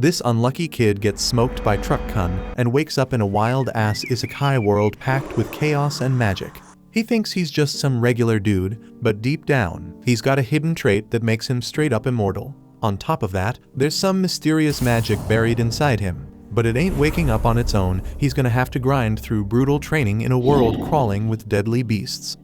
This unlucky kid gets smoked by Truck-kun and wakes up in a wild-ass isekai world packed with chaos and magic. He thinks he's just some regular dude, but deep down, he's got a hidden trait that makes him straight up immortal. On top of that, there's some mysterious magic buried inside him. But it ain't waking up on its own. He's gonna have to grind through brutal training in a world crawling with deadly beasts.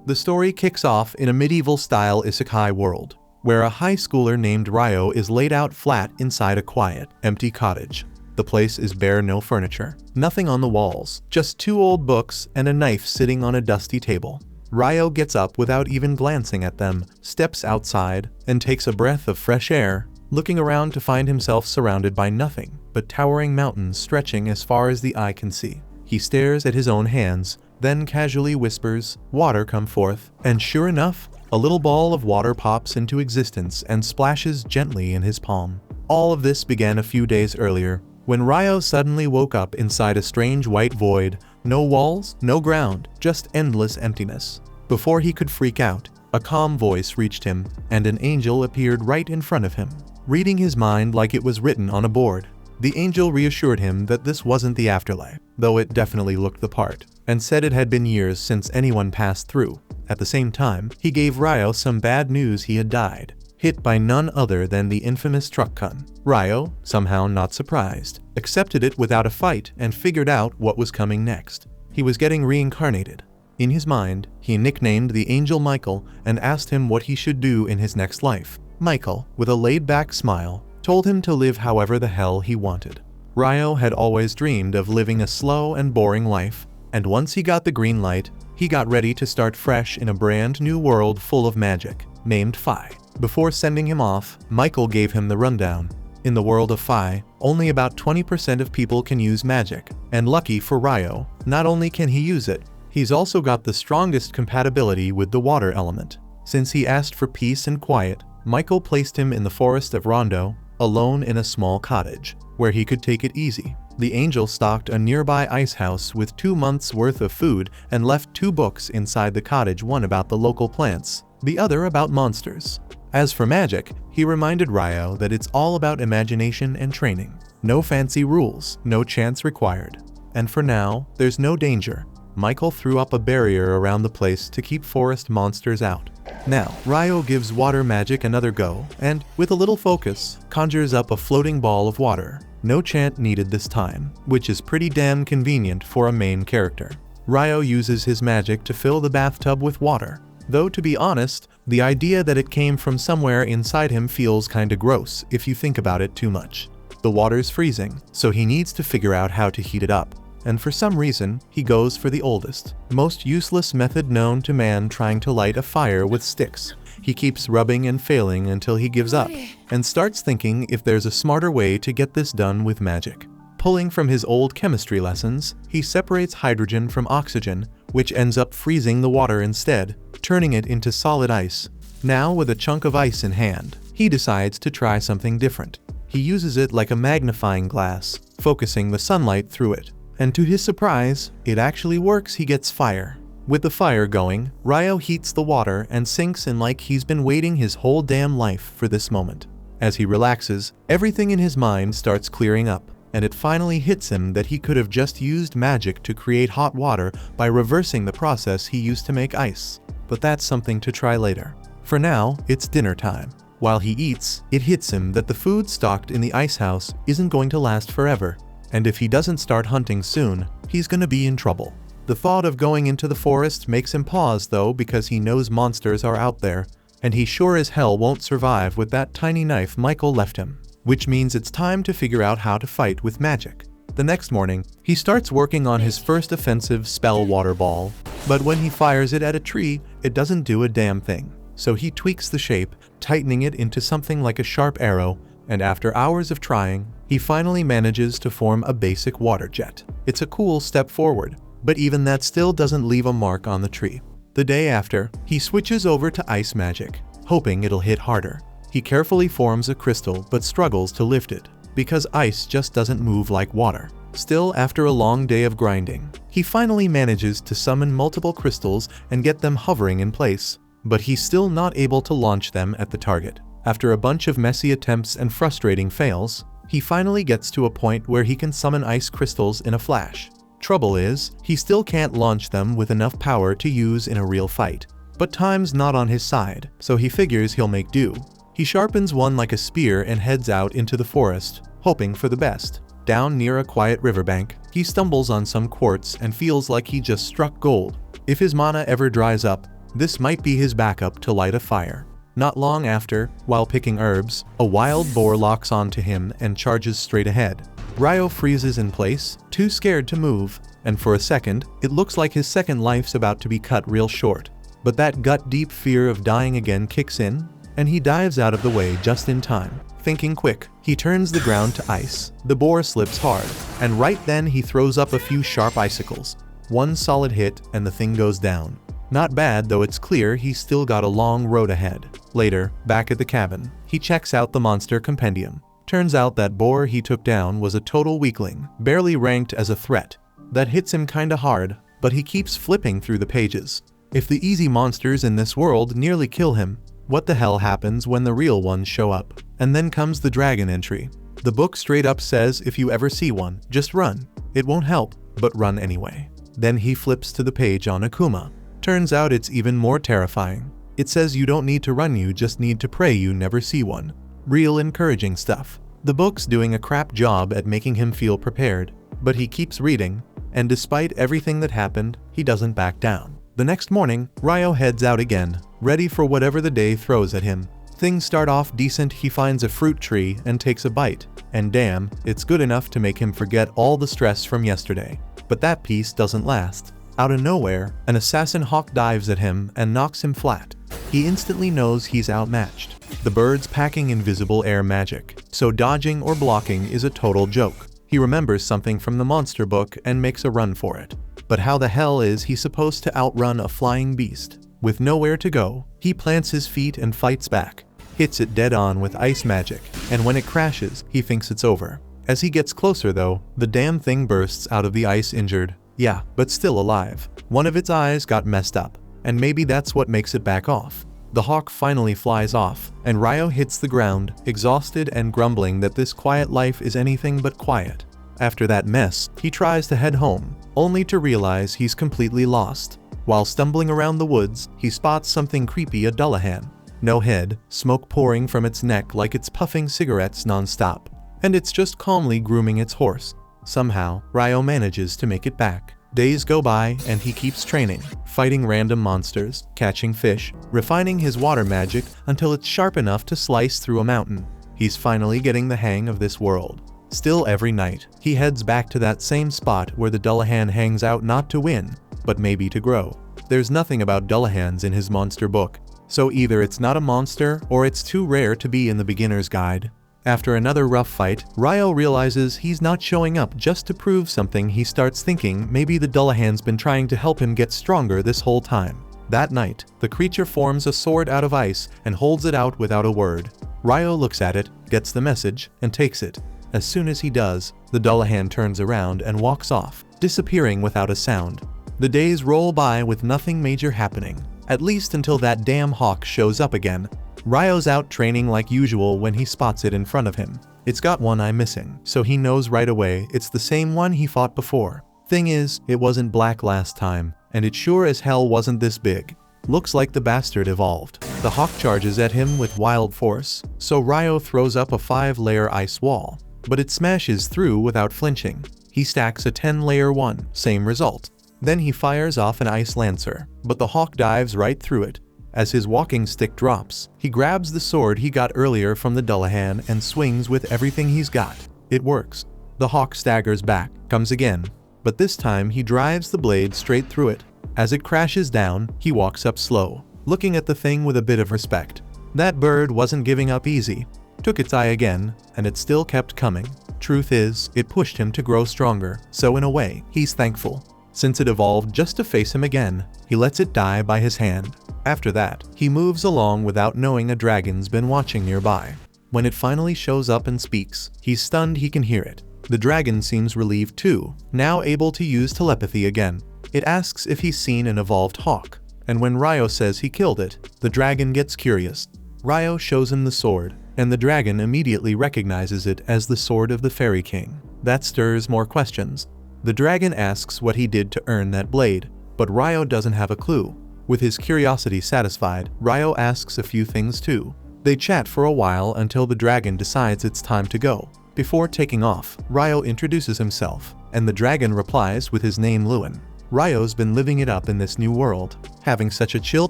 The story kicks off in a medieval-style isekai world, where a high schooler named Ryo is laid out flat inside a quiet, empty cottage. The place is bare, no furniture, nothing on the walls, just 2 old books and a knife sitting on a dusty table. Ryo gets up without even glancing at them, steps outside, and takes a breath of fresh air, looking around to find himself surrounded by nothing but towering mountains stretching as far as the eye can see. He stares at his own hands, then casually whispers, "Water, come forth," and sure enough, a little ball of water pops into existence and splashes gently in his palm. All of this began a few days earlier, when Ryo suddenly woke up inside a strange white void. No walls, no ground, just endless emptiness. Before he could freak out, a calm voice reached him, and an angel appeared right in front of him, reading his mind like it was written on a board. The angel reassured him that this wasn't the afterlife, though it definitely looked the part, and said it had been years since anyone passed through. At the same time, he gave Ryo some bad news: he had died, hit by none other than the infamous Truck-kun. Ryo, somehow not surprised, accepted it without a fight and figured out what was coming next. He was getting reincarnated. In his mind, he nicknamed the angel Michael and asked him what he should do in his next life. Michael, with a laid-back smile, told him to live however the hell he wanted. Ryo had always dreamed of living a slow and boring life, and once he got the green light, he got ready to start fresh in a brand new world full of magic, named Phi. Before sending him off, Michael gave him the rundown. In the world of Phi, only about 20% of people can use magic, and lucky for Ryo, not only can he use it, he's also got the strongest compatibility with the water element. Since he asked for peace and quiet, Michael placed him in the forest of Rondo, alone in a small cottage, where he could take it easy. The angel stocked a nearby ice house with 2 months' worth of food and left 2 books inside the cottage, one about the local plants, the other about monsters. As for magic, he reminded Ryo that it's all about imagination and training. No fancy rules, no chance required. And for now, there's no danger. Michael threw up a barrier around the place to keep forest monsters out. Now, Ryo gives water magic another go, and, with a little focus, conjures up a floating ball of water. No chant needed this time, which is pretty damn convenient for a main character. Ryo uses his magic to fill the bathtub with water. Though to be honest, the idea that it came from somewhere inside him feels kinda gross if you think about it too much. The water's freezing, so he needs to figure out how to heat it up. And for some reason, he goes for the oldest, most useless method known to man, trying to light a fire with sticks. He keeps rubbing and failing until he gives up, and starts thinking if there's a smarter way to get this done with magic. Pulling from his old chemistry lessons, he separates hydrogen from oxygen, which ends up freezing the water instead, turning it into solid ice. Now, with a chunk of ice in hand, he decides to try something different. He uses it like a magnifying glass, focusing the sunlight through it. And to his surprise, it actually works. He gets fire. With the fire going, Ryo heats the water and sinks in like he's been waiting his whole damn life for this moment. As he relaxes, everything in his mind starts clearing up, and it finally hits him that he could have just used magic to create hot water by reversing the process he used to make ice. But that's something to try later. For now, it's dinner time. While he eats, it hits him that the food stocked in the ice house isn't going to last forever. And if he doesn't start hunting soon, he's gonna be in trouble. The thought of going into the forest makes him pause though, because he knows monsters are out there, and he sure as hell won't survive with that tiny knife Michael left him. Which means it's time to figure out how to fight with magic. The next morning, he starts working on his first offensive spell, water ball, but when he fires it at a tree, it doesn't do a damn thing. So he tweaks the shape, tightening it into something like a sharp arrow, and after hours of trying, he finally manages to form a basic water jet. It's a cool step forward, but even that still doesn't leave a mark on the tree. The day after, he switches over to ice magic, hoping it'll hit harder. He carefully forms a crystal but struggles to lift it, because ice just doesn't move like water. Still, after a long day of grinding, he finally manages to summon multiple crystals and get them hovering in place, but he's still not able to launch them at the target. After a bunch of messy attempts and frustrating fails, He finally gets to a point where he can summon ice crystals in a flash. Trouble is, he still can't launch them with enough power to use in a real fight. But time's not on his side, so he figures he'll make do. He sharpens one like a spear and heads out into the forest, hoping for the best. Down near a quiet riverbank, he stumbles on some quartz and feels like he just struck gold. If his mana ever dries up, this might be his backup to light a fire. Not long after, while picking herbs, a wild boar locks onto him and charges straight ahead. Ryo freezes in place, too scared to move, and for a second, it looks like his second life's about to be cut real short. But that gut-deep fear of dying again kicks in, and he dives out of the way just in time. Thinking quick, he turns the ground to ice. The boar slips hard, and right then he throws up a few sharp icicles. One solid hit and the thing goes down. Not bad, though it's clear he's still got a long road ahead. Later, back at the cabin, he checks out the monster compendium. Turns out that boar he took down was a total weakling, barely ranked as a threat. That hits him kinda hard, but he keeps flipping through the pages. If the easy monsters in this world nearly kill him, what the hell happens when the real ones show up? And then comes the dragon entry. The book straight up says if you ever see one, just run. It won't help, but run anyway. Then he flips to the page on Akuma. Turns out it's even more terrifying. It says you don't need to run, you just need to pray you never see one. Real encouraging stuff. The book's doing a crap job at making him feel prepared, but he keeps reading, and despite everything that happened, he doesn't back down. The next morning, Ryo heads out again, ready for whatever the day throws at him. Things start off decent. He finds a fruit tree and takes a bite, and damn, it's good enough to make him forget all the stress from yesterday. But that piece doesn't last. Out of nowhere, an assassin hawk dives at him and knocks him flat. He instantly knows he's outmatched. The bird's packing invisible air magic, so dodging or blocking is a total joke. He remembers something from the monster book and makes a run for it. But how the hell is he supposed to outrun a flying beast? With nowhere to go, he plants his feet and fights back. Hits it dead on with ice magic, and when it crashes, he thinks it's over. As he gets closer though, the damn thing bursts out of the ice injured. Yeah, but still alive. One of its eyes got messed up, and maybe that's what makes it back off. The hawk finally flies off, and Ryo hits the ground, exhausted and grumbling that this quiet life is anything but quiet. After that mess, he tries to head home, only to realize he's completely lost. While stumbling around the woods, he spots something creepy, a Dullahan. No head, smoke pouring from its neck like it's puffing cigarettes non-stop. And it's just calmly grooming its horse. Somehow, Ryo manages to make it back. Days go by and he keeps training, fighting random monsters, catching fish, refining his water magic until it's sharp enough to slice through a mountain. He's finally getting the hang of this world. Still, every night, he heads back to that same spot where the Dullahan hangs out, not to win, but maybe to grow. There's nothing about Dullahans in his monster book, so either it's not a monster or it's too rare to be in the beginner's guide. After another rough fight, Ryo realizes he's not showing up just to prove something. He starts thinking maybe the Dullahan's been trying to help him get stronger this whole time. That night, the creature forms a sword out of ice and holds it out without a word. Ryo looks at it, gets the message, and takes it. As soon as he does, the Dullahan turns around and walks off, disappearing without a sound. The days roll by with nothing major happening, at least until that damn hawk shows up again. Ryo's out training like usual when he spots it in front of him. It's got one eye missing, so he knows right away it's the same one he fought before. Thing is, it wasn't black last time, and it sure as hell wasn't this big. Looks like the bastard evolved. The hawk charges at him with wild force, so Ryo throws up a 5-layer ice wall, but it smashes through without flinching. He stacks a 10-layer one, same result. Then he fires off an ice lancer, but the hawk dives right through it. As his walking stick drops, he grabs the sword he got earlier from the Dullahan and swings with everything he's got. It works. The hawk staggers back, comes again, but this time he drives the blade straight through it. As it crashes down, he walks up slow, looking at the thing with a bit of respect. That bird wasn't giving up easy. Took its eye again, and it still kept coming. Truth is, it pushed him to grow stronger, so in a way, he's thankful. Since it evolved just to face him again, he lets it die by his hand. After that, he moves along without knowing a dragon's been watching nearby. When it finally shows up and speaks, he's stunned he can hear it. The dragon seems relieved too, now able to use telepathy again. It asks if he's seen an evolved hawk, and when Ryo says he killed it, the dragon gets curious. Ryo shows him the sword, and the dragon immediately recognizes it as the sword of the Fairy King. That stirs more questions. The dragon asks what he did to earn that blade, but Ryo doesn't have a clue. With his curiosity satisfied, Ryo asks a few things too. They chat for a while until the dragon decides it's time to go. Before taking off, Ryo introduces himself, and the dragon replies with his name Lewin. Ryo's been living it up in this new world, having such a chill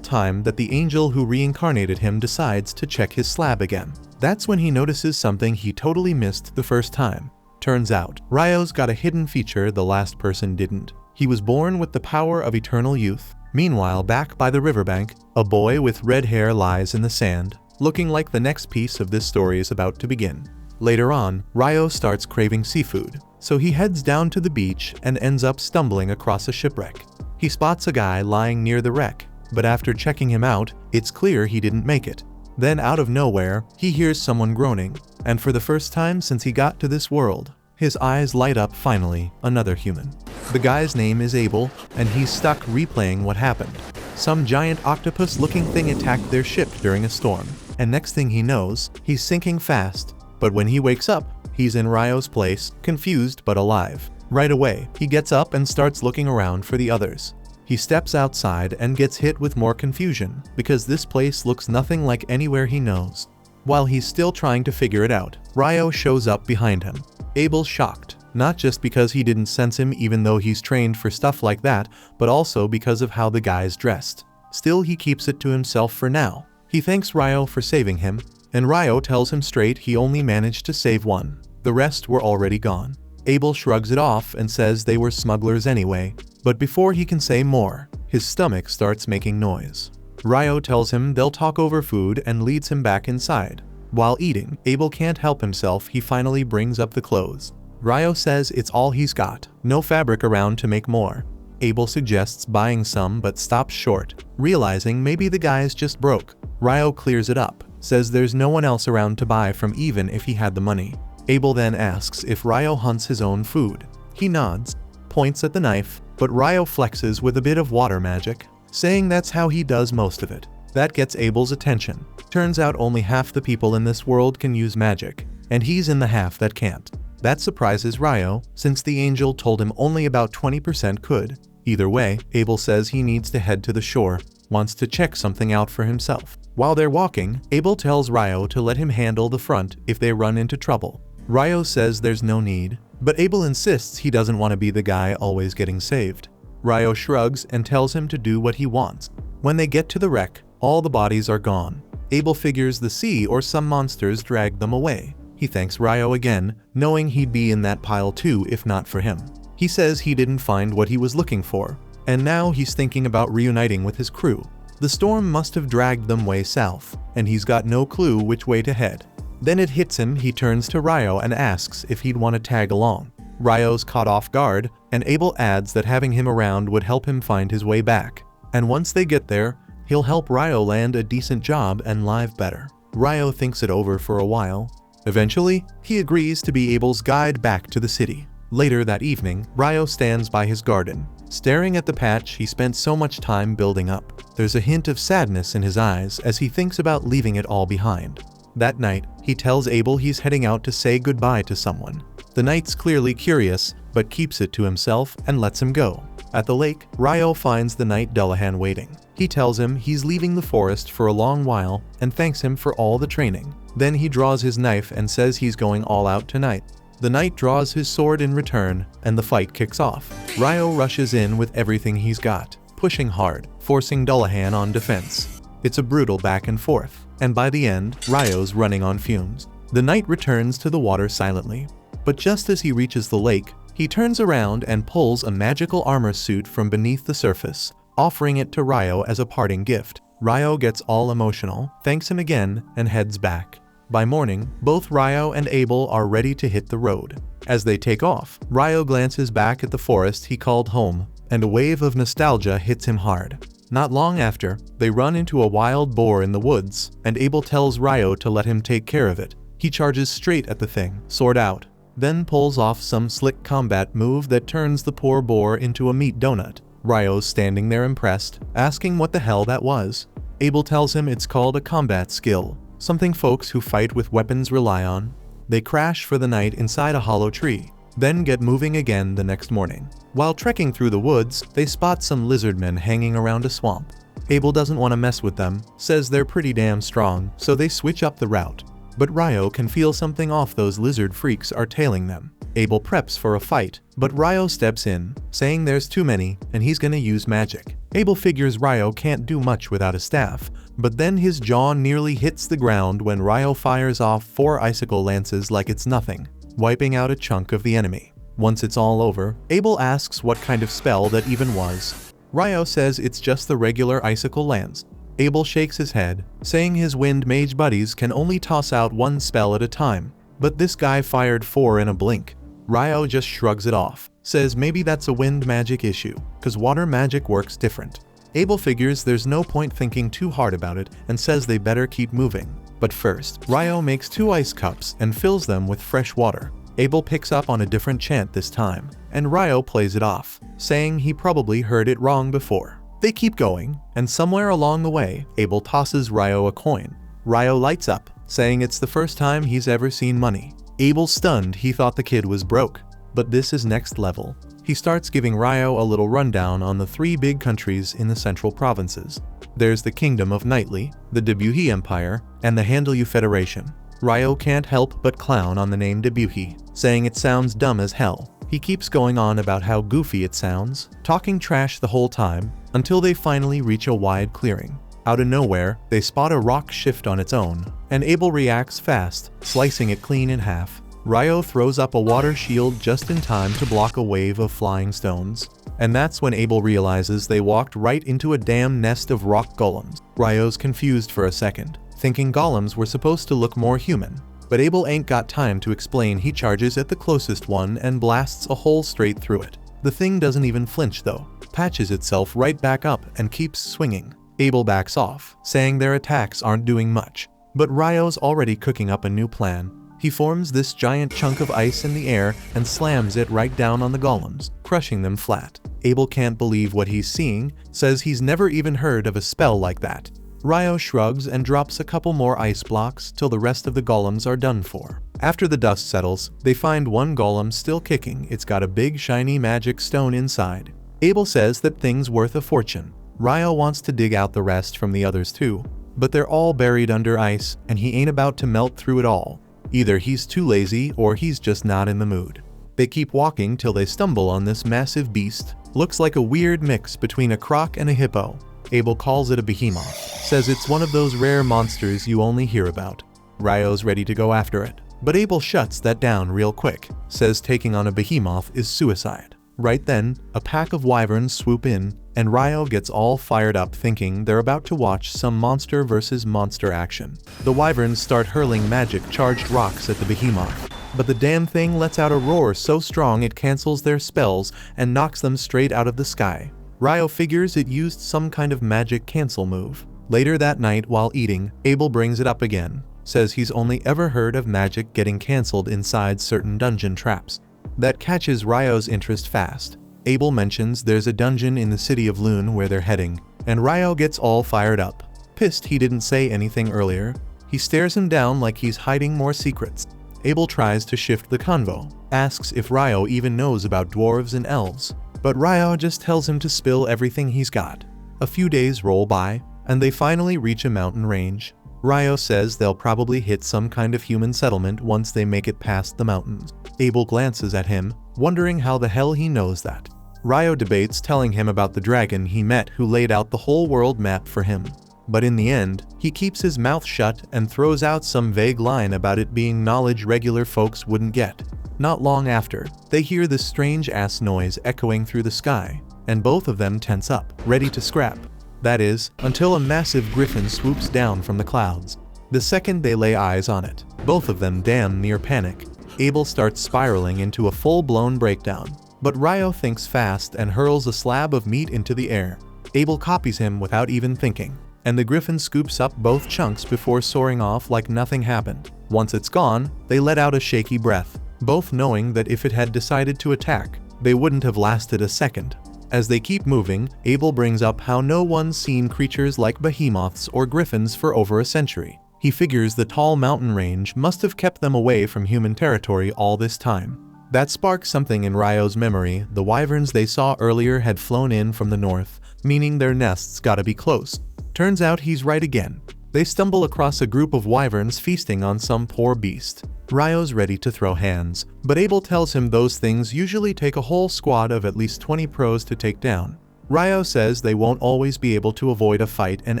time that the angel who reincarnated him decides to check his slab again. That's when he notices something he totally missed the first time. Turns out, Ryo's got a hidden feature the last person didn't. He was born with the power of eternal youth. Meanwhile, back by the riverbank, a boy with red hair lies in the sand, looking like the next piece of this story is about to begin. Later on, Ryo starts craving seafood, so he heads down to the beach and ends up stumbling across a shipwreck. He spots a guy lying near the wreck, but after checking him out, it's clear he didn't make it. Then out of nowhere, he hears someone groaning, and for the first time since he got to this world, his eyes light up. Finally, another human. The guy's name is Abel, and he's stuck replaying what happened. Some giant octopus-looking thing attacked their ship during a storm, and next thing he knows, he's sinking fast. But when he wakes up, he's in Ryo's place, confused but alive. Right away, he gets up and starts looking around for the others. He steps outside and gets hit with more confusion, because this place looks nothing like anywhere he knows. While he's still trying to figure it out, Ryo shows up behind him. Abel's shocked, not just because he didn't sense him even though he's trained for stuff like that, but also because of how the guy's dressed. Still, he keeps it to himself for now. He thanks Ryo for saving him, and Ryo tells him straight he only managed to save one. The rest were already gone. Abel shrugs it off and says they were smugglers anyway, but before he can say more, his stomach starts making noise. Ryo tells him they'll talk over food and leads him back inside. While eating, Abel can't help himself. He finally brings up the clothes. Ryo says it's all he's got, no fabric around to make more. Abel suggests buying some but stops short, realizing maybe the guy's just broke. Ryo clears it up, says there's no one else around to buy from even if he had the money. Abel then asks if Ryo hunts his own food. He nods, points at the knife, but Ryo flexes with a bit of water magic, saying that's how he does most of it. That gets Abel's attention. Turns out only half the people in this world can use magic, and he's in the half that can't. That surprises Ryo, since the angel told him only about 20% could. Either way, Abel says he needs to head to the shore, wants to check something out for himself. While they're walking, Abel tells Ryo to let him handle the front if they run into trouble. Ryo says there's no need, but Abel insists he doesn't want to be the guy always getting saved. Ryo shrugs and tells him to do what he wants. When they get to the wreck, all the bodies are gone. Abel figures the sea or some monsters dragged them away. He thanks Ryo again, knowing he'd be in that pile too if not for him. He says he didn't find what he was looking for, and now he's thinking about reuniting with his crew. The storm must have dragged them way south, and he's got no clue which way to head. Then it hits him. He turns to Ryo and asks if he'd want to tag along. Ryo's caught off guard, and Abel adds that having him around would help him find his way back. And once they get there, he'll help Ryo land a decent job and live better. Ryo thinks it over for a while. Eventually, he agrees to be Abel's guide back to the city. Later that evening, Ryo stands by his garden, staring at the patch he spent so much time building up. There's a hint of sadness in his eyes as he thinks about leaving it all behind. That night, he tells Abel he's heading out to say goodbye to someone. The knight's clearly curious, but keeps it to himself and lets him go. At the lake, Ryo finds the knight Dullahan waiting. He tells him he's leaving the forest for a long while and thanks him for all the training. Then he draws his knife and says he's going all out tonight. The knight draws his sword in return, and the fight kicks off. Ryo rushes in with everything he's got, pushing hard, forcing Dullahan on defense. It's a brutal back and forth, and by the end, Ryo's running on fumes. The knight returns to the water silently, but just as he reaches the lake, he turns around and pulls a magical armor suit from beneath the surface, offering it to Ryo as a parting gift. Ryo gets all emotional, thanks him again, and heads back. By morning, both Ryo and Abel are ready to hit the road. As they take off, Ryo glances back at the forest he called home, and a wave of nostalgia hits him hard. Not long after, they run into a wild boar in the woods, and Abel tells Ryo to let him take care of it. He charges straight at the thing, sword out, then pulls off some slick combat move that turns the poor boar into a meat donut. Ryo's standing there impressed, asking what the hell that was. Abel tells him it's called a combat skill, something folks who fight with weapons rely on. They crash for the night inside a hollow tree, then get moving again the next morning. While trekking through the woods, they spot some lizardmen hanging around a swamp. Abel doesn't want to mess with them, says they're pretty damn strong, so they switch up the route. But Ryo can feel something off. Those lizard freaks are tailing them. Abel preps for a fight, but Ryo steps in, saying there's too many and he's gonna use magic. Abel figures Ryo can't do much without a staff, but then his jaw nearly hits the ground when Ryo fires off 4 icicle lances like it's nothing, wiping out a chunk of the enemy. Once it's all over, Abel asks what kind of spell that even was. Ryo says it's just the regular icicle lance. Abel shakes his head, saying his wind mage buddies can only toss out 1 spell at a time, but this guy fired 4 in a blink. Ryo just shrugs it off, says maybe that's a wind magic issue, cause water magic works different. Abel figures there's no point thinking too hard about it and says they better keep moving. But first, Ryo makes 2 ice cups and fills them with fresh water. Abel picks up on a different chant this time, and Ryo plays it off, saying he probably heard it wrong before. They keep going, and somewhere along the way, Abel tosses Ryo a coin. Ryo lights up, saying it's the first time he's ever seen money. Abel's stunned. He thought the kid was broke, but this is next level. He starts giving Ryo a little rundown on the 3 big countries in the central provinces. There's the Kingdom of Knightly, the Debuhi Empire, and the Handelu Federation. Ryo can't help but clown on the name Debuhi, saying it sounds dumb as hell. He keeps going on about how goofy it sounds, talking trash the whole time, until they finally reach a wide clearing. Out of nowhere, they spot a rock shift on its own, and Abel reacts fast, slicing it clean in half. Ryo throws up a water shield just in time to block a wave of flying stones. And that's when Abel realizes they walked right into a damn nest of rock golems. Ryo's confused for a second, thinking golems were supposed to look more human. But Abel ain't got time to explain. He charges at the closest one and blasts a hole straight through it. The thing doesn't even flinch though, patches itself right back up and keeps swinging. Abel backs off, saying their attacks aren't doing much. But Ryo's already cooking up a new plan. He forms this giant chunk of ice in the air and slams it right down on the golems, crushing them flat. Abel can't believe what he's seeing, says he's never even heard of a spell like that. Ryo shrugs and drops a couple more ice blocks till the rest of the golems are done for. After the dust settles, they find one golem still kicking. It's got a big shiny magic stone inside. Abel says that thing's worth a fortune. Ryo wants to dig out the rest from the others too, but they're all buried under ice and he ain't about to melt through it all. Either he's too lazy or he's just not in the mood. They keep walking till they stumble on this massive beast. Looks like a weird mix between a croc and a hippo. Abel calls it a behemoth, says it's one of those rare monsters you only hear about. Ryo's ready to go after it, but Abel shuts that down real quick, says taking on a behemoth is suicide. Right then, a pack of wyverns swoop in, and Ryo gets all fired up thinking they're about to watch some monster versus monster action. The wyverns start hurling magic-charged rocks at the behemoth, but the damn thing lets out a roar so strong it cancels their spells and knocks them straight out of the sky. Ryo figures it used some kind of magic cancel move. Later that night while eating, Abel brings it up again, says he's only ever heard of magic getting cancelled inside certain dungeon traps. That catches Ryo's interest fast. Abel mentions there's a dungeon in the city of Loon where they're heading, and Ryo gets all fired up. Pissed he didn't say anything earlier, he stares him down like he's hiding more secrets. Abel tries to shift the convo, asks if Ryo even knows about dwarves and elves, but Ryo just tells him to spill everything he's got. A few days roll by, and they finally reach a mountain range. Ryo says they'll probably hit some kind of human settlement once they make it past the mountains. Abel glances at him, wondering how the hell he knows that. Ryo debates telling him about the dragon he met who laid out the whole world map for him. But in the end, he keeps his mouth shut and throws out some vague line about it being knowledge regular folks wouldn't get. Not long after, they hear this strange-ass noise echoing through the sky, and both of them tense up, ready to scrap. That is, until a massive griffin swoops down from the clouds. The second they lay eyes on it, both of them damn near panic. Abel starts spiraling into a full-blown breakdown, but Ryo thinks fast and hurls a slab of meat into the air. Abel copies him without even thinking, and the griffin scoops up both chunks before soaring off like nothing happened. Once it's gone, they let out a shaky breath, both knowing that if it had decided to attack, they wouldn't have lasted a second. As they keep moving, Abel brings up how no one's seen creatures like behemoths or griffins for over a century. He figures the tall mountain range must have kept them away from human territory all this time. That sparks something in Ryo's memory. The wyverns they saw earlier had flown in from the north, meaning their nests gotta be close. Turns out he's right again. They stumble across a group of wyverns feasting on some poor beast. Ryo's ready to throw hands, but Abel tells him those things usually take a whole squad of at least 20 pros to take down. Ryo says they won't always be able to avoid a fight and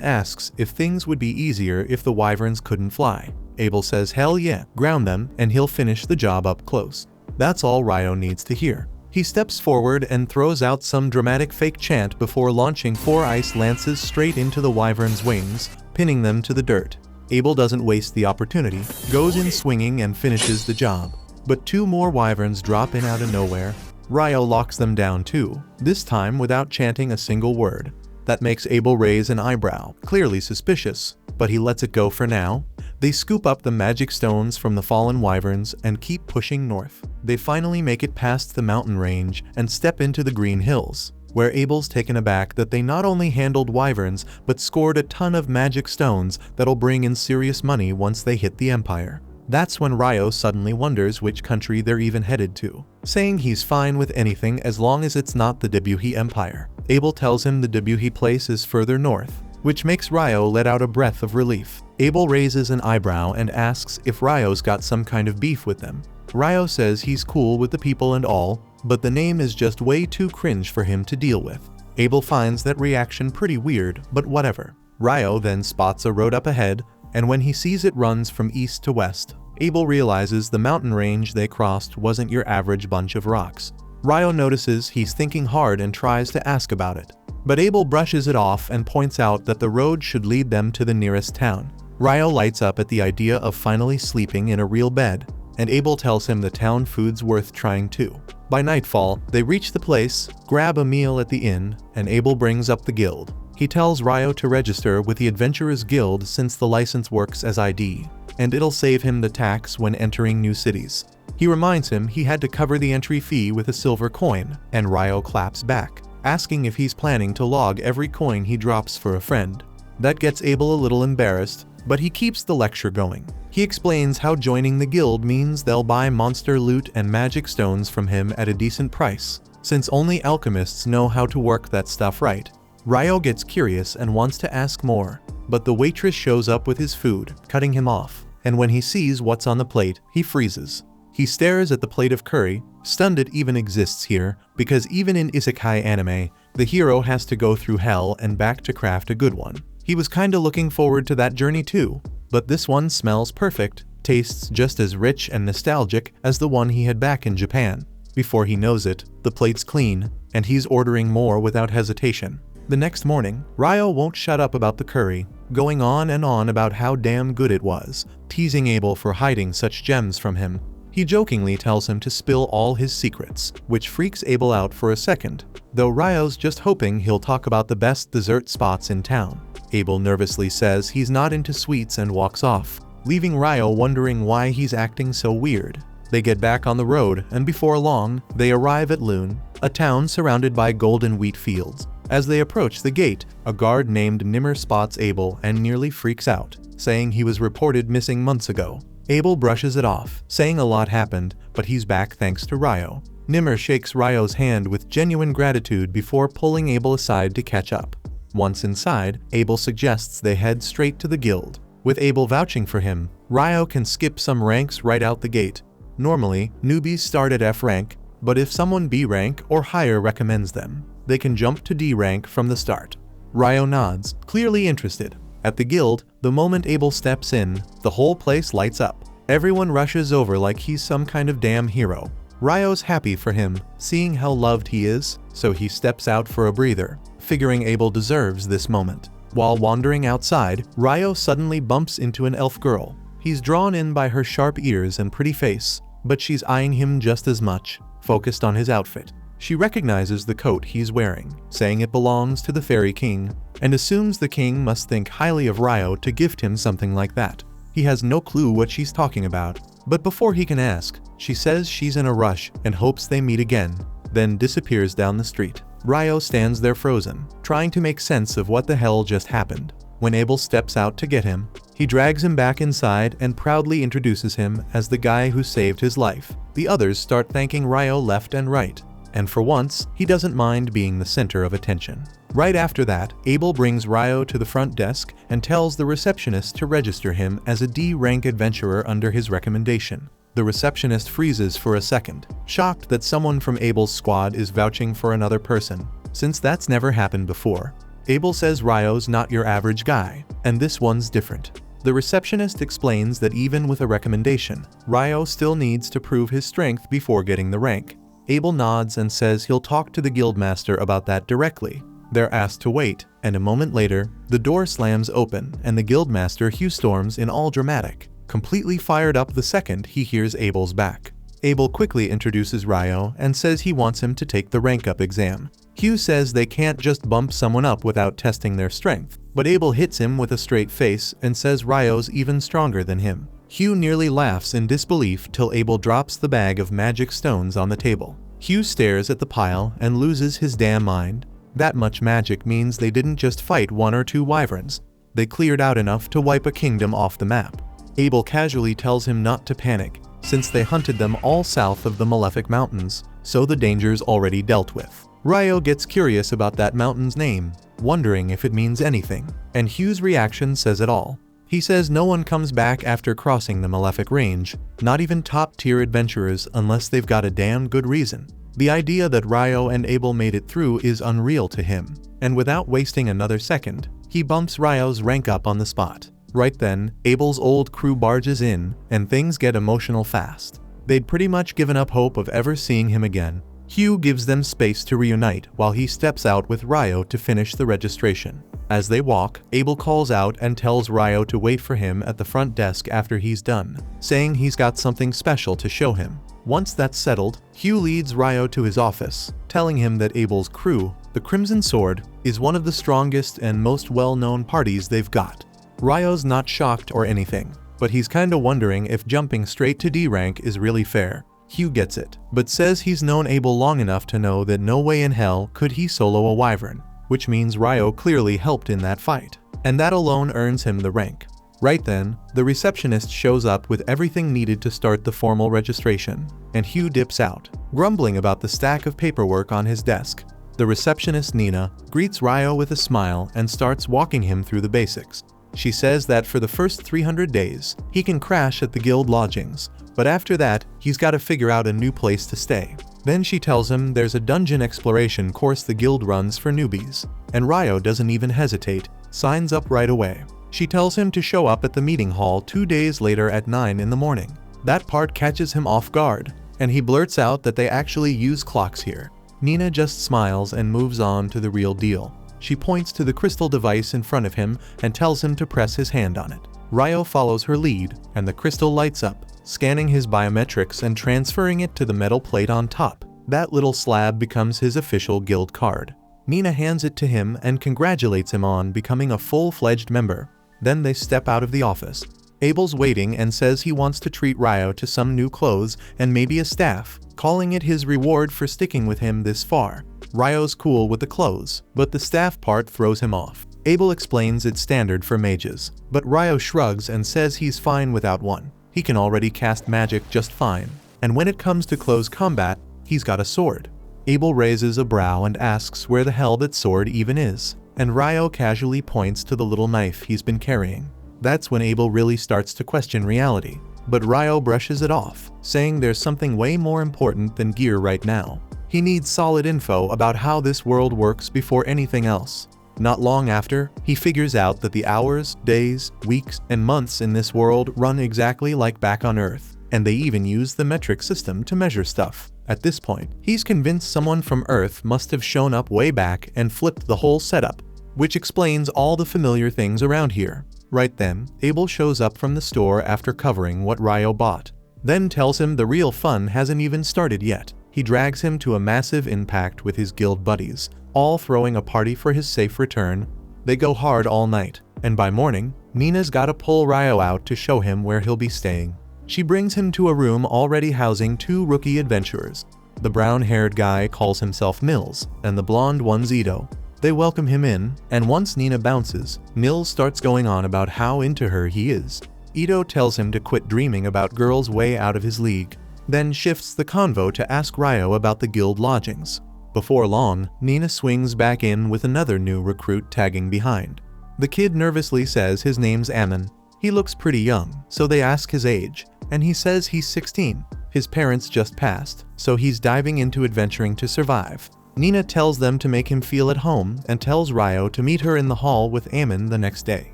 asks if things would be easier if the wyverns couldn't fly. Abel says hell yeah, ground them and he'll finish the job up close. That's all Ryo needs to hear. He steps forward and throws out some dramatic fake chant before launching 4 ice lances straight into the wyvern's wings, pinning them to the dirt. Abel doesn't waste the opportunity, goes in swinging and finishes the job. But 2 more wyverns drop in out of nowhere. Ryo locks them down too, this time without chanting a single word. That makes Abel raise an eyebrow, clearly suspicious, but he lets it go for now. They scoop up the magic stones from the fallen wyverns and keep pushing north. They finally make it past the mountain range and step into the green hills, where Abel's taken aback that they not only handled wyverns but scored a ton of magic stones that'll bring in serious money once they hit the Empire. That's when Ryo suddenly wonders which country they're even headed to, saying he's fine with anything as long as it's not the Debuhi Empire. Abel tells him the Debuhi place is further north, which makes Ryo let out a breath of relief. Abel raises an eyebrow and asks if Ryo's got some kind of beef with them. Ryo says he's cool with the people and all, but the name is just way too cringe for him to deal with. Abel finds that reaction pretty weird, but whatever. Ryo then spots a road up ahead, and when he sees it runs from east to west, Abel realizes the mountain range they crossed wasn't your average bunch of rocks. Ryo notices he's thinking hard and tries to ask about it, but Abel brushes it off and points out that the road should lead them to the nearest town. Ryo lights up at the idea of finally sleeping in a real bed, and Abel tells him the town food's worth trying too. By nightfall, they reach the place, grab a meal at the inn, and Abel brings up the guild. He tells Ryo to register with the Adventurers Guild since the license works as ID, and it'll save him the tax when entering new cities. He reminds him he had to cover the entry fee with a silver coin, and Ryo claps back, asking if he's planning to log every coin he drops for a friend. That gets Abel a little embarrassed, but he keeps the lecture going. He explains how joining the guild means they'll buy monster loot and magic stones from him at a decent price, since only alchemists know how to work that stuff right. Ryo gets curious and wants to ask more, but the waitress shows up with his food, cutting him off, and when he sees what's on the plate, he freezes. He stares at the plate of curry, stunned it even exists here, because even in isekai anime, the hero has to go through hell and back to craft a good one. He was kinda looking forward to that journey too, but this one smells perfect, tastes just as rich and nostalgic as the one he had back in Japan. Before he knows it, the plate's clean, and he's ordering more without hesitation. The next morning, Ryo won't shut up about the curry, going on and on about how damn good it was, teasing Abel for hiding such gems from him. He jokingly tells him to spill all his secrets, which freaks Abel out for a second, though Ryo's just hoping he'll talk about the best dessert spots in town. Abel nervously says he's not into sweets and walks off, leaving Ryo wondering why he's acting so weird. They get back on the road, and before long, they arrive at Lune, a town surrounded by golden wheat fields. As they approach the gate, a guard named Nimmer spots Abel and nearly freaks out, saying he was reported missing months ago. Abel brushes it off, saying a lot happened, but he's back thanks to Ryo. Nimmer shakes Ryo's hand with genuine gratitude before pulling Abel aside to catch up. Once inside, Abel suggests they head straight to the guild. With Abel vouching for him, Ryo can skip some ranks right out the gate. Normally, newbies start at F rank, but if someone B rank or higher recommends them, they can jump to D rank from the start. Ryo nods, clearly interested. At the guild, the moment Abel steps in, the whole place lights up. Everyone rushes over like he's some kind of damn hero. Ryo's happy for him, seeing how loved he is, so he steps out for a breather, figuring Abel deserves this moment. While wandering outside, Ryo suddenly bumps into an elf girl. He's drawn in by her sharp ears and pretty face, but she's eyeing him just as much, focused on his outfit. She recognizes the coat he's wearing, saying it belongs to the Fairy King, and assumes the king must think highly of Ryo to gift him something like that. He has no clue what she's talking about, but before he can ask, she says she's in a rush and hopes they meet again, then disappears down the street. Ryo stands there frozen, trying to make sense of what the hell just happened. When Abel steps out to get him, he drags him back inside and proudly introduces him as the guy who saved his life. The others start thanking Ryo left and right, and for once, he doesn't mind being the center of attention. Right after that, Abel brings Ryo to the front desk and tells the receptionist to register him as a D-rank adventurer under his recommendation. The receptionist freezes for a second, shocked that someone from Abel's squad is vouching for another person, since that's never happened before. Abel says Ryo's not your average guy, and this one's different. The receptionist explains that even with a recommendation, Ryo still needs to prove his strength before getting the rank. Abel nods and says he'll talk to the guildmaster about that directly. They're asked to wait, and a moment later, the door slams open and the guildmaster Hugh storms in all dramatic, completely fired up the second he hears Abel's back. Abel quickly introduces Ryo and says he wants him to take the rank-up exam. Hugh says they can't just bump someone up without testing their strength, but Abel hits him with a straight face and says Ryo's even stronger than him. Hugh nearly laughs in disbelief till Abel drops the bag of magic stones on the table. Hugh stares at the pile and loses his damn mind. That much magic means they didn't just fight one or two wyverns. They cleared out enough to wipe a kingdom off the map. Abel casually tells him not to panic, since they hunted them all south of the Malefic Mountains, so the danger's already dealt with. Ryo gets curious about that mountain's name, wondering if it means anything, and Hugh's reaction says it all. He says no one comes back after crossing the Malefic Range, not even top-tier adventurers unless they've got a damn good reason. The idea that Ryo and Abel made it through is unreal to him, and without wasting another second, he bumps Ryo's rank up on the spot. Right then, Abel's old crew barges in, and things get emotional fast. They'd pretty much given up hope of ever seeing him again. Hugh gives them space to reunite while he steps out with Ryo to finish the registration. As they walk, Abel calls out and tells Ryo to wait for him at the front desk after he's done, saying he's got something special to show him. Once that's settled, Hugh leads Ryo to his office, telling him that Abel's crew, the Crimson Sword, is one of the strongest and most well-known parties they've got. Ryo's not shocked or anything, but he's kinda wondering if jumping straight to D rank is really fair. Hugh gets it, but says he's known Abel long enough to know that no way in hell could he solo a wyvern, which means Ryo clearly helped in that fight, and that alone earns him the rank. Right then, the receptionist shows up with everything needed to start the formal registration, and Hugh dips out, grumbling about the stack of paperwork on his desk. The receptionist Nina greets Ryo with a smile and starts walking him through the basics. She says that for the first 300 days, he can crash at the guild lodgings, but after that, he's got to figure out a new place to stay. Then she tells him there's a dungeon exploration course the guild runs for newbies, and Ryo doesn't even hesitate, signs up right away. She tells him to show up at the meeting hall 2 days later at 9 in the morning. That part catches him off guard, and he blurts out that they actually use clocks here. Nina just smiles and moves on to the real deal. She points to the crystal device in front of him and tells him to press his hand on it. Ryo follows her lead, and the crystal lights up, scanning his biometrics and transferring it to the metal plate on top. That little slab becomes his official guild card. Nina hands it to him and congratulates him on becoming a full-fledged member. Then they step out of the office. Abel's waiting and says he wants to treat Ryo to some new clothes and maybe a staff, calling it his reward for sticking with him this far. Ryo's cool with the clothes, but the staff part throws him off. Abel explains it's standard for mages, but Ryo shrugs and says he's fine without one. He can already cast magic just fine, and when it comes to close combat, he's got a sword. Abel raises a brow and asks where the hell that sword even is, and Ryo casually points to the little knife he's been carrying. That's when Abel really starts to question reality, but Ryo brushes it off, saying there's something way more important than gear right now. He needs solid info about how this world works before anything else. Not long after, he figures out that the hours, days, weeks, and months in this world run exactly like back on Earth, and they even use the metric system to measure stuff. At this point, he's convinced someone from Earth must have shown up way back and flipped the whole setup, which explains all the familiar things around here. Right then, Abel shows up from the store after covering what Ryo bought, then tells him the real fun hasn't even started yet. He drags him to a massive impact with his guild buddies, all throwing a party for his safe return. They go hard all night, and by morning, Nina's gotta pull Ryo out to show him where he'll be staying. She brings him to a room already housing 2 rookie adventurers. The brown-haired guy calls himself Mills, and the blonde one's Ito. They welcome him in, and once Nina bounces, Nils starts going on about how into her he is. Ito tells him to quit dreaming about girls way out of his league, then shifts the convo to ask Ryo about the guild lodgings. Before long, Nina swings back in with another new recruit tagging behind. The kid nervously says his name's Ammon. He looks pretty young, so they ask his age, and he says he's 16. His parents just passed, so he's diving into adventuring to survive. Nina tells them to make him feel at home and tells Ryo to meet her in the hall with Ammon the next day.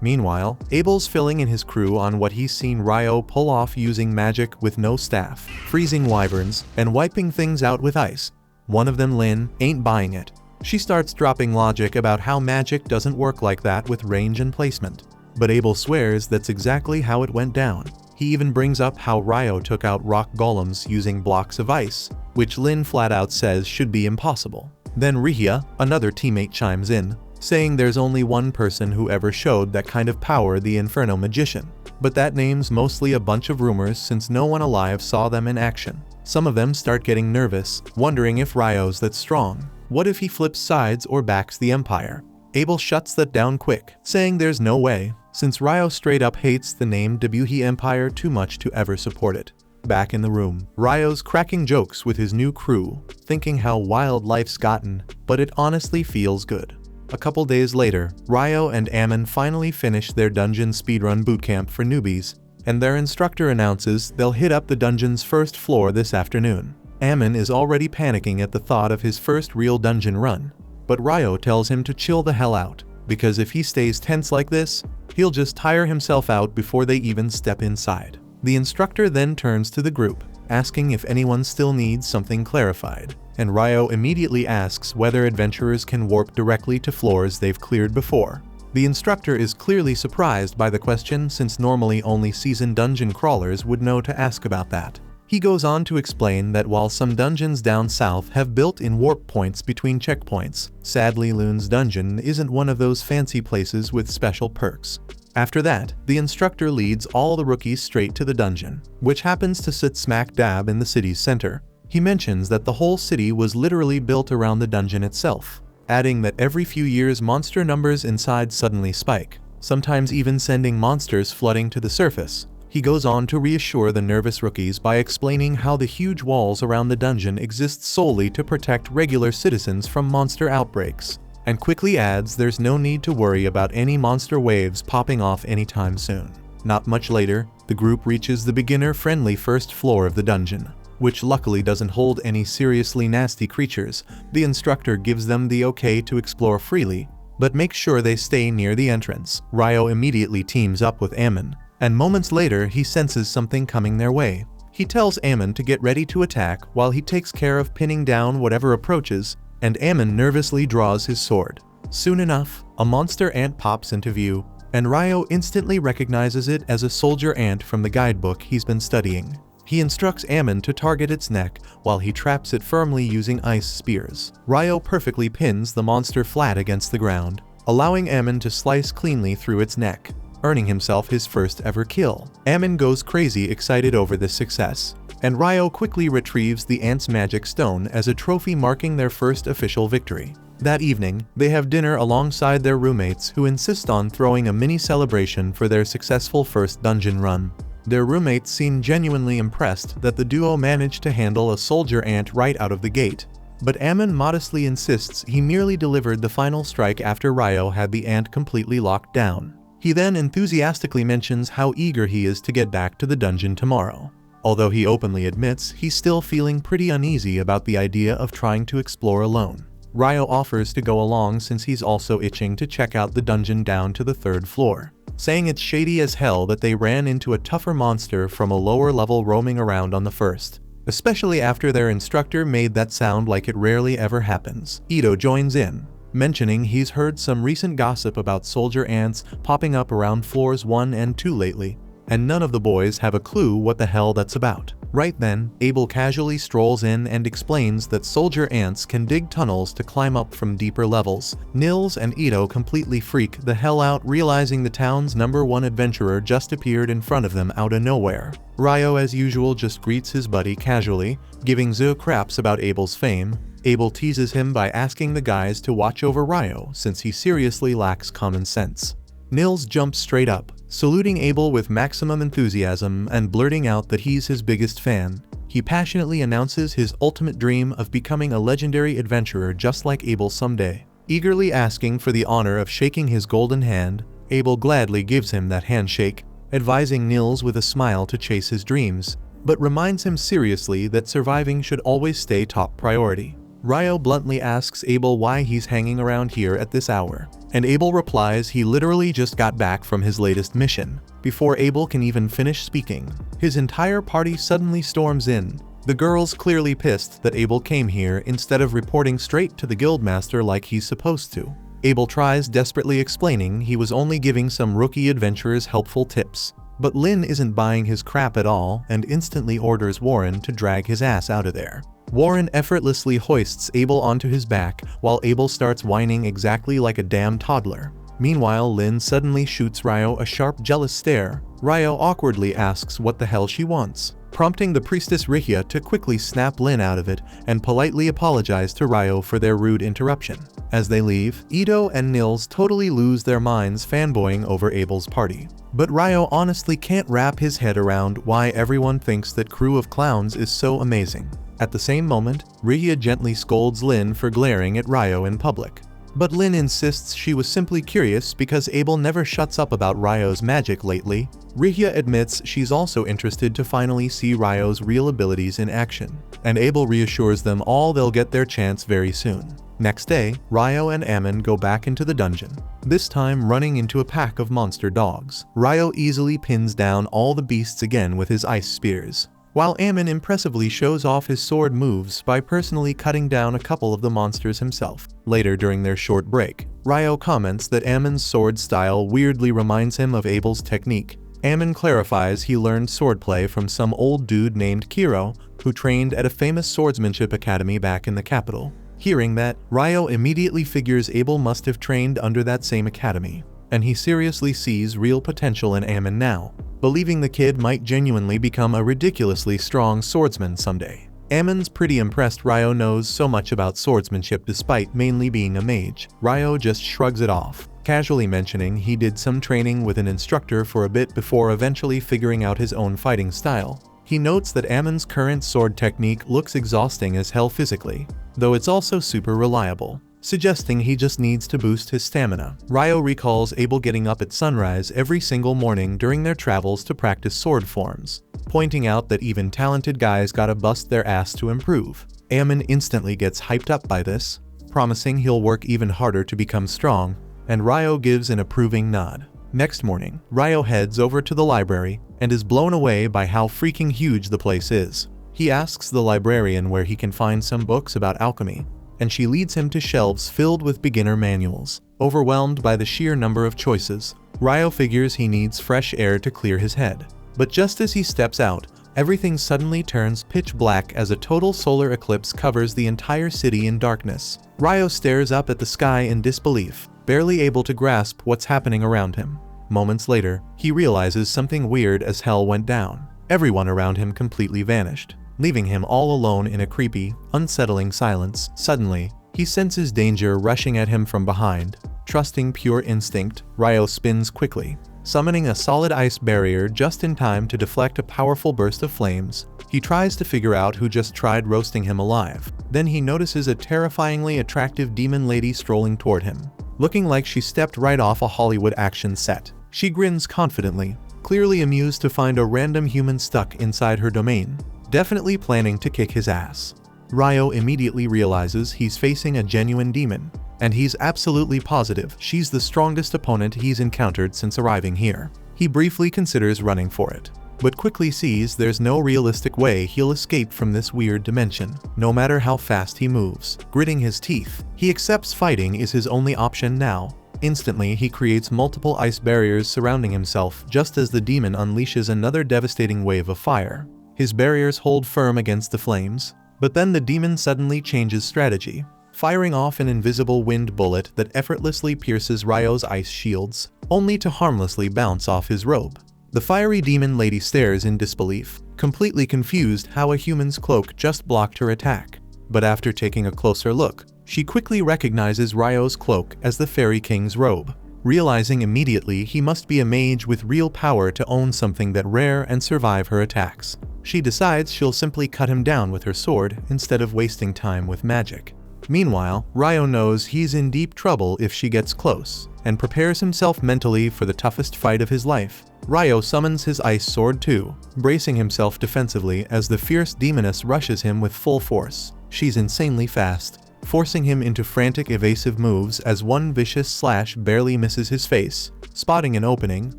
Meanwhile, Abel's filling in his crew on what he's seen Ryo pull off using magic with no staff, freezing wyverns, and wiping things out with ice. One of them, Lynn, ain't buying it. She starts dropping logic about how magic doesn't work like that with range and placement. But Abel swears that's exactly how it went down. He even brings up how Ryo took out rock golems using blocks of ice, which Lynn flat out says should be impossible. Then Rihia, another teammate, chimes in, saying there's only one person who ever showed that kind of power, the Inferno Magician. But that name's mostly a bunch of rumors since no one alive saw them in action. Some of them start getting nervous, wondering if Ryo's that strong. What if he flips sides or backs the Empire? Abel shuts that down quick, saying there's no way, since Ryo straight up hates the name Debuhi Empire too much to ever support it. Back in the room, Ryo's cracking jokes with his new crew, thinking how wild life's gotten, but it honestly feels good. A couple days later, Ryo and Ammon finally finish their dungeon speedrun bootcamp for newbies, and their instructor announces they'll hit up the dungeon's first floor this afternoon. Ammon is already panicking at the thought of his first real dungeon run, but Ryo tells him to chill the hell out, because if he stays tense like this, he'll just tire himself out before they even step inside. The instructor then turns to the group, asking if anyone still needs something clarified, and Ryo immediately asks whether adventurers can warp directly to floors they've cleared before. The instructor is clearly surprised by the question since normally only seasoned dungeon crawlers would know to ask about that. He goes on to explain that while some dungeons down south have built-in warp points between checkpoints, sadly Loon's dungeon isn't one of those fancy places with special perks. After that, the instructor leads all the rookies straight to the dungeon, which happens to sit smack dab in the city's center. He mentions that the whole city was literally built around the dungeon itself, adding that every few years monster numbers inside suddenly spike, sometimes even sending monsters flooding to the surface. He goes on to reassure the nervous rookies by explaining how the huge walls around the dungeon exist solely to protect regular citizens from monster outbreaks, and quickly adds there's no need to worry about any monster waves popping off anytime soon. Not much later, the group reaches the beginner-friendly first floor of the dungeon, which luckily doesn't hold any seriously nasty creatures. The instructor gives them the okay to explore freely, but makes sure they stay near the entrance. Ryo immediately teams up with Ammon, and moments later he senses something coming their way. He tells Ammon to get ready to attack while he takes care of pinning down whatever approaches, and Ammon nervously draws his sword. Soon enough, a monster ant pops into view, and Ryo instantly recognizes it as a soldier ant from the guidebook he's been studying. He instructs Ammon to target its neck while he traps it firmly using ice spears. Ryo perfectly pins the monster flat against the ground, allowing Ammon to slice cleanly through its neck, earning himself his first ever kill. Ammon goes crazy excited over this success, and Ryo quickly retrieves the ant's magic stone as a trophy marking their first official victory. That evening, they have dinner alongside their roommates who insist on throwing a mini celebration for their successful first dungeon run. Their roommates seem genuinely impressed that the duo managed to handle a soldier ant right out of the gate, but Ammon modestly insists he merely delivered the final strike after Ryo had the ant completely locked down. He then enthusiastically mentions how eager he is to get back to the dungeon tomorrow, although he openly admits he's still feeling pretty uneasy about the idea of trying to explore alone. Ryo offers to go along since he's also itching to check out the dungeon down to the third floor, saying it's shady as hell that they ran into a tougher monster from a lower level roaming around on the first, especially after their instructor made that sound like it rarely ever happens. Ito joins in, mentioning he's heard some recent gossip about soldier ants popping up around floors 1 and 2 lately, and none of the boys have a clue what the hell that's about. Right then, Abel casually strolls in and explains that soldier ants can dig tunnels to climb up from deeper levels. Nils and Ito completely freak the hell out, realizing the town's #1 adventurer just appeared in front of them out of nowhere. Ryo as usual just greets his buddy casually, giving zero craps about Abel's fame. Abel teases him by asking the guys to watch over Ryo since he seriously lacks common sense. Nils jumps straight up, saluting Abel with maximum enthusiasm and blurting out that he's his biggest fan. He passionately announces his ultimate dream of becoming a legendary adventurer just like Abel someday. Eagerly asking for the honor of shaking his golden hand, Abel gladly gives him that handshake, advising Nils with a smile to chase his dreams, but reminds him seriously that surviving should always stay top priority. Ryo bluntly asks Abel why he's hanging around here at this hour, and Abel replies he literally just got back from his latest mission. Before Abel can even finish speaking, his entire party suddenly storms in. The girls clearly pissed that Abel came here instead of reporting straight to the guildmaster like he's supposed to. Abel tries desperately explaining he was only giving some rookie adventurers helpful tips, but Lynn isn't buying his crap at all and instantly orders Warren to drag his ass out of there. Warren effortlessly hoists Abel onto his back while Abel starts whining exactly like a damn toddler. Meanwhile, Lynn suddenly shoots Ryo a sharp, jealous stare. Ryo awkwardly asks what the hell she wants, prompting the priestess Rihia to quickly snap Lynn out of it and politely apologize to Ryo for their rude interruption. As they leave, Ito and Nils totally lose their minds fanboying over Abel's party. But Ryo honestly can't wrap his head around why everyone thinks that Crew of Clowns is so amazing. At the same moment, Rihia gently scolds Lynn for glaring at Ryo in public. But Lynn insists she was simply curious because Abel never shuts up about Ryo's magic lately. Rihia admits she's also interested to finally see Ryo's real abilities in action, and Abel reassures them all they'll get their chance very soon. Next day, Ryo and Ammon go back into the dungeon, this time running into a pack of monster dogs. Ryo easily pins down all the beasts again with his ice spears, while Ammon impressively shows off his sword moves by personally cutting down a couple of the monsters himself. Later during their short break, Ryo comments that Ammon's sword style weirdly reminds him of Abel's technique. Ammon clarifies he learned swordplay from some old dude named Kiro, who trained at a famous swordsmanship academy back in the capital. Hearing that, Ryo immediately figures Abel must have trained under that same academy, and he seriously sees real potential in Ammon now, believing the kid might genuinely become a ridiculously strong swordsman someday. Ammon's pretty impressed Ryo knows so much about swordsmanship despite mainly being a mage. Ryo just shrugs it off, casually mentioning he did some training with an instructor for a bit before eventually figuring out his own fighting style. He notes that Ammon's current sword technique looks exhausting as hell physically, though it's also super reliable, suggesting he just needs to boost his stamina. Ryo recalls Abel getting up at sunrise every single morning during their travels to practice sword forms, pointing out that even talented guys gotta bust their ass to improve. Ammon instantly gets hyped up by this, promising he'll work even harder to become strong, and Ryo gives an approving nod. Next morning, Ryo heads over to the library and is blown away by how freaking huge the place is. He asks the librarian where he can find some books about alchemy, and she leads him to shelves filled with beginner manuals. Overwhelmed by the sheer number of choices, Ryo figures he needs fresh air to clear his head. But just as he steps out, everything suddenly turns pitch black as a total solar eclipse covers the entire city in darkness. Ryo stares up at the sky in disbelief, barely able to grasp what's happening around him. Moments later, he realizes something weird as hell went down. Everyone around him completely vanished, leaving him all alone in a creepy, unsettling silence. Suddenly, he senses danger rushing at him from behind. Trusting pure instinct, Ryo spins quickly, summoning a solid ice barrier just in time to deflect a powerful burst of flames. He tries to figure out who just tried roasting him alive. Then he notices a terrifyingly attractive demon lady strolling toward him, looking like she stepped right off a Hollywood action set. She grins confidently, clearly amused to find a random human stuck inside her domain, definitely planning to kick his ass. Ryo immediately realizes he's facing a genuine demon, and he's absolutely positive she's the strongest opponent he's encountered since arriving here. He briefly considers running for it, but quickly sees there's no realistic way he'll escape from this weird dimension, no matter how fast he moves. Gritting his teeth, he accepts fighting is his only option now. Instantly, he creates multiple ice barriers surrounding himself just as the demon unleashes another devastating wave of fire. His barriers hold firm against the flames, but then the demon suddenly changes strategy, firing off an invisible wind bullet that effortlessly pierces Ryo's ice shields, only to harmlessly bounce off his robe. The fiery demon lady stares in disbelief, completely confused how a human's cloak just blocked her attack. but after taking a closer look, she quickly recognizes Ryo's cloak as the Fairy King's robe. Realizing immediately he must be a mage with real power to own something that rare and survive her attacks, she decides she'll simply cut him down with her sword instead of wasting time with magic. Meanwhile, Ryo knows he's in deep trouble if she gets close, and prepares himself mentally for the toughest fight of his life. Ryo summons his ice sword too, bracing himself defensively as the fierce demoness rushes him with full force. She's insanely fast, forcing him into frantic evasive moves as one vicious slash barely misses his face. Spotting an opening,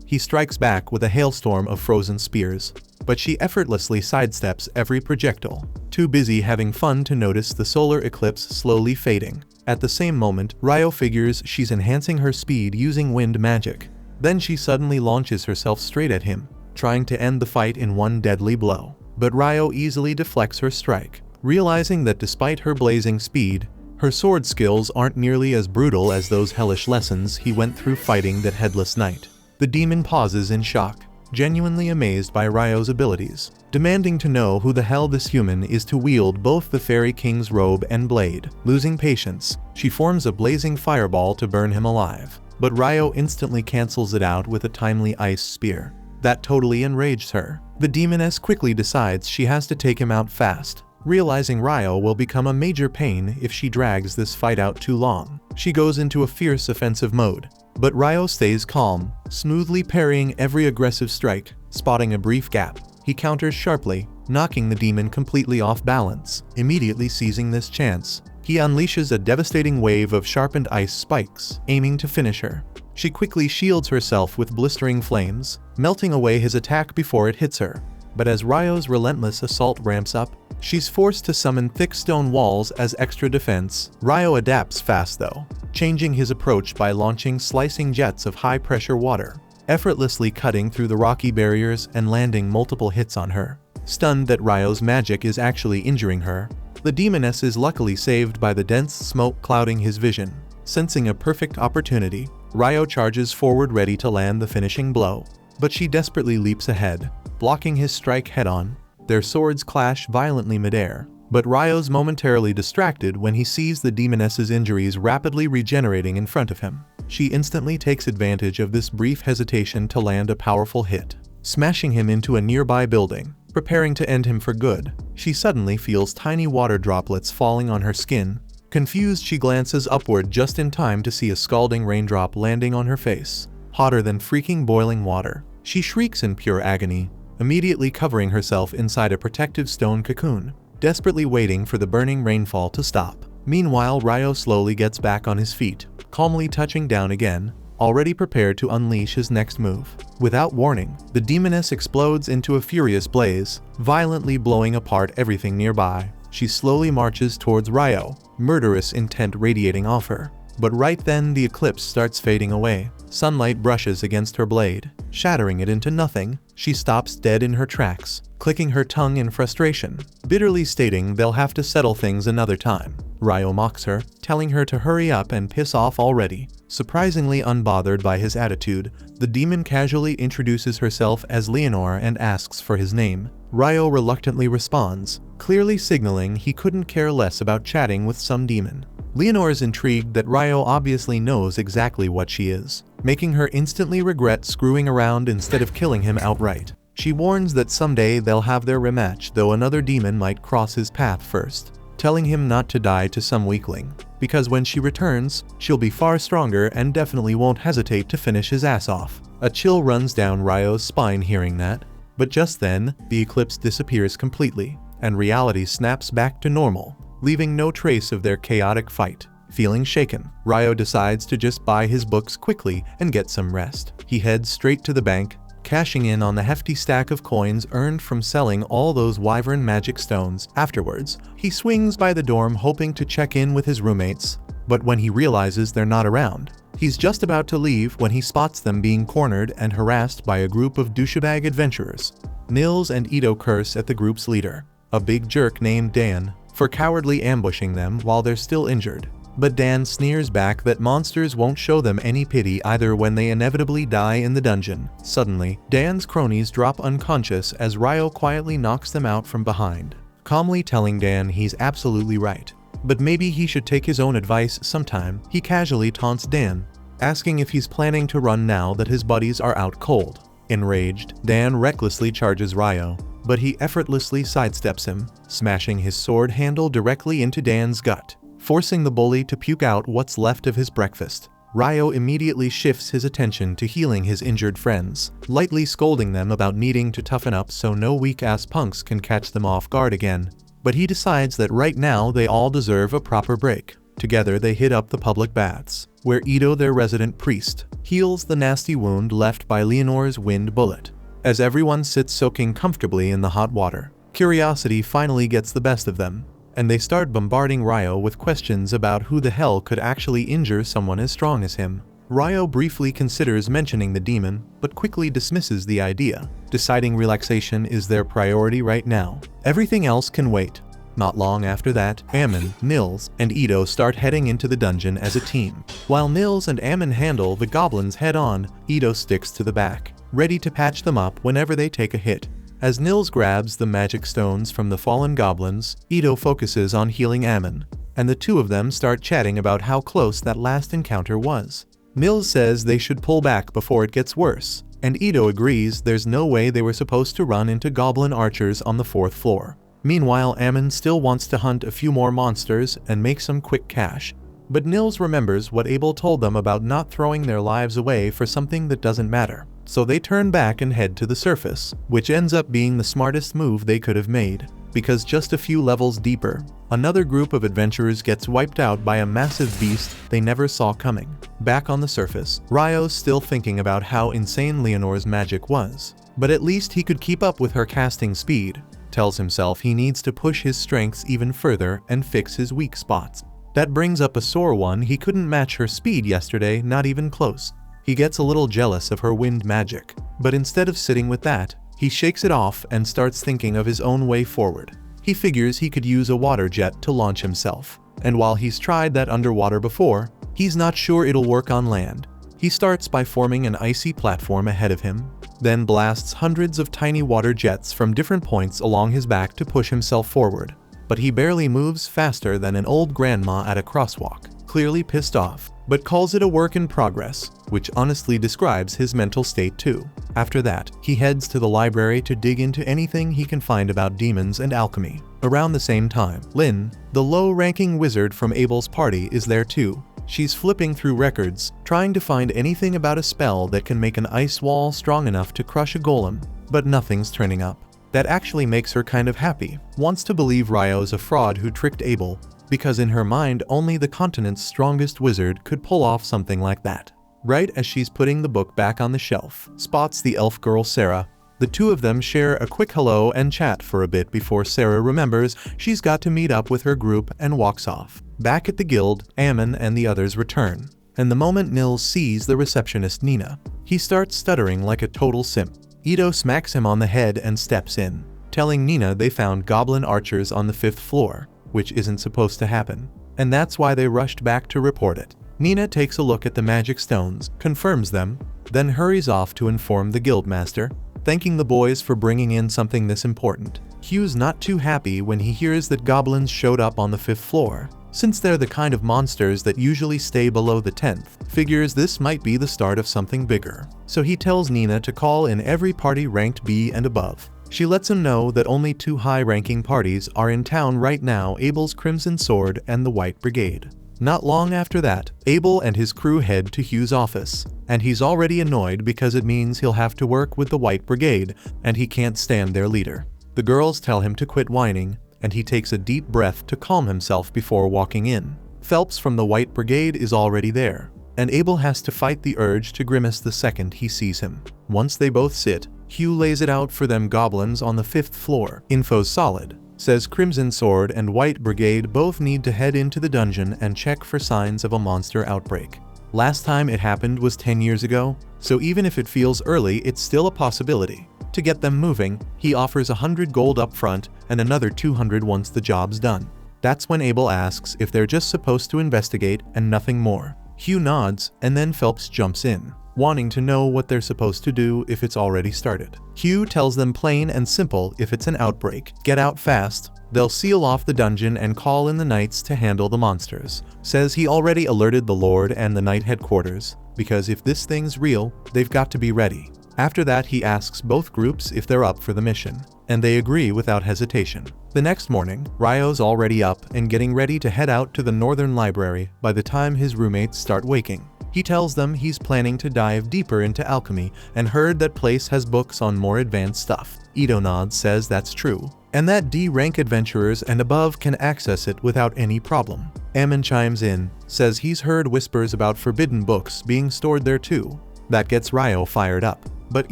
he strikes back with a hailstorm of frozen spears, but she effortlessly sidesteps every projectile, too busy having fun to notice the solar eclipse slowly fading. At the same moment, Ryo figures she's enhancing her speed using wind magic. Then she suddenly launches herself straight at him, trying to end the fight in one deadly blow. But Ryo easily deflects her strike, realizing that despite her blazing speed, her sword skills aren't nearly as brutal as those hellish lessons he went through fighting that headless knight. The demon pauses in shock, genuinely amazed by Ryo's abilities, demanding to know who the hell this human is to wield both the Fairy King's robe and blade. Losing patience, she forms a blazing fireball to burn him alive, but Ryo instantly cancels it out with a timely ice spear. That totally enrages her. The demoness quickly decides she has to take him out fast, realizing Ryo will become a major pain if she drags this fight out too long. She goes into a fierce offensive mode, but Ryo stays calm, smoothly parrying every aggressive strike. Spotting a brief gap, he counters sharply, knocking the demon completely off balance. Immediately seizing this chance, he unleashes a devastating wave of sharpened ice spikes, aiming to finish her. She quickly shields herself with blistering flames, melting away his attack before it hits her. But as Ryo's relentless assault ramps up, she's forced to summon thick stone walls as extra defense. Ryo adapts fast though, changing his approach by launching slicing jets of high-pressure water, effortlessly cutting through the rocky barriers and landing multiple hits on her. Stunned that Ryo's magic is actually injuring her, the demoness is luckily saved by the dense smoke clouding his vision. Sensing a perfect opportunity, Ryo charges forward ready to land the finishing blow, but she desperately leaps ahead, blocking his strike head-on. Their swords clash violently midair, but Ryo's momentarily distracted when he sees the demoness's injuries rapidly regenerating in front of him. She instantly takes advantage of this brief hesitation to land a powerful hit, smashing him into a nearby building. Preparing to end him for good, she suddenly feels tiny water droplets falling on her skin. Confused, she glances upward just in time to see a scalding raindrop landing on her face, hotter than freaking boiling water. She shrieks in pure agony, immediately covering herself inside a protective stone cocoon, desperately waiting for the burning rainfall to stop. Meanwhile, Ryo slowly gets back on his feet, calmly touching down again, already prepared to unleash his next move. Without warning, the demoness explodes into a furious blaze, violently blowing apart everything nearby. She slowly marches towards Ryo, murderous intent radiating off her. But right then the eclipse starts fading away. Sunlight brushes against her blade, shattering it into nothing. She stops dead in her tracks, clicking her tongue in frustration, bitterly stating they'll have to settle things another time. Ryo mocks her, telling her to hurry up and piss off already. Surprisingly unbothered by his attitude, the demon casually introduces herself as Leonore and asks for his name. Ryo reluctantly responds, clearly signaling he couldn't care less about chatting with some demon. Leonore is intrigued that Ryo obviously knows exactly what she is, making her instantly regret screwing around instead of killing him outright. She warns that someday they'll have their rematch, though another demon might cross his path first, telling him not to die to some weakling, because when she returns, she'll be far stronger and definitely won't hesitate to finish his ass off. A chill runs down Ryo's spine hearing that, but just then, the eclipse disappears completely, and reality snaps back to normal, leaving no trace of their chaotic fight. Feeling shaken, Ryo decides to just buy his books quickly and get some rest. He heads straight to the bank, cashing in on the hefty stack of coins earned from selling all those wyvern magic stones. Afterwards, he swings by the dorm hoping to check in with his roommates, but when he realizes they're not around, he's just about to leave when he spots them being cornered and harassed by a group of douchebag adventurers. Nils and Ito curse at the group's leader, a big jerk named Dan, for cowardly ambushing them while they're still injured. But Dan sneers back that monsters won't show them any pity either when they inevitably die in the dungeon. Suddenly, Dan's cronies drop unconscious as Ryo quietly knocks them out from behind. calmly telling Dan he's absolutely right. But maybe he should take his own advice sometime. He casually taunts Dan, asking if he's planning to run now that his buddies are out cold. Enraged, Dan recklessly charges Ryo, but he effortlessly sidesteps him, smashing his sword handle directly into Dan's gut, forcing the bully to puke out what's left of his breakfast. Ryo immediately shifts his attention to healing his injured friends, lightly scolding them about needing to toughen up so no weak-ass punks can catch them off guard again. But he decides that right now they all deserve a proper break. Together they hit up the public baths, where Ito, their resident priest, heals the nasty wound left by Leonore's wind bullet. As everyone sits soaking comfortably in the hot water, curiosity finally gets the best of them, and they start bombarding Ryo with questions about who the hell could actually injure someone as strong as him. Ryo briefly considers mentioning the demon, but quickly dismisses the idea, deciding relaxation is their priority right now. Everything else can wait. Not long after that, Ammon, Nils, and Ito start heading into the dungeon as a team. While Nils and Ammon handle the goblins head-on, Ito sticks to the back, ready to patch them up whenever they take a hit. As Nils grabs the magic stones from the fallen goblins, Ito focuses on healing Ammon, and the two of them start chatting about how close that last encounter was. Nils says they should pull back before it gets worse, and Ito agrees there's no way they were supposed to run into goblin archers on the 4th floor. Meanwhile, Ammon still wants to hunt a few more monsters and make some quick cash. But Nils remembers what Abel told them about not throwing their lives away for something that doesn't matter. So they turn back and head to the surface, which ends up being the smartest move they could have made, because just a few levels deeper, another group of adventurers gets wiped out by a massive beast they never saw coming. Back on the surface, Ryo's still thinking about how insane Leonore's magic was, but at least he could keep up with her casting speed. Tells himself he needs to push his strengths even further and fix his weak spots. That brings up a sore one: he couldn't match her speed yesterday, not even close. He gets a little jealous of her wind magic, but instead of sitting with that, he shakes it off and starts thinking of his own way forward. He figures he could use a water jet to launch himself, and while he's tried that underwater before, he's not sure it'll work on land. He starts by forming an icy platform ahead of him, then blasts hundreds of tiny water jets from different points along his back to push himself forward. But he barely moves faster than an old grandma at a crosswalk, clearly pissed off, but calls it a work in progress, which honestly describes his mental state too. After that, he heads to the library to dig into anything he can find about demons and alchemy. Around the same time, Lynn, the low-ranking wizard from Abel's party, is there too. She's flipping through records, trying to find anything about a spell that can make an ice wall strong enough to crush a golem, but nothing's turning up. That actually makes her kind of happy, wants to believe Ryo's a fraud who tricked Abel, because in her mind only the continent's strongest wizard could pull off something like that. Right as she's putting the book back on the shelf, spots the elf girl Sarah. The two of them share a quick hello and chat for a bit before Sarah remembers she's got to meet up with her group and walks off. Back at the guild, Ammon and the others return, and the moment Nils sees the receptionist Nina, he starts stuttering like a total simp. Ito smacks him on the head and steps in, telling Nina they found goblin archers on the 5th floor, which isn't supposed to happen, and that's why they rushed back to report it. Nina takes a look at the magic stones, confirms them, then hurries off to inform the guildmaster, thanking the boys for bringing in something this important. Hugh's not too happy when he hears that goblins showed up on the 5th floor. Since they're the kind of monsters that usually stay below the 10th, figures this might be the start of something bigger. So he tells Nina to call in every party ranked B and above. She lets him know that only 2 high-ranking parties are in town right now: Abel's Crimson Sword and the White Brigade. Not long after that, Abel and his crew head to Hugh's office, and he's already annoyed because it means he'll have to work with the White Brigade, and he can't stand their leader. The girls tell him to quit whining, and he takes a deep breath to calm himself before walking in. Phelps from the White Brigade is already there, and Abel has to fight the urge to grimace the second he sees him. Once they both sit, Hugh lays it out for them: goblins on the 5th floor. Info's solid. Says Crimson Sword and White Brigade both need to head into the dungeon and check for signs of a monster outbreak. Last time it happened was 10 years ago, so even if it feels early, it's still a possibility. To get them moving, he offers 100 gold up front and another 200 once the job's done. That's when Abel asks if they're just supposed to investigate and nothing more. Hugh nods, and then Phelps jumps in, wanting to know what they're supposed to do if it's already started. Hugh tells them plain and simple: if it's an outbreak, get out fast, They'll seal off the dungeon and call in the knights to handle the monsters. Says he already alerted the Lord and the knight headquarters, because if this thing's real, they've got to be ready. After that, he asks both groups if they're up for the mission, and they agree without hesitation. The next morning, Ryo's already up and getting ready to head out to the Northern Library by the time his roommates start waking. He tells them he's planning to dive deeper into alchemy and heard that place has books on more advanced stuff. Ito nods, says that's true, and that D-rank adventurers and above can access it without any problem. Ammon chimes in, says he's heard whispers about forbidden books being stored there too. That gets Ryo fired up, but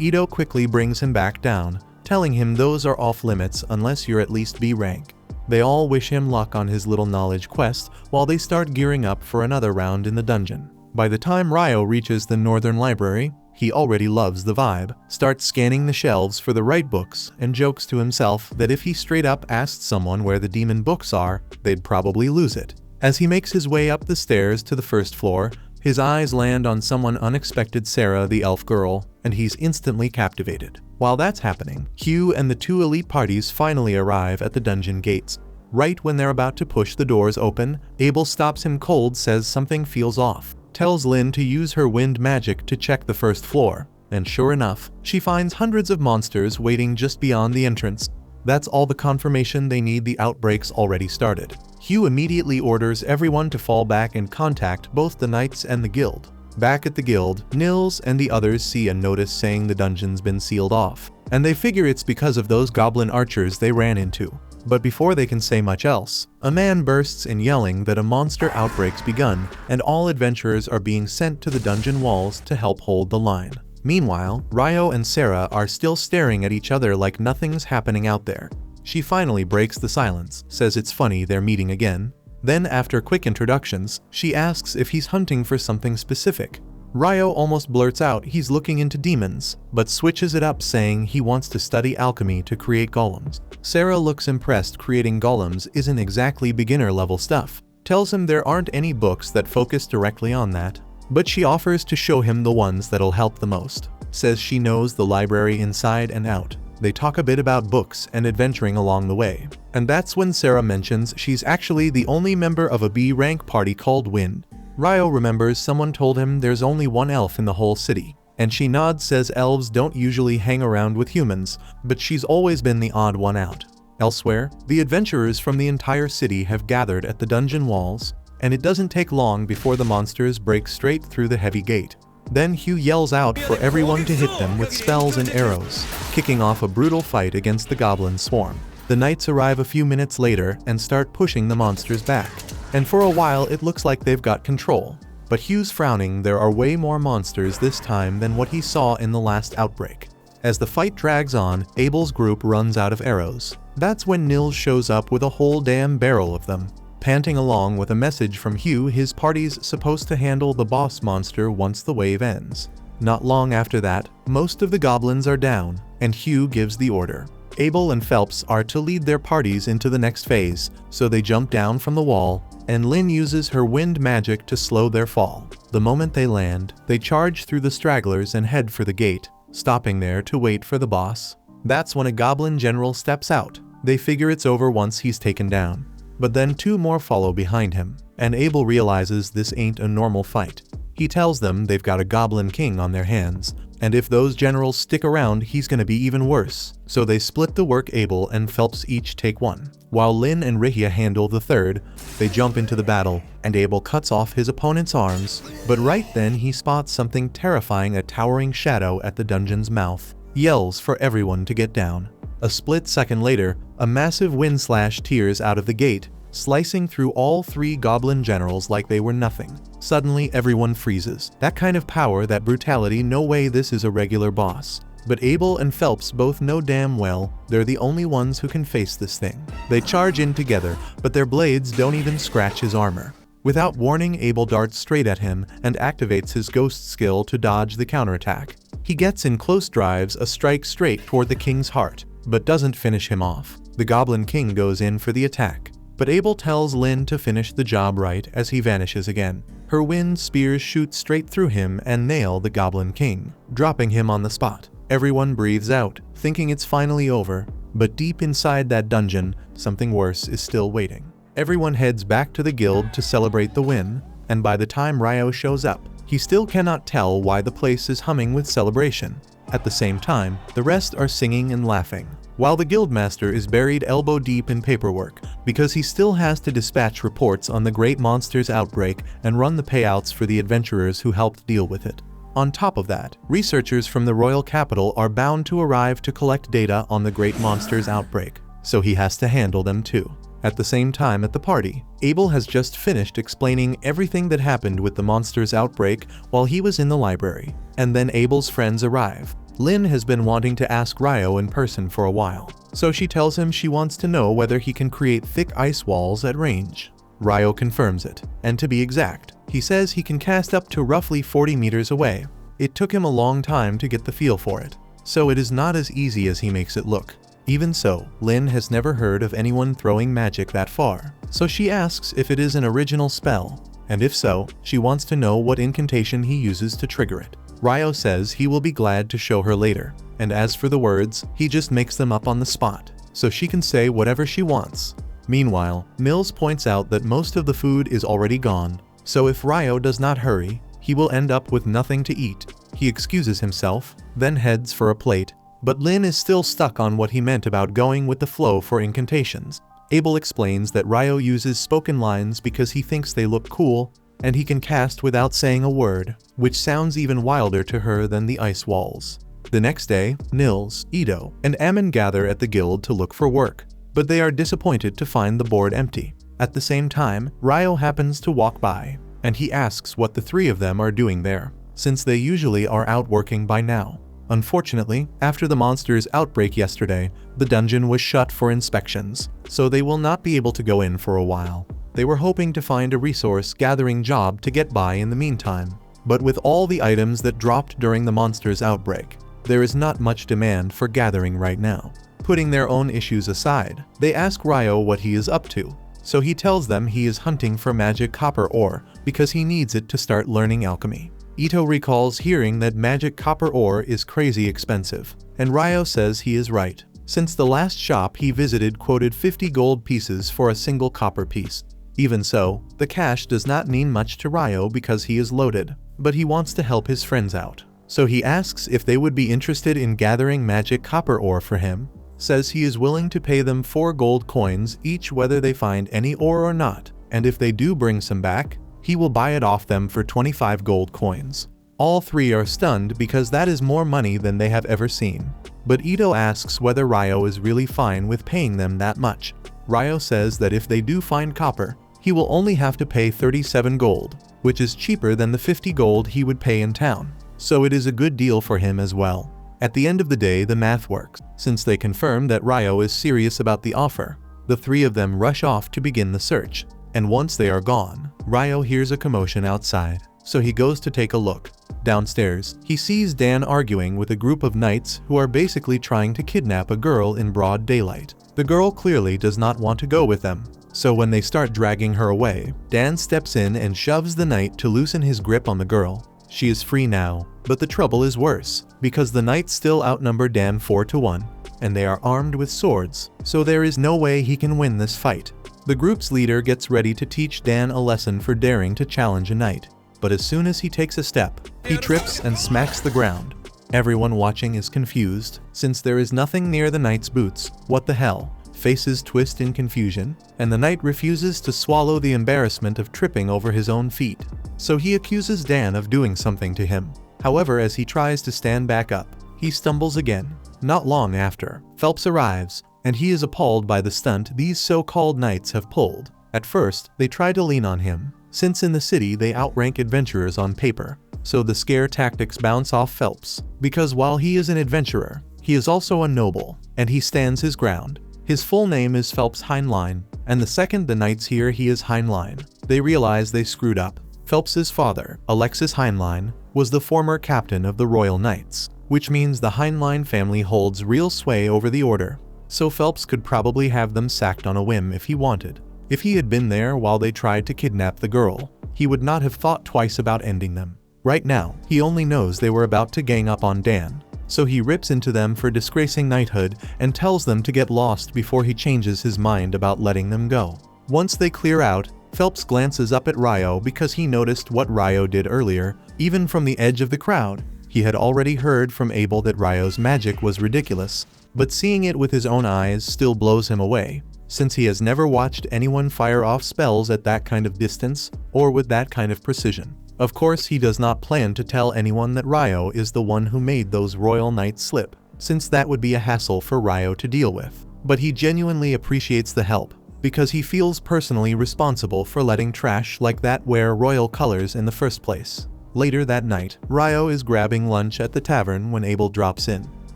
Ito quickly brings him back down, telling him those are off limits unless you're at least B-rank. They all wish him luck on his little knowledge quest while they start gearing up for another round in the dungeon. By the time Ryo reaches the Northern Library, he already loves the vibe, starts scanning the shelves for the right books, and jokes to himself that if he straight up asked someone where the demon books are, they'd probably lose it. As he makes his way up the stairs to the first floor, his eyes land on someone unexpected, Sarah the elf girl, and he's instantly captivated. While that's happening, Hugh and the two elite parties finally arrive at the dungeon gates. Right when they're about to push the doors open, Abel stops him cold, says something feels off. Tells Lynn to use her wind magic to check the first floor, and sure enough, she finds hundreds of monsters waiting just beyond the entrance. That's all the confirmation they need. The outbreak's already started. Hugh immediately orders everyone to fall back and contact both the knights and the guild. Back at the guild, Nils and the others see a notice saying the dungeon's been sealed off, and they figure it's because of those goblin archers they ran into. But before they can say much else, a man bursts in yelling that a monster outbreak's begun and all adventurers are being sent to the dungeon walls to help hold the line. Meanwhile, Ryo and Sarah are still staring at each other like nothing's happening out there. She finally breaks the silence, says it's funny they're meeting again. Then after quick introductions, she asks if he's hunting for something specific. Ryo almost blurts out he's looking into demons, but switches it up saying he wants to study alchemy to create golems. Sarah looks impressed. Creating golems isn't exactly beginner level stuff. Tells him there aren't any books that focus directly on that, but she offers to show him the ones that'll help the most. Says she knows the library inside and out. They talk a bit about books and adventuring along the way, and that's when Sarah mentions she's actually the only member of a B-rank party called Wind. Ryo remembers someone told him there's only one elf in the whole city, and she nods, says elves don't usually hang around with humans, but she's always been the odd one out. Elsewhere, the adventurers from the entire city have gathered at the dungeon walls, and it doesn't take long before the monsters break straight through the heavy gate. Then Hugh yells out for everyone to hit them with spells and arrows, kicking off a brutal fight against the goblin swarm. The knights arrive a few minutes later and start pushing the monsters back. And for a while it looks like they've got control. But Hugh's frowning. There are way more monsters this time than what he saw in the last outbreak. As the fight drags on, Abel's group runs out of arrows. That's when Nils shows up with a whole damn barrel of them. Panting along with a message from Hugh, his party's supposed to handle the boss monster once the wave ends. Not long after that, most of the goblins are down, and Hugh gives the order. Abel and Phelps are to lead their parties into the next phase, so they jump down from the wall, and Lynn uses her wind magic to slow their fall. The moment they land, they charge through the stragglers and head for the gate, stopping there to wait for the boss. That's when a goblin general steps out. They figure it's over once he's taken down. But then two more follow behind him, and Abel realizes this ain't a normal fight. He tells them they've got a goblin king on their hands, and if those generals stick around, he's gonna be even worse. So they split the work. Abel and Phelps each take one, while Lynn and Rihia handle the third. They jump into the battle, and Abel cuts off his opponent's arms, but right then he spots something terrifying, a towering shadow at the dungeon's mouth. Yells for everyone to get down. A split second later, a massive wind slash tears out of the gate, slicing through all three goblin generals like they were nothing. Suddenly everyone freezes. That kind of power, that brutality, no way this is a regular boss. But Abel and Phelps both know damn well they're the only ones who can face this thing. They charge in together, but their blades don't even scratch his armor. Without warning, Abel darts straight at him and activates his ghost skill to dodge the counterattack. He gets in close, drives a strike straight toward the king's heart, but doesn't finish him off. The Goblin King goes in for the attack, but Abel tells Lynn to finish the job right as he vanishes again. Her wind spears shoot straight through him and nail the Goblin King, dropping him on the spot. Everyone breathes out, thinking it's finally over, But deep inside that dungeon, something worse is still waiting. Everyone heads back to the guild to celebrate the win, and by the time Ryo shows up, he still cannot tell why the place is humming with celebration. At the same time, the rest are singing and laughing, while the guildmaster is buried elbow deep in paperwork because he still has to dispatch reports on the great monster's outbreak and run the payouts for the adventurers who helped deal with it. On top of that, researchers from the royal capital are bound to arrive to collect data on the great monster's outbreak, so he has to handle them too. At the same time at the party, Abel has just finished explaining everything that happened with the monster's outbreak while he was in the library, and then Abel's friends arrive. Lynn has been wanting to ask Ryo in person for a while, so she tells him she wants to know whether he can create thick ice walls at range. Ryo confirms it, and to be exact, he says he can cast up to roughly 40 meters away. It took him a long time to get the feel for it, so it is not as easy as he makes it look. Even so, Lynn has never heard of anyone throwing magic that far, so she asks if it is an original spell, and if so, she wants to know what incantation he uses to trigger it. Ryo says he will be glad to show her later, and as for the words, he just makes them up on the spot, so she can say whatever she wants. Meanwhile, Mills points out that most of the food is already gone, so if Ryo does not hurry, he will end up with nothing to eat. He excuses himself, then heads for a plate, but Lynn is still stuck on what he meant about going with the flow for incantations. Abel explains that Ryo uses spoken lines because he thinks they look cool, and he can cast without saying a word, which sounds even wilder to her than the ice walls. The next day, Nils, Ito, and Ammon gather at the guild to look for work, but they are disappointed to find the board empty. At the same time, Ryo happens to walk by, and he asks what the three of them are doing there, since they usually are out working by now. Unfortunately, after the monster's outbreak yesterday, the dungeon was shut for inspections, so they will not be able to go in for a while. They were hoping to find a resource gathering job to get by in the meantime, but with all the items that dropped during the monster's outbreak, there is not much demand for gathering right now. Putting their own issues aside, they ask Ryo what he is up to, so he tells them he is hunting for magic copper ore because he needs it to start learning alchemy. Ito recalls hearing that magic copper ore is crazy expensive, and Ryo says he is right, since the last shop he visited quoted 50 gold pieces for a single copper piece. Even so, the cash does not mean much to Ryo because he is loaded, but he wants to help his friends out. So he asks if they would be interested in gathering magic copper ore for him, says he is willing to pay them 4 gold coins each whether they find any ore or not, and if they do bring some back, he will buy it off them for 25 gold coins. All three are stunned because that is more money than they have ever seen. But Ito asks whether Ryo is really fine with paying them that much. Ryo says that if they do find copper, he will only have to pay 37 gold, which is cheaper than the 50 gold he would pay in town. So it is a good deal for him as well. At the end of the day, the math works, since they confirm that Ryo is serious about the offer. The three of them rush off to begin the search, and once they are gone, Ryo hears a commotion outside, so he goes to take a look. Downstairs, he sees Dan arguing with a group of knights who are basically trying to kidnap a girl in broad daylight. The girl clearly does not want to go with them, so when they start dragging her away, Dan steps in and shoves the knight to loosen his grip on the girl. She is free now, but the trouble is worse, because the knights still outnumber Dan 4-1, and they are armed with swords, so there is no way he can win this fight. The group's leader gets ready to teach Dan a lesson for daring to challenge a knight, but as soon as he takes a step, he trips and smacks the ground. Everyone watching is confused, since there is nothing near the knight's boots. What the hell? Faces twist in confusion, and the knight refuses to swallow the embarrassment of tripping over his own feet, so he accuses Dan of doing something to him. However, as he tries to stand back up, he stumbles again. Not long after, Phelps arrives, and he is appalled by the stunt these so-called knights have pulled. At first, they try to lean on him, since in the city they outrank adventurers on paper, so the scare tactics bounce off Phelps, because while he is an adventurer, he is also a noble, and he stands his ground. His full name is Phelps Heinlein, and the second the knights hear he is Heinlein, they realize they screwed up. Phelps's father, Alexis Heinlein, was the former captain of the Royal Knights, which means the Heinlein family holds real sway over the order, so Phelps could probably have them sacked on a whim if he wanted. If he had been there while they tried to kidnap the girl, he would not have thought twice about ending them. Right now, he only knows they were about to gang up on Dan, so he rips into them for disgracing knighthood and tells them to get lost before he changes his mind about letting them go. Once they clear out, Phelps glances up at Ryo because he noticed what Ryo did earlier, even from the edge of the crowd. He had already heard from Abel that Ryo's magic was ridiculous, but seeing it with his own eyes still blows him away, since he has never watched anyone fire off spells at that kind of distance or with that kind of precision. Of course, he does not plan to tell anyone that Ryo is the one who made those royal knights slip, since that would be a hassle for Ryo to deal with. But he genuinely appreciates the help, because he feels personally responsible for letting trash like that wear royal colors in the first place. Later that night, Ryo is grabbing lunch at the tavern when Abel drops in,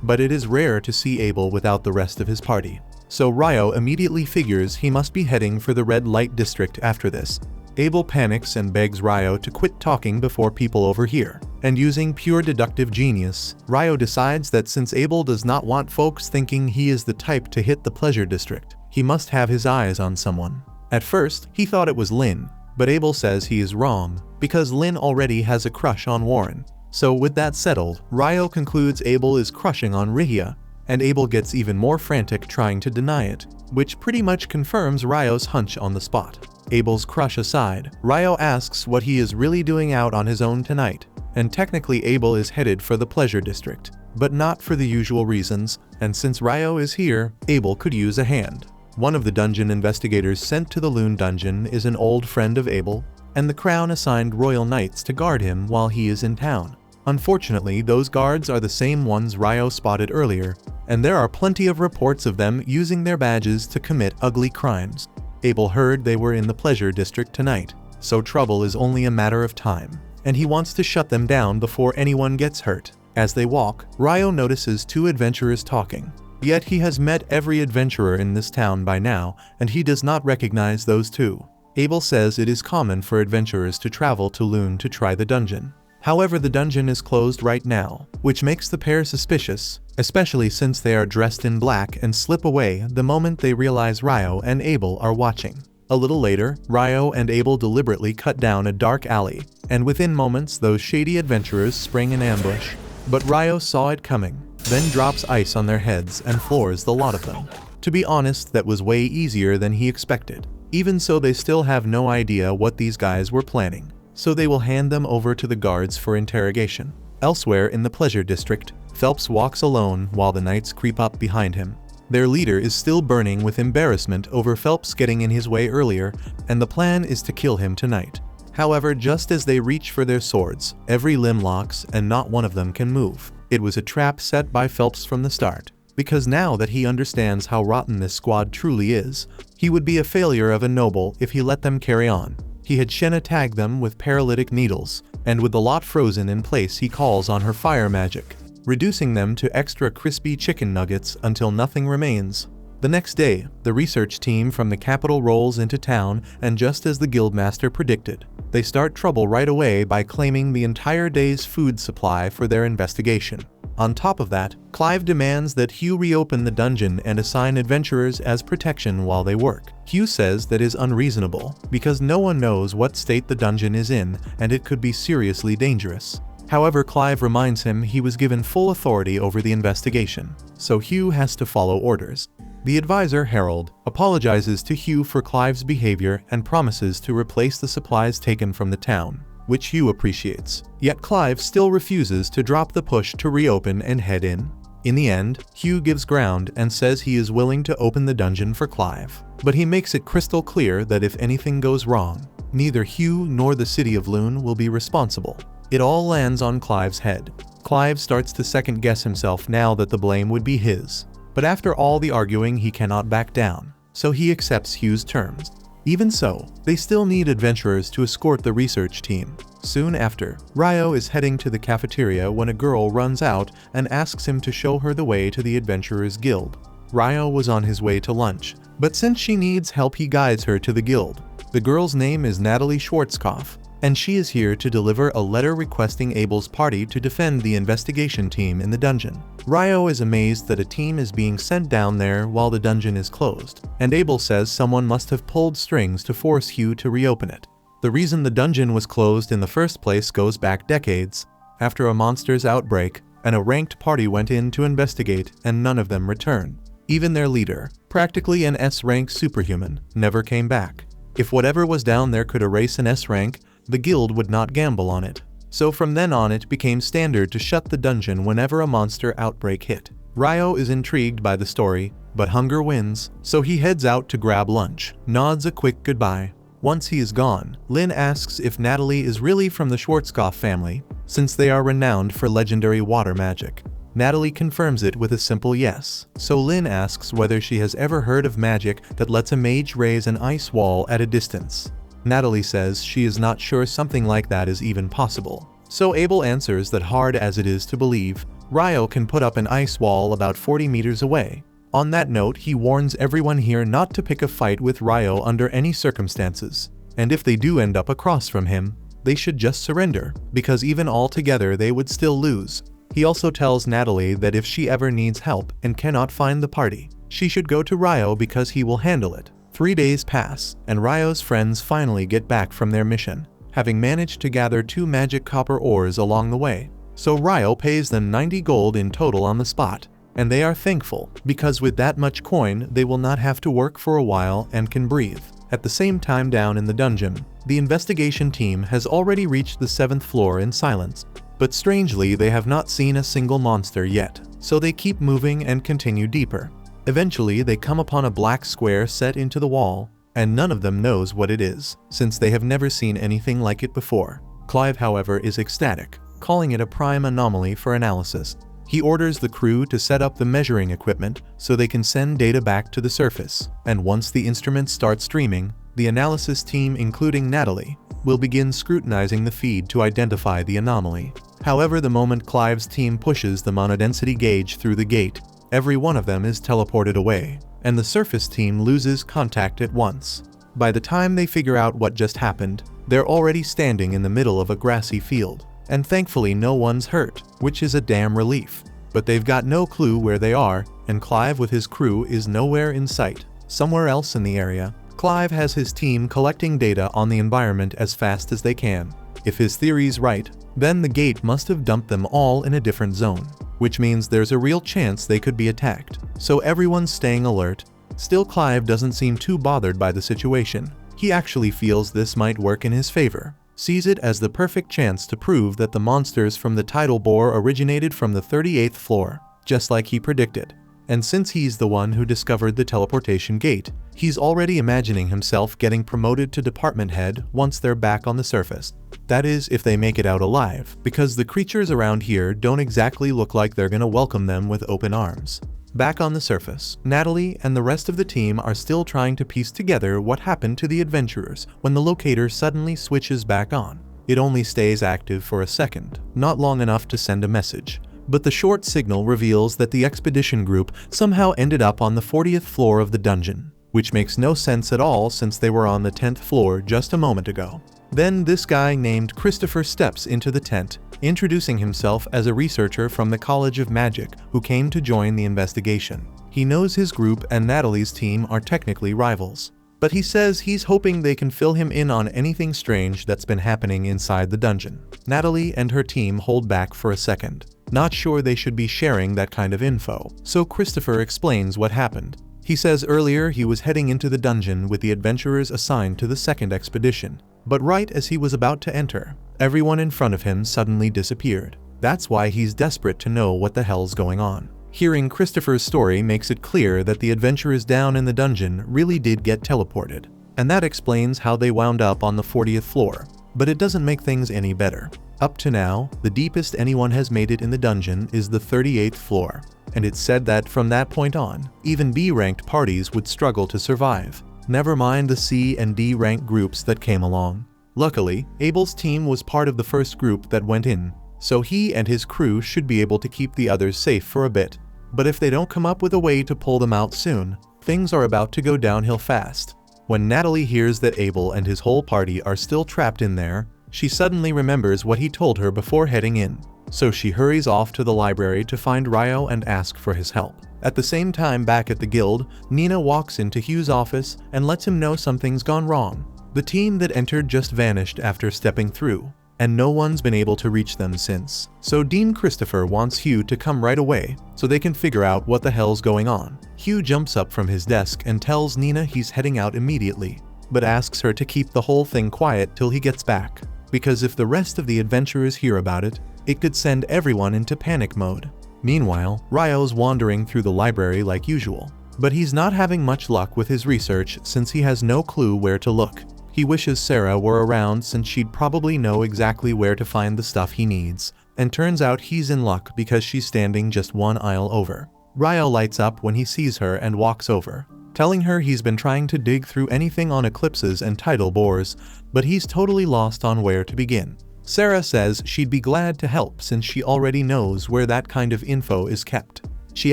but it is rare to see Abel without the rest of his party. So Ryo immediately figures he must be heading for the red light district after this. Abel panics and begs Ryo to quit talking before people overhear, and using pure deductive genius, Ryo decides that since Abel does not want folks thinking he is the type to hit the pleasure district, he must have his eyes on someone. At first, he thought it was Lynn, but Abel says he is wrong, because Lynn already has a crush on Warren. So with that settled, Ryo concludes Abel is crushing on Rihia, and Abel gets even more frantic trying to deny it, which pretty much confirms Ryo's hunch on the spot. Abel's crush aside, Ryo asks what he is really doing out on his own tonight, and technically Abel is headed for the pleasure district, but not for the usual reasons, and since Ryo is here, Abel could use a hand. One of the dungeon investigators sent to the Loon dungeon is an old friend of Abel, and the crown assigned royal knights to guard him while he is in town. Unfortunately, those guards are the same ones Ryo spotted earlier, and there are plenty of reports of them using their badges to commit ugly crimes. Abel heard they were in the pleasure district tonight, so trouble is only a matter of time, and he wants to shut them down before anyone gets hurt. As they walk, Ryo notices two adventurers talking. Yet he has met every adventurer in this town by now, and he does not recognize those two. Abel says it is common for adventurers to travel to Loon to try the dungeon. However, the dungeon is closed right now, which makes the pair suspicious, especially since they are dressed in black and slip away the moment they realize Ryo and Abel are watching. A little later, Ryo and Abel deliberately cut down a dark alley, and within moments those shady adventurers spring an ambush. But Ryo saw it coming, then drops ice on their heads and floors the lot of them. To be honest, that was way easier than he expected. Even so, they still have no idea what these guys were planning, so they will hand them over to the guards for interrogation. Elsewhere in the pleasure district, Phelps walks alone while the knights creep up behind him. Their leader is still burning with embarrassment over Phelps getting in his way earlier, and the plan is to kill him tonight. However, just as they reach for their swords, every limb locks and not one of them can move. It was a trap set by Phelps from the start, because now that he understands how rotten this squad truly is, he would be a failure of a noble if he let them carry on. He had Shenna tag them with paralytic needles, and with the lot frozen in place he calls on her fire magic, reducing them to extra crispy chicken nuggets until nothing remains. The next day, the research team from the capital rolls into town, and just as the guildmaster predicted, they start trouble right away by claiming the entire day's food supply for their investigation. On top of that, Clive demands that Hugh reopen the dungeon and assign adventurers as protection while they work. Hugh says that is unreasonable, because no one knows what state the dungeon is in, and it could be seriously dangerous. However, Clive reminds him he was given full authority over the investigation, so Hugh has to follow orders. The advisor, Harold, apologizes to Hugh for Clive's behavior and promises to replace the supplies taken from the town, which Hugh appreciates. Yet Clive still refuses to drop the push to reopen and head in. In the end, Hugh gives ground and says he is willing to open the dungeon for Clive, but he makes it crystal clear that if anything goes wrong, neither Hugh nor the city of Loon will be responsible. It all lands on Clive's head. Clive starts to second-guess himself now that the blame would be his. But after all the arguing, he cannot back down, so he accepts Hugh's terms. Even so, they still need adventurers to escort the research team. Soon after, Ryo is heading to the cafeteria when a girl runs out and asks him to show her the way to the Adventurers Guild. Ryo was on his way to lunch, but since she needs help, he guides her to the guild. The girl's name is Natalie Schwarzkopf, and she is here to deliver a letter requesting Abel's party to defend the investigation team in the dungeon. Ryo is amazed that a team is being sent down there while the dungeon is closed, and Abel says someone must have pulled strings to force Hugh to reopen it. The reason the dungeon was closed in the first place goes back decades. After a monster's outbreak, and a ranked party went in to investigate, and none of them returned. Even their leader, practically an S-rank superhuman, never came back. If whatever was down there could erase an S-rank, the guild would not gamble on it. So from then on it became standard to shut the dungeon whenever a monster outbreak hit. Ryo is intrigued by the story, but hunger wins, so he heads out to grab lunch, nods a quick goodbye. Once he is gone, Lynn asks if Natalie is really from the Schwarzkopf family, since they are renowned for legendary water magic. Natalie confirms it with a simple yes, so Lynn asks whether she has ever heard of magic that lets a mage raise an ice wall at a distance. Natalie says she is not sure something like that is even possible. So Abel answers that hard as it is to believe, Ryo can put up an ice wall about 40 meters away. On that note, he warns everyone here not to pick a fight with Ryo under any circumstances, and if they do end up across from him, they should just surrender, because even all together they would still lose. He also tells Natalie that if she ever needs help and cannot find the party, she should go to Ryo because he will handle it. 3 days pass, and Ryo's friends finally get back from their mission, having managed to gather 2 magic copper ores along the way. So Ryo pays them 90 gold in total on the spot, and they are thankful, because with that much coin they will not have to work for a while and can breathe. At the same time down in the dungeon, the investigation team has already reached the 7th floor in silence, but strangely they have not seen a single monster yet, so they keep moving and continue deeper. Eventually they come upon a black square set into the wall, and none of them knows what it is, since they have never seen anything like it before. Clive, however, is ecstatic, calling it a prime anomaly for analysis. He orders the crew to set up the measuring equipment so they can send data back to the surface, and once the instruments start streaming, the analysis team, including Natalie, will begin scrutinizing the feed to identify the anomaly. However, the moment Clive's team pushes the monodensity gauge through the gate, every one of them is teleported away, and the surface team loses contact at once. By the time they figure out what just happened, they're already standing in the middle of a grassy field. And thankfully no one's hurt, which is a damn relief. But they've got no clue where they are, and Clive with his crew is nowhere in sight. Somewhere else in the area, Clive has his team collecting data on the environment as fast as they can. If his theory's right, then the gate must have dumped them all in a different zone, which means there's a real chance they could be attacked. So everyone's staying alert. Still, Clive doesn't seem too bothered by the situation. He actually feels this might work in his favor. Sees it as the perfect chance to prove that the monsters from the tidal bore originated from the 38th floor, just like he predicted. And since he's the one who discovered the teleportation gate, he's already imagining himself getting promoted to department head once they're back on the surface. That is, if they make it out alive, because the creatures around here don't exactly look like they're gonna welcome them with open arms. Back on the surface, Natalie and the rest of the team are still trying to piece together what happened to the adventurers when the locator suddenly switches back on. It only stays active for a second, not long enough to send a message. But the short signal reveals that the expedition group somehow ended up on the 40th floor of the dungeon, which makes no sense at all since they were on the 10th floor just a moment ago. Then this guy named Christopher steps into the tent, introducing himself as a researcher from the College of Magic who came to join the investigation. He knows his group and Natalie's team are technically rivals, but he says he's hoping they can fill him in on anything strange that's been happening inside the dungeon. Natalie and her team hold back for a second, not sure they should be sharing that kind of info, so Christopher explains what happened. He says earlier he was heading into the dungeon with the adventurers assigned to the second expedition, but right as he was about to enter, everyone in front of him suddenly disappeared. That's why he's desperate to know what the hell's going on. Hearing Christopher's story makes it clear that the adventurers down in the dungeon really did get teleported, and that explains how they wound up on the 40th floor, but it doesn't make things any better. Up to now, the deepest anyone has made it in the dungeon is the 38th floor, and it's said that from that point on, even B-ranked parties would struggle to survive. Never mind the C and D rank groups that came along. Luckily, Abel's team was part of the first group that went in, so he and his crew should be able to keep the others safe for a bit. But if they don't come up with a way to pull them out soon, things are about to go downhill fast. When Natalie hears that Abel and his whole party are still trapped in there, she suddenly remembers what he told her before heading in. So she hurries off to the library to find Ryo and ask for his help. At the same time, back at the guild, Nina walks into Hugh's office and lets him know something's gone wrong. The team that entered just vanished after stepping through, and no one's been able to reach them since. So Dean Christopher wants Hugh to come right away so they can figure out what the hell's going on. Hugh jumps up from his desk and tells Nina he's heading out immediately, but asks her to keep the whole thing quiet till he gets back, because if the rest of the adventurers hear about it, it could send everyone into panic mode. Meanwhile, Ryo's wandering through the library like usual, but he's not having much luck with his research since he has no clue where to look. He wishes Sarah were around since she'd probably know exactly where to find the stuff he needs, and turns out he's in luck because she's standing just one aisle over. Ryo lights up when he sees her and walks over, telling her he's been trying to dig through anything on eclipses and tidal bores, but he's totally lost on where to begin. Sarah says she'd be glad to help since she already knows where that kind of info is kept. She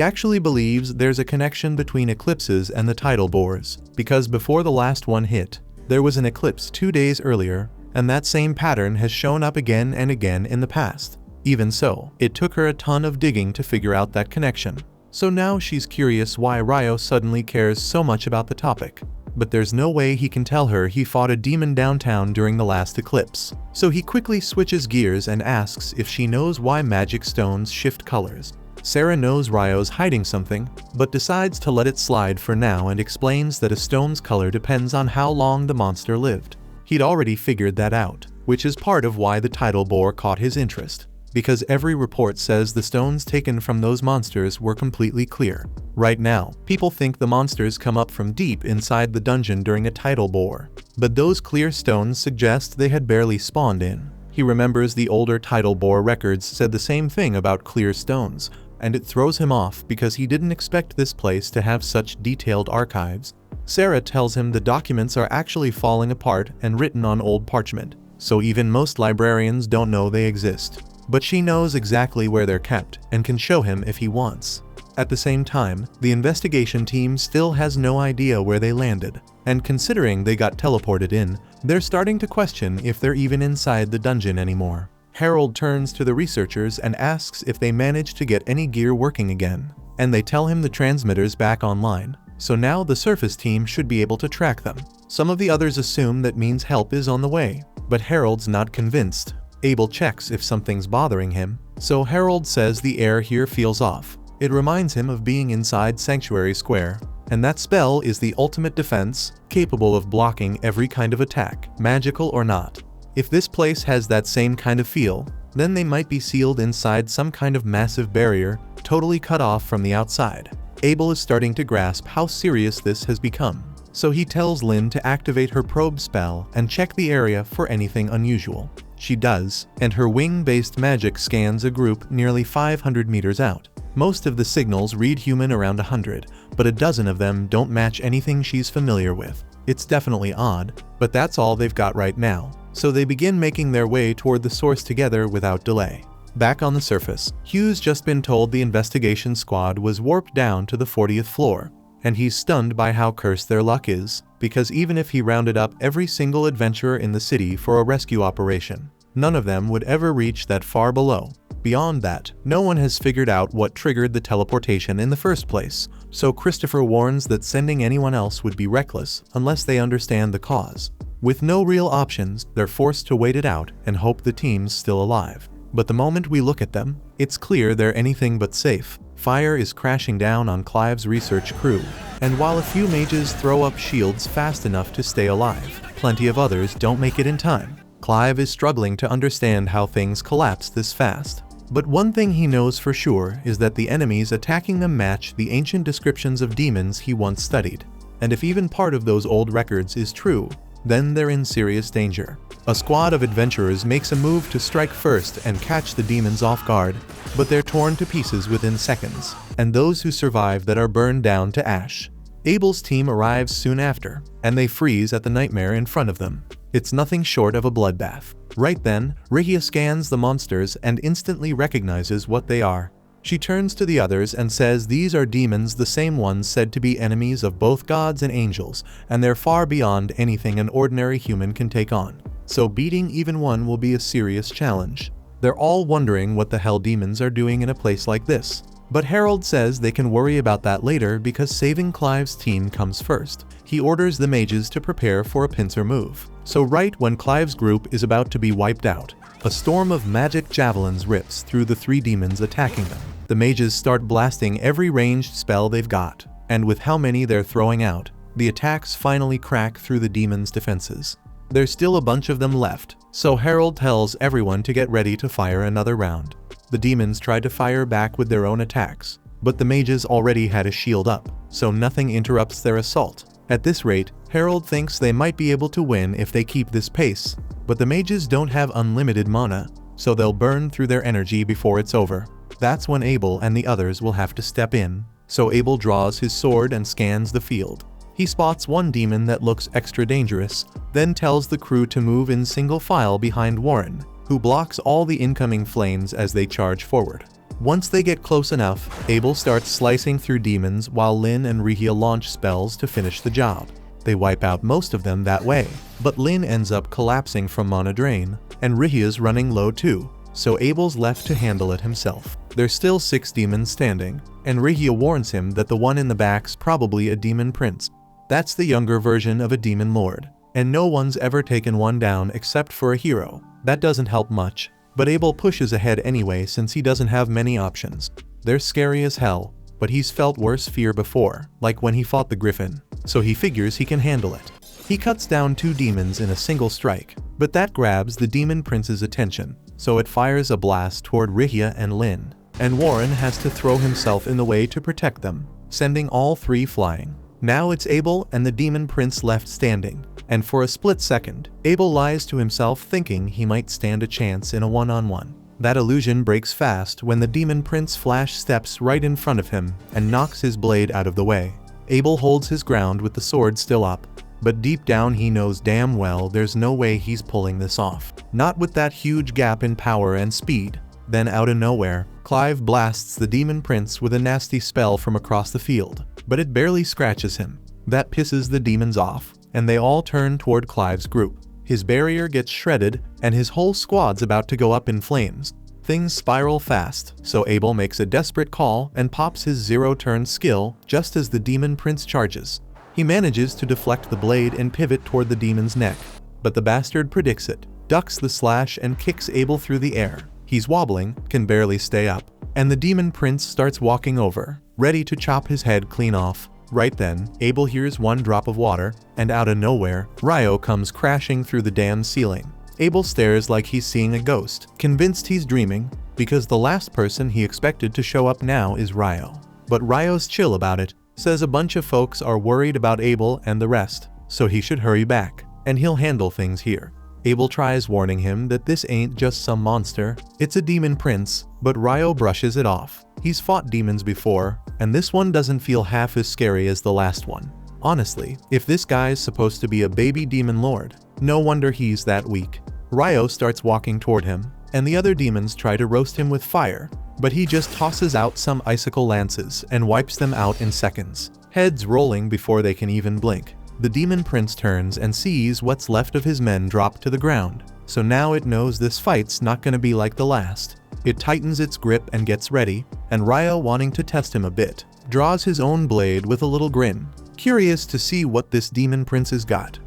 actually believes there's a connection between eclipses and the tidal bores, because before the last one hit, there was an eclipse 2 days earlier, and that same pattern has shown up again and again in the past. Even so, it took her a ton of digging to figure out that connection. So now she's curious why Ryo suddenly cares so much about the topic. But there's no way he can tell her he fought a demon downtown during the last eclipse. So he quickly switches gears and asks if she knows why magic stones shift colors. Sarah knows Ryo's hiding something, but decides to let it slide for now and explains that a stone's color depends on how long the monster lived. He'd already figured that out, which is part of why the tidal bore caught his interest, because every report says the stones taken from those monsters were completely clear. Right now, people think the monsters come up from deep inside the dungeon during a tidal bore, but those clear stones suggest they had barely spawned in. He remembers the older tidal bore records said the same thing about clear stones, and it throws him off because he didn't expect this place to have such detailed archives. Sarah tells him the documents are actually falling apart and written on old parchment, so even most librarians don't know they exist. But she knows exactly where they're kept and can show him if he wants. At the same time, the investigation team still has no idea where they landed, and considering they got teleported in, they're starting to question if they're even inside the dungeon anymore. Harold turns to the researchers and asks if they managed to get any gear working again, and they tell him the transmitter's back online, so now the surface team should be able to track them. Some of the others assume that means help is on the way, but Harold's not convinced. Abel checks if something's bothering him, so Harold says the air here feels off. It reminds him of being inside Sanctuary Square, and that spell is the ultimate defense, capable of blocking every kind of attack, magical or not. If this place has that same kind of feel, then they might be sealed inside some kind of massive barrier, totally cut off from the outside. Abel is starting to grasp how serious this has become, so he tells Lynn to activate her probe spell and check the area for anything unusual. She does, and her wing-based magic scans a group nearly 500 meters out. Most of the signals read human around 100, but a dozen of them don't match anything she's familiar with. It's definitely odd, but that's all they've got right now. So they begin making their way toward the source together without delay. Back on the surface, Hugh's just been told the investigation squad was warped down to the 40th floor, and he's stunned by how cursed their luck is, because even if he rounded up every single adventurer in the city for a rescue operation, none of them would ever reach that far below. Beyond that, no one has figured out what triggered the teleportation in the first place, so Christopher warns that sending anyone else would be reckless unless they understand the cause. With no real options, they're forced to wait it out and hope the team's still alive. But the moment we look at them, it's clear they're anything but safe. Fire is crashing down on Clive's research crew, and while a few mages throw up shields fast enough to stay alive, plenty of others don't make it in time. Clive is struggling to understand how things collapse this fast. But one thing he knows for sure is that the enemies attacking them match the ancient descriptions of demons he once studied. And if even part of those old records is true, then they're in serious danger. A squad of adventurers makes a move to strike first and catch the demons off guard, but they're torn to pieces within seconds, and those who survive that are burned down to ash. Abel's team arrives soon after, and they freeze at the nightmare in front of them. It's nothing short of a bloodbath. Right then, Rigia scans the monsters and instantly recognizes what they are. She turns to the others and says these are demons, the same ones said to be enemies of both gods and angels, and they're far beyond anything an ordinary human can take on. So beating even one will be a serious challenge. They're all wondering what the hell demons are doing in a place like this. But Harold says they can worry about that later because saving Clive's team comes first. He orders the mages to prepare for a pincer move. So right when Clive's group is about to be wiped out, a storm of magic javelins rips through the 3 demons attacking them. The mages start blasting every ranged spell they've got, and with how many they're throwing out, the attacks finally crack through the demons' defenses. There's still a bunch of them left, so Harold tells everyone to get ready to fire another round. The demons try to fire back with their own attacks, but the mages already had a shield up, so nothing interrupts their assault. At this rate, Harold thinks they might be able to win if they keep this pace, but the mages don't have unlimited mana, so they'll burn through their energy before it's over. That's when Abel and the others will have to step in, so Abel draws his sword and scans the field. He spots one demon that looks extra dangerous, then tells the crew to move in single file behind Warren, who blocks all the incoming flames as they charge forward. Once they get close enough, Abel starts slicing through demons while Lynn and Rihia launch spells to finish the job. They wipe out most of them that way, but Lynn ends up collapsing from mana drain, and Rihia's running low too, so Abel's left to handle it himself. There's still 6 demons standing, and Rihia warns him that the one in the back's probably a demon prince. That's the younger version of a demon lord, and no one's ever taken one down except for a hero. That doesn't help much, but Abel pushes ahead anyway since he doesn't have many options. They're scary as hell, but he's felt worse fear before, like when he fought the griffin, so he figures he can handle it. He cuts down 2 demons in a single strike, but that grabs the demon prince's attention, so it fires a blast toward Rihia and Lynn, and Warren has to throw himself in the way to protect them, sending all 3 flying. Now it's Abel and the demon prince left standing, and for a split second, Abel lies to himself thinking he might stand a chance in a one-on-one. That illusion breaks fast when the demon prince flash steps right in front of him and knocks his blade out of the way. Abel holds his ground with the sword still up, but deep down he knows damn well there's no way he's pulling this off. Not with that huge gap in power and speed. Then out of nowhere, Clive blasts the demon prince with a nasty spell from across the field, but it barely scratches him. That pisses the demons off, and they all turn toward Clive's group. His barrier gets shredded, and his whole squad's about to go up in flames. Things spiral fast, so Abel makes a desperate call and pops his 0-turn skill just as the demon prince charges. He manages to deflect the blade and pivot toward the demon's neck, but the bastard predicts it, ducks the slash and kicks Abel through the air. He's wobbling, can barely stay up, and the demon prince starts walking over, ready to chop his head clean off. Right then, Abel hears one drop of water, and out of nowhere, Ryo comes crashing through the dam's ceiling. Abel stares like he's seeing a ghost, convinced he's dreaming, because the last person he expected to show up now is Ryo. But Ryo's chill about it, says a bunch of folks are worried about Abel and the rest, so he should hurry back, and he'll handle things here. Abel tries warning him that this ain't just some monster, it's a demon prince, but Ryo brushes it off. He's fought demons before, and this one doesn't feel half as scary as the last one. Honestly, if this guy's supposed to be a baby demon lord, no wonder he's that weak. Ryo starts walking toward him, and the other demons try to roast him with fire, but he just tosses out some icicle lances and wipes them out in seconds, heads rolling before they can even blink. The demon prince turns and sees what's left of his men drop to the ground, so now it knows this fight's not gonna be like the last. It tightens its grip and gets ready, and Ryo, wanting to test him a bit, draws his own blade with a little grin, curious to see what this demon prince has got.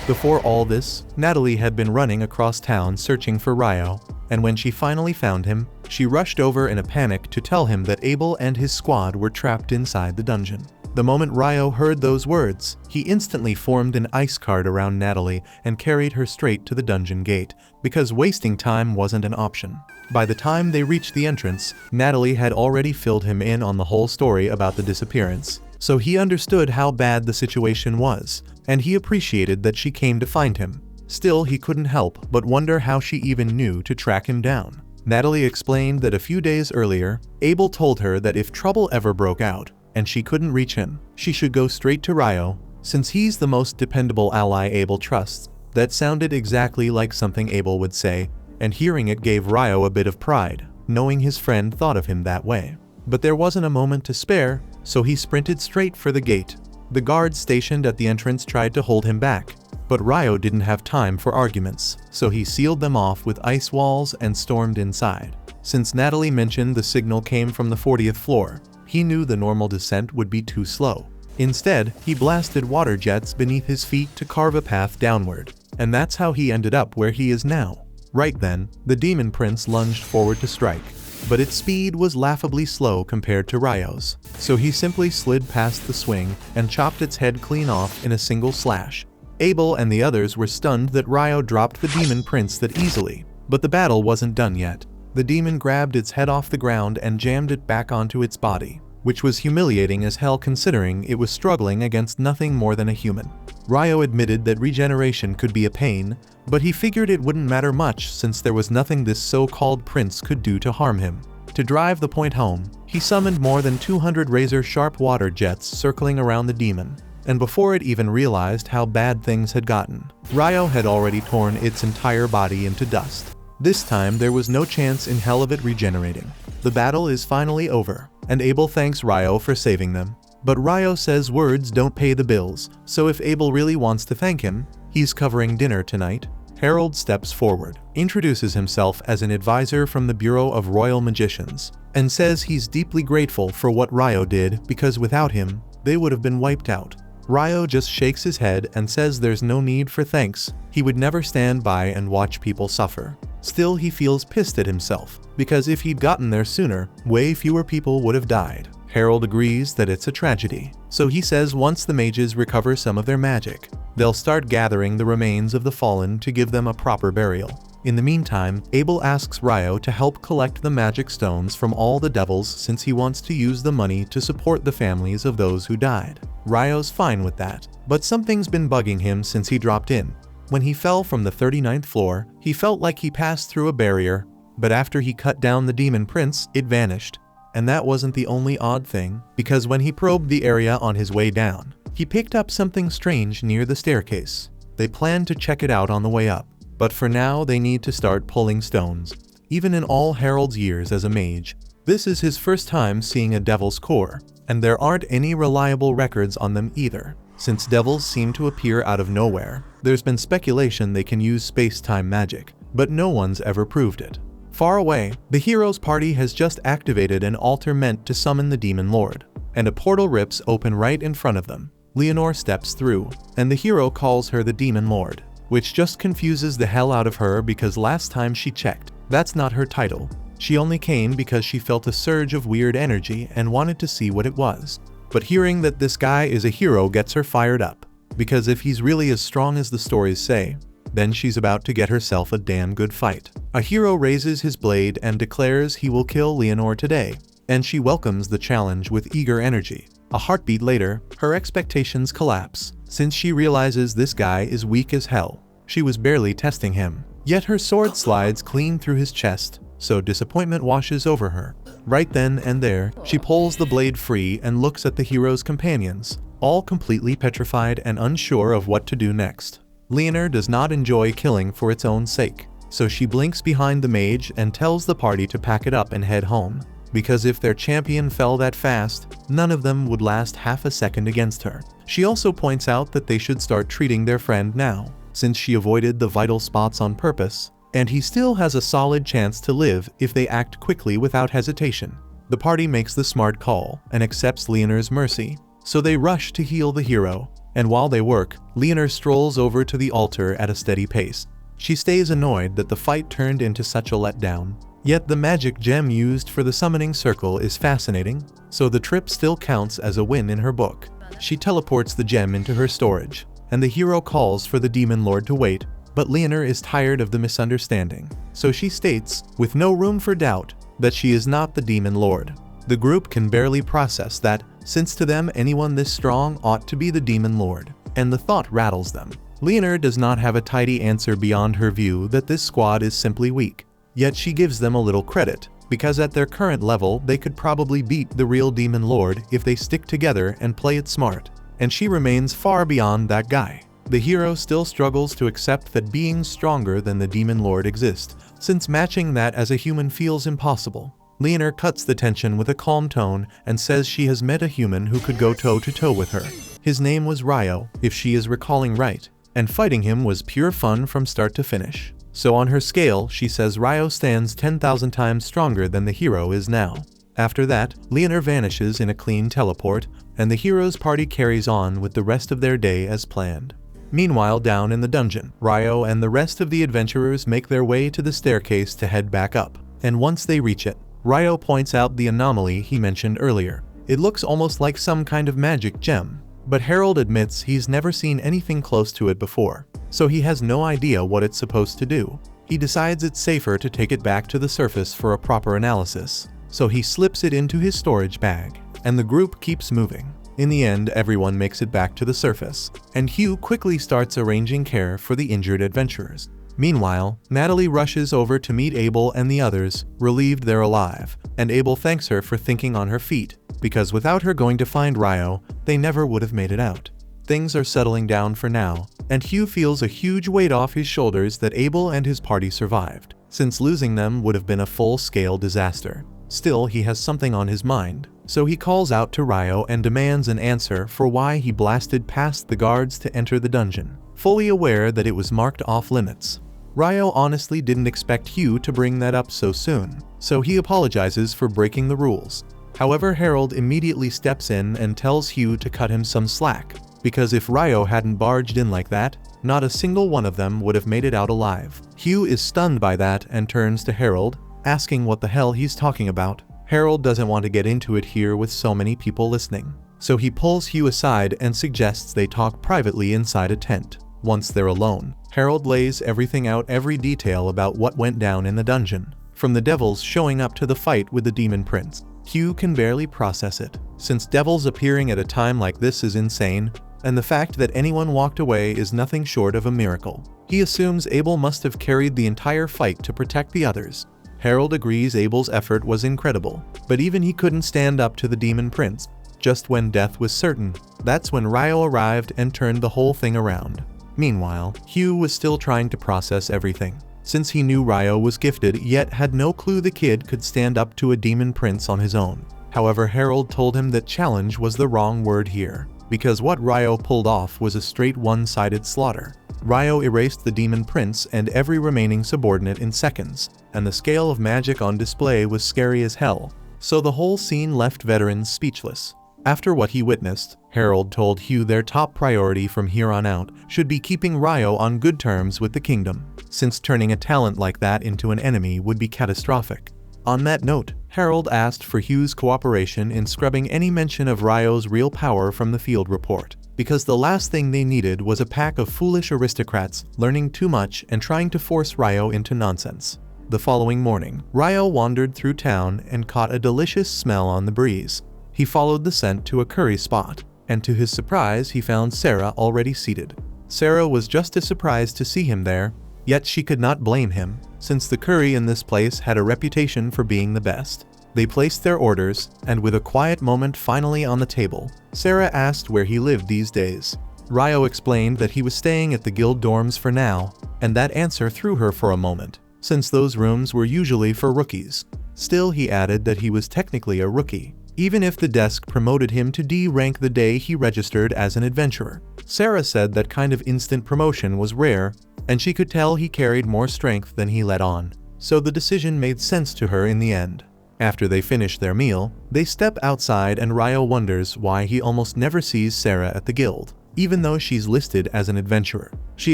Before all this, Natalie had been running across town searching for Ryo, and when she finally found him, she rushed over in a panic to tell him that Abel and his squad were trapped inside the dungeon. The moment Ryo heard those words, he instantly formed an ice card around Natalie and carried her straight to the dungeon gate, because wasting time wasn't an option. By the time they reached the entrance, Natalie had already filled him in on the whole story about the disappearance, so he understood how bad the situation was, and he appreciated that she came to find him. Still, he couldn't help but wonder how she even knew to track him down. Natalie explained that a few days earlier, Abel told her that if trouble ever broke out, and she couldn't reach him, she should go straight to Ryo, since he's the most dependable ally Abel trusts. That sounded exactly like something Abel would say, and hearing it gave Ryo a bit of pride, knowing his friend thought of him that way. But there wasn't a moment to spare, so he sprinted straight for the gate. The guards stationed at the entrance tried to hold him back, but Ryo didn't have time for arguments, so he sealed them off with ice walls and stormed inside. Since Natalie mentioned the signal came from the 40th floor, he knew the normal descent would be too slow. Instead, he blasted water jets beneath his feet to carve a path downward. and that's how he ended up where he is now. Right then, the demon prince lunged forward to strike, but its speed was laughably slow compared to Ryo's, so he simply slid past the swing and chopped its head clean off in a single slash. Abel and the others were stunned that Ryo dropped the demon prince that easily, but the battle wasn't done yet. The demon grabbed its head off the ground and jammed it back onto its body, which was humiliating as hell considering it was struggling against nothing more than a human. Ryo admitted that regeneration could be a pain, but he figured it wouldn't matter much since there was nothing this so-called prince could do to harm him. To drive the point home, he summoned more than 200 razor-sharp water jets circling around the demon, and before it even realized how bad things had gotten, Ryo had already torn its entire body into dust. This time there was no chance in hell of it regenerating. The battle is finally over, and Abel thanks Ryo for saving them. But Ryo says words don't pay the bills, so if Abel really wants to thank him, he's covering dinner tonight. Harold steps forward, introduces himself as an advisor from the Bureau of Royal Magicians, and says he's deeply grateful for what Ryo did because without him, they would have been wiped out. Ryo just shakes his head and says there's no need for thanks, he would never stand by and watch people suffer. Still, he feels pissed at himself, because if he'd gotten there sooner, way fewer people would have died. Harold agrees that it's a tragedy, so he says once the mages recover some of their magic, they'll start gathering the remains of the fallen to give them a proper burial. In the meantime, Abel asks Ryo to help collect the magic stones from all the devils since he wants to use the money to support the families of those who died. Ryo's fine with that, but something's been bugging him since he dropped in. When he fell from the 39th floor, he felt like he passed through a barrier, but after he cut down the demon prince, it vanished. And that wasn't the only odd thing, because when he probed the area on his way down, he picked up something strange near the staircase. They planned to check it out on the way up, but for now they need to start pulling stones. Even in all Harold's years as a mage, this is his first time seeing a devil's core, and there aren't any reliable records on them either. Since devils seem to appear out of nowhere, there's been speculation they can use space-time magic, but no one's ever proved it. Far away, the hero's party has just activated an altar meant to summon the demon lord, and a portal rips open right in front of them. Leonore steps through, and the hero calls her the demon lord, which just confuses the hell out of her because last time she checked, that's not her title. She only came because she felt a surge of weird energy and wanted to see what it was. But hearing that this guy is a hero gets her fired up, because if he's really as strong as the stories say, then she's about to get herself a damn good fight. A hero raises his blade and declares he will kill Leonore today, and she welcomes the challenge with eager energy. A heartbeat later, her expectations collapse, since she realizes this guy is weak as hell. She was barely testing him, yet her sword slides clean through his chest, so disappointment washes over her. Right then and there, she pulls the blade free and looks at the hero's companions, all completely petrified and unsure of what to do next. Leonore does not enjoy killing for its own sake, so she blinks behind the mage and tells the party to pack it up and head home, because if their champion fell that fast, none of them would last half a second against her. She also points out that they should start treating their friend now, since she avoided the vital spots on purpose, and he still has a solid chance to live if they act quickly without hesitation. The party makes the smart call and accepts Leonore's mercy, so they rush to heal the hero, and while they work, Leonore strolls over to the altar at a steady pace. She stays annoyed that the fight turned into such a letdown, yet the magic gem used for the summoning circle is fascinating, so the trip still counts as a win in her book. She teleports the gem into her storage, and the hero calls for the demon lord to wait, but Leonore is tired of the misunderstanding, so she states, with no room for doubt, that she is not the demon lord. The group can barely process that, since to them anyone this strong ought to be the demon lord, and the thought rattles them. Leonore does not have a tidy answer beyond her view that this squad is simply weak, yet she gives them a little credit, because at their current level they could probably beat the real demon lord if they stick together and play it smart, and she remains far beyond that guy. The hero still struggles to accept that beings stronger than the demon lord exist, since matching that as a human feels impossible. Leonore cuts the tension with a calm tone and says she has met a human who could go toe-to-toe with her. His name was Ryo, if she is recalling right, and fighting him was pure fun from start to finish. So on her scale, she says Ryo stands 10,000 times stronger than the hero is now. After that, Leonore vanishes in a clean teleport, and the hero's party carries on with the rest of their day as planned. Meanwhile, down in the dungeon, Ryo and the rest of the adventurers make their way to the staircase to head back up. And once they reach it, Ryo points out the anomaly he mentioned earlier. It looks almost like some kind of magic gem, but Harold admits he's never seen anything close to it before, so he has no idea what it's supposed to do. He decides it's safer to take it back to the surface for a proper analysis, so he slips it into his storage bag, and the group keeps moving. In the end, everyone makes it back to the surface, and Hugh quickly starts arranging care for the injured adventurers. Meanwhile, Natalie rushes over to meet Abel and the others, relieved they're alive, and Abel thanks her for thinking on her feet, because without her going to find Ryo, they never would have made it out. Things are settling down for now, and Hugh feels a huge weight off his shoulders that Abel and his party survived, since losing them would have been a full-scale disaster. Still, he has something on his mind, so he calls out to Ryo and demands an answer for why he blasted past the guards to enter the dungeon, fully aware that it was marked off-limits. Ryo honestly didn't expect Hugh to bring that up so soon, so he apologizes for breaking the rules. However, Harold immediately steps in and tells Hugh to cut him some slack, because if Ryo hadn't barged in like that, not a single one of them would have made it out alive. Hugh is stunned by that and turns to Harold, asking what the hell he's talking about. Harold doesn't want to get into it here with so many people listening, so he pulls Hugh aside and suggests they talk privately inside a tent. Once they're alone, Harold lays everything out, every detail about what went down in the dungeon, from the devils showing up to the fight with the demon prince. Hugh can barely process it, since devils appearing at a time like this is insane, and the fact that anyone walked away is nothing short of a miracle. He assumes Abel must have carried the entire fight to protect the others. Harold agrees Abel's effort was incredible, but even he couldn't stand up to the demon prince. Just when death was certain, that's when Ryo arrived and turned the whole thing around. Meanwhile, Hugh was still trying to process everything, since he knew Ryo was gifted yet had no clue the kid could stand up to a demon prince on his own. However, Harold told him that challenge was the wrong word here, because what Ryo pulled off was a straight one-sided slaughter. Ryo erased the demon prince and every remaining subordinate in seconds, and the scale of magic on display was scary as hell, so the whole scene left veterans speechless. After what he witnessed, Harold told Hugh their top priority from here on out should be keeping Ryo on good terms with the kingdom, since turning a talent like that into an enemy would be catastrophic. On that note, Harold asked for Hugh's cooperation in scrubbing any mention of Ryo's real power from the field report, because the last thing they needed was a pack of foolish aristocrats learning too much and trying to force Ryo into nonsense. The following morning, Ryo wandered through town and caught a delicious smell on the breeze. He followed the scent to a curry spot, and to his surprise he found Sarah already seated. Sarah was just as surprised to see him there, yet she could not blame him, since the curry in this place had a reputation for being the best. They placed their orders, and with a quiet moment finally on the table, Sarah asked where he lived these days. Ryo explained that he was staying at the guild dorms for now, and that answer threw her for a moment, since those rooms were usually for rookies. Still, he added that he was technically a rookie, even if the desk promoted him to D rank the day he registered as an adventurer. Sarah said that kind of instant promotion was rare, and she could tell he carried more strength than he let on, so the decision made sense to her in the end. After they finish their meal, they step outside and Ryo wonders why he almost never sees Sarah at the guild, even though she's listed as an adventurer. She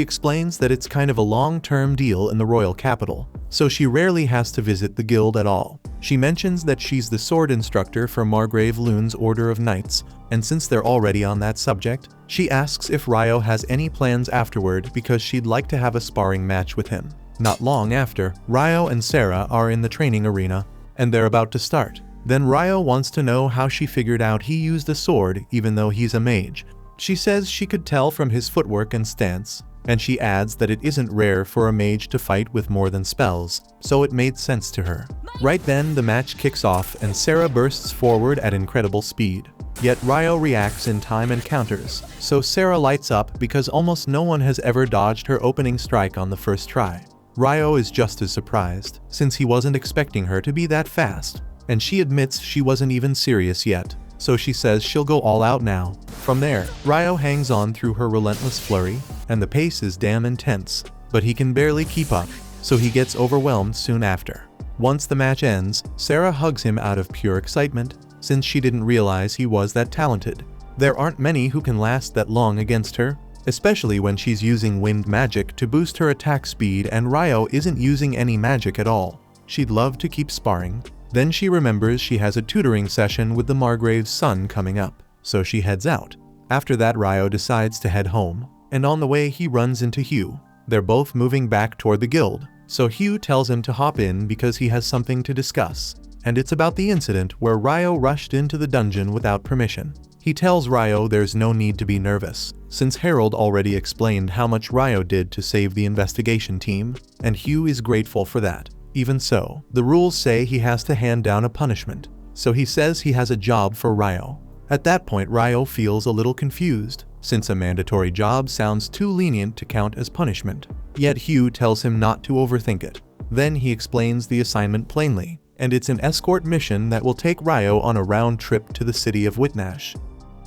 explains that it's kind of a long-term deal in the royal capital, so she rarely has to visit the guild at all. She mentions that she's the sword instructor for Margrave Lune's Order of Knights, and since they're already on that subject, she asks if Ryo has any plans afterward because she'd like to have a sparring match with him. Not long after, Ryo and Sarah are in the training arena, and they're about to start. Then Ryo wants to know how she figured out he used a sword even though he's a mage. She says she could tell from his footwork and stance, and she adds that it isn't rare for a mage to fight with more than spells, so it made sense to her. Right then, the match kicks off and Sarah bursts forward at incredible speed. Yet Ryo reacts in time and counters, so Sarah lights up because almost no one has ever dodged her opening strike on the first try. Ryo is just as surprised, since he wasn't expecting her to be that fast, and she admits she wasn't even serious yet, so she says she'll go all out now. From there, Ryo hangs on through her relentless flurry, and the pace is damn intense, but he can barely keep up, so he gets overwhelmed soon after. Once the match ends, Sarah hugs him out of pure excitement, since she didn't realize he was that talented. There aren't many who can last that long against her, especially when she's using wind magic to boost her attack speed and Ryo isn't using any magic at all. She'd love to keep sparring. Then she remembers she has a tutoring session with the Margrave's son coming up, so she heads out. After that, Ryo decides to head home, and on the way he runs into Hugh. They're both moving back toward the guild, so Hugh tells him to hop in because he has something to discuss, and it's about the incident where Ryo rushed into the dungeon without permission. He tells Ryo there's no need to be nervous, since Harold already explained how much Ryo did to save the investigation team, and Hugh is grateful for that. Even so, the rules say he has to hand down a punishment, so he says he has a job for Ryo. At that point, Ryo feels a little confused, since a mandatory job sounds too lenient to count as punishment. Yet Hugh tells him not to overthink it. Then he explains the assignment plainly, and it's an escort mission that will take Ryo on a round trip to the city of Whitnash.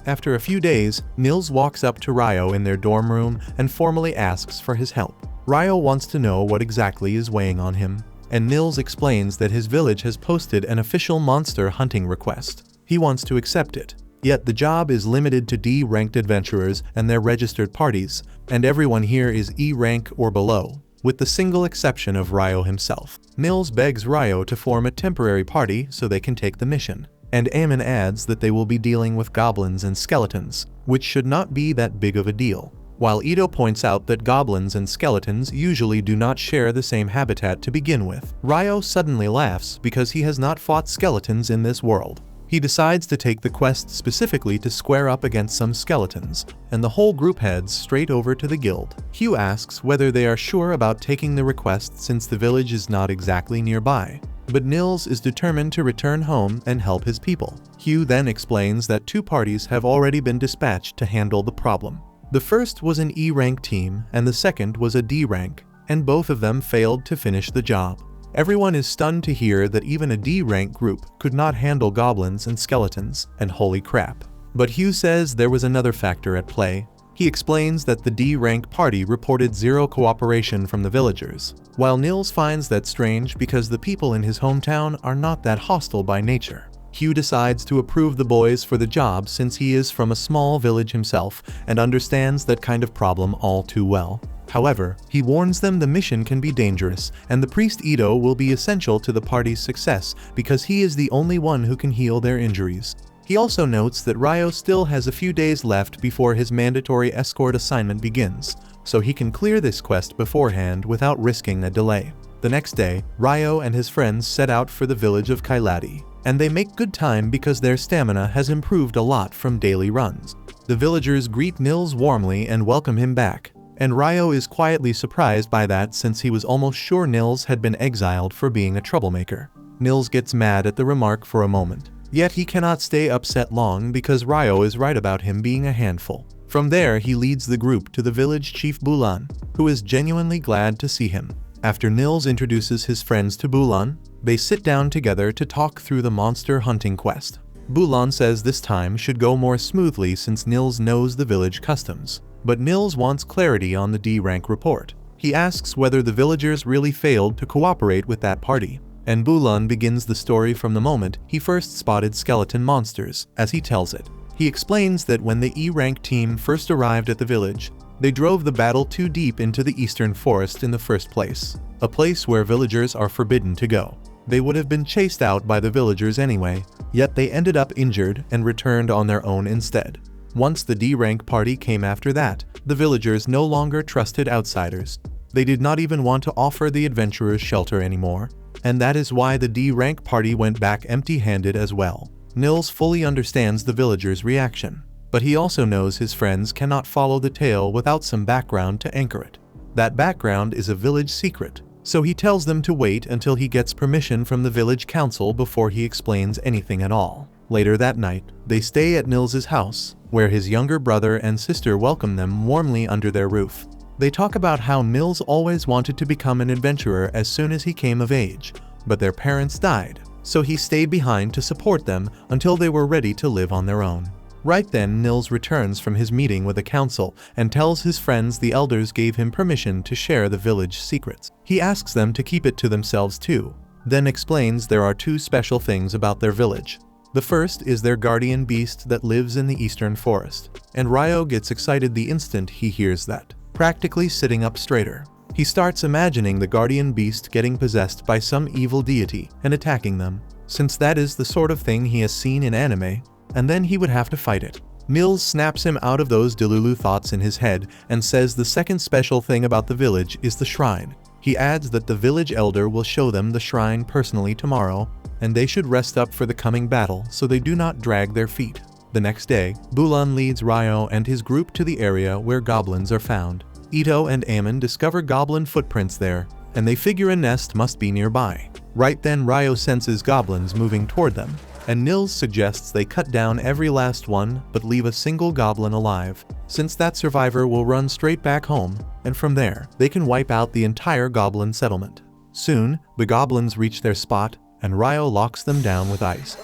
After a few days, Nils walks up to Ryo in their dorm room and formally asks for his help. Ryo wants to know what exactly is weighing on him, and Nils explains that his village has posted an official monster hunting request. He wants to accept it. Yet the job is limited to D-ranked adventurers and their registered parties, and everyone here is E rank or below, with the single exception of Ryo himself. Nils begs Ryo to form a temporary party so they can take the mission, and Aemon adds that they will be dealing with goblins and skeletons, which should not be that big of a deal. While Ito points out that goblins and skeletons usually do not share the same habitat to begin with, Ryo suddenly laughs because he has not fought skeletons in this world. He decides to take the quest specifically to square up against some skeletons, and the whole group heads straight over to the guild. Hugh asks whether they are sure about taking the request since the village is not exactly nearby, but Nils is determined to return home and help his people. Hugh then explains that 2 parties have already been dispatched to handle the problem. The first was an E-rank team and the second was a D-rank, and both of them failed to finish the job. Everyone is stunned to hear that even a D-rank group could not handle goblins and skeletons, and holy crap. But Hugh says there was another factor at play. He explains that the D-rank party reported 0 cooperation from the villagers, while Nils finds that strange because the people in his hometown are not that hostile by nature. Hugh decides to approve the boys for the job since he is from a small village himself and understands that kind of problem all too well. However, he warns them the mission can be dangerous and the priest Ito will be essential to the party's success because he is the only one who can heal their injuries. He also notes that Ryo still has a few days left before his mandatory escort assignment begins, so he can clear this quest beforehand without risking a delay. The next day, Ryo and his friends set out for the village of Kailadi, and they make good time because their stamina has improved a lot from daily runs. The villagers greet Nils warmly and welcome him back, and Ryo is quietly surprised by that since he was almost sure Nils had been exiled for being a troublemaker. Nils gets mad at the remark for a moment, yet he cannot stay upset long because Ryo is right about him being a handful. From there, he leads the group to the village chief Bulan, who is genuinely glad to see him. After Nils introduces his friends to Bulan, they sit down together to talk through the monster hunting quest. Bulan says this time should go more smoothly since Nils knows the village customs, but Nils wants clarity on the D-rank report. He asks whether the villagers really failed to cooperate with that party, and Bulan begins the story from the moment he first spotted skeleton monsters, as he tells it. He explains that when the E-rank team first arrived at the village, they drove the battle too deep into the eastern forest in the first place, a place where villagers are forbidden to go. They would have been chased out by the villagers anyway, yet they ended up injured and returned on their own instead. Once the D-rank party came after that, the villagers no longer trusted outsiders. They did not even want to offer the adventurers shelter anymore, and that is why the D-rank party went back empty-handed as well. Nils fully understands the villagers' reaction, but he also knows his friends cannot follow the tale without some background to anchor it. That background is a village secret, so he tells them to wait until he gets permission from the village council before he explains anything at all. Later that night, they stay at Nils's house, where his younger brother and sister welcome them warmly under their roof. They talk about how Nils always wanted to become an adventurer as soon as he came of age, but their parents died, so he stayed behind to support them until they were ready to live on their own. Right then, Nils returns from his meeting with the council and tells his friends the elders gave him permission to share the village secrets. He asks them to keep it to themselves too, then explains there are 2 special things about their village. The first is their guardian beast that lives in the eastern forest, and Ryo gets excited the instant he hears that, practically sitting up straighter. He starts imagining the guardian beast getting possessed by some evil deity and attacking them, since that is the sort of thing he has seen in anime, and then he would have to fight it. Mills snaps him out of those Delulu thoughts in his head and says the second special thing about the village is the shrine. He adds that the village elder will show them the shrine personally tomorrow, and they should rest up for the coming battle so they do not drag their feet. The next day, Bulan leads Ryo and his group to the area where goblins are found. Ito and Amon discover goblin footprints there, and they figure a nest must be nearby. Right then Ryo senses goblins moving toward them, and Nils suggests they cut down every last one but leave a single goblin alive, since that survivor will run straight back home, and from there, they can wipe out the entire goblin settlement. Soon, the goblins reach their spot, and Ryo locks them down with ice.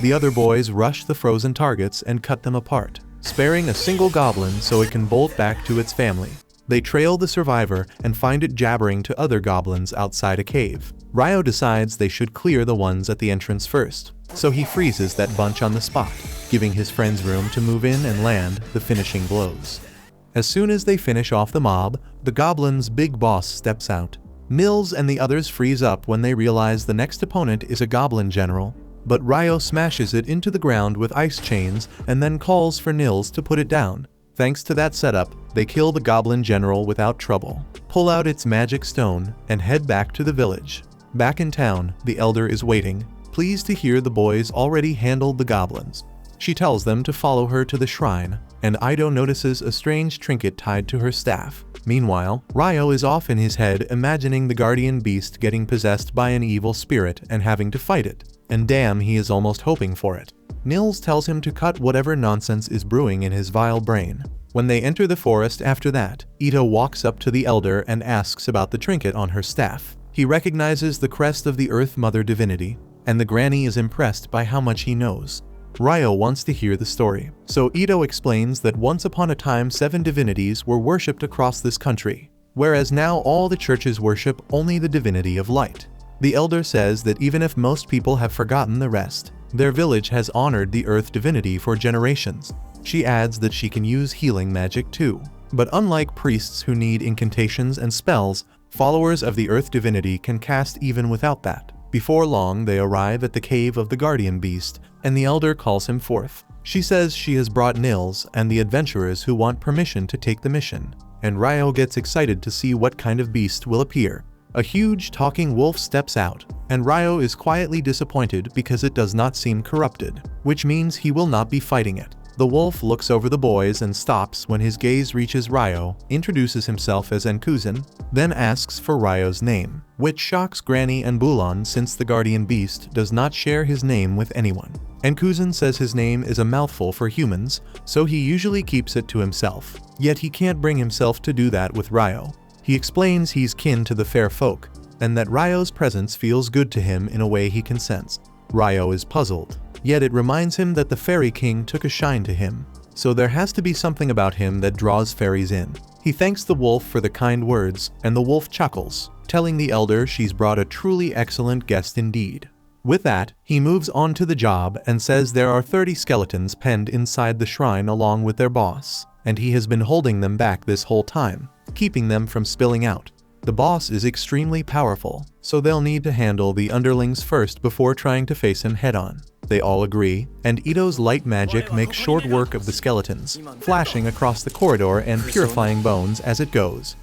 The other boys rush the frozen targets and cut them apart, sparing a single goblin so it can bolt back to its family. They trail the survivor and find it jabbering to other goblins outside a cave. Ryo decides they should clear the ones at the entrance first, so he freezes that bunch on the spot, giving his friends room to move in and land the finishing blows. As soon as they finish off the mob, the goblin's big boss steps out. Mills and the others freeze up when they realize the next opponent is a goblin general, but Ryo smashes it into the ground with ice chains and then calls for Nils to put it down. Thanks to that setup, they kill the goblin general without trouble, pull out its magic stone, and head back to the village. Back in town, the elder is waiting, pleased to hear the boys already handled the goblins. She tells them to follow her to the shrine, and Ito notices a strange trinket tied to her staff. Meanwhile, Ryo is off in his head imagining the guardian beast getting possessed by an evil spirit and having to fight it, and damn, he is almost hoping for it. Nils tells him to cut whatever nonsense is brewing in his vile brain. When they enter the forest after that, Ito walks up to the elder and asks about the trinket on her staff. He recognizes the crest of the Earth Mother divinity, and the granny is impressed by how much he knows. Ryo wants to hear the story, so Ito explains that once upon a time 7 divinities were worshipped across this country, whereas now all the churches worship only the divinity of light. The elder says that even if most people have forgotten the rest, their village has honored the earth divinity for generations. She adds that she can use healing magic too, but unlike priests who need incantations and spells, followers of the earth divinity can cast even without that. Before long, they arrive at the cave of the guardian beast, and the elder calls him forth. She says she has brought Nils and the adventurers who want permission to take the mission, and Ryo gets excited to see what kind of beast will appear. A huge talking wolf steps out, and Ryo is quietly disappointed because it does not seem corrupted, which means he will not be fighting it. The wolf looks over the boys and stops when his gaze reaches Ryo, introduces himself as Enkuzin, then asks for Ryo's name, which shocks Granny and Bulan since the guardian beast does not share his name with anyone. Enkuzin says his name is a mouthful for humans, so he usually keeps it to himself, yet he can't bring himself to do that with Ryo. He explains he's kin to the fair folk, and that Ryo's presence feels good to him in a way he can sense. Ryo is puzzled, yet it reminds him that the Fairy King took a shine to him, so there has to be something about him that draws fairies in. He thanks the wolf for the kind words, and the wolf chuckles, telling the elder she's brought a truly excellent guest indeed. With that, he moves on to the job and says there are 30 skeletons penned inside the shrine along with their boss, and he has been holding them back this whole time, keeping them from spilling out. The boss is extremely powerful, so they'll need to handle the underlings first before trying to face him head-on. They all agree, and Ito's light magic makes short work of the skeletons, flashing across the corridor and purifying bones as it goes.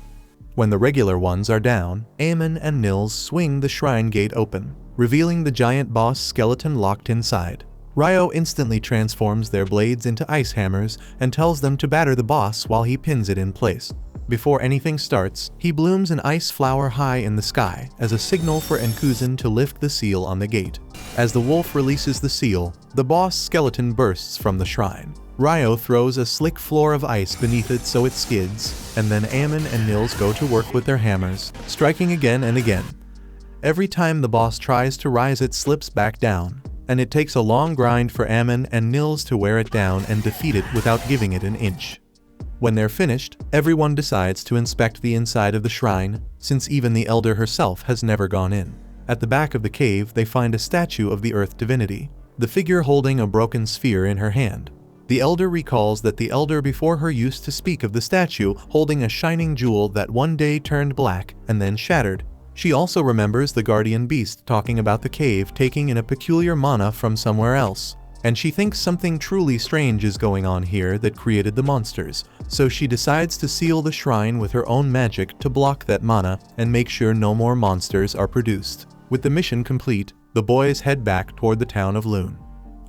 When the regular ones are down, Amon and Nils swing the shrine gate open, revealing the giant boss skeleton locked inside. Ryo instantly transforms their blades into ice hammers and tells them to batter the boss while he pins it in place. Before anything starts, he blooms an ice flower high in the sky as a signal for Enkuzin to lift the seal on the gate. As the wolf releases the seal, the boss skeleton bursts from the shrine. Ryo throws a slick floor of ice beneath it so it skids, and then Amon and Nils go to work with their hammers, striking again and again. Every time the boss tries to rise, it slips back down, and it takes a long grind for Amon and Nils to wear it down and defeat it without giving it an inch. When they're finished, everyone decides to inspect the inside of the shrine, since even the elder herself has never gone in. At the back of the cave, they find a statue of the earth divinity. the figure holding a broken sphere in her hand. The elder recalls that the elder before her used to speak of the statue holding a shining jewel that one day turned black and then shattered. She also remembers the guardian beast talking about the cave taking in a peculiar mana from somewhere else, and she thinks something truly strange is going on here that created the monsters, so she decides to seal the shrine with her own magic to block that mana and make sure no more monsters are produced. With the mission complete, the boys head back toward the town of Lune.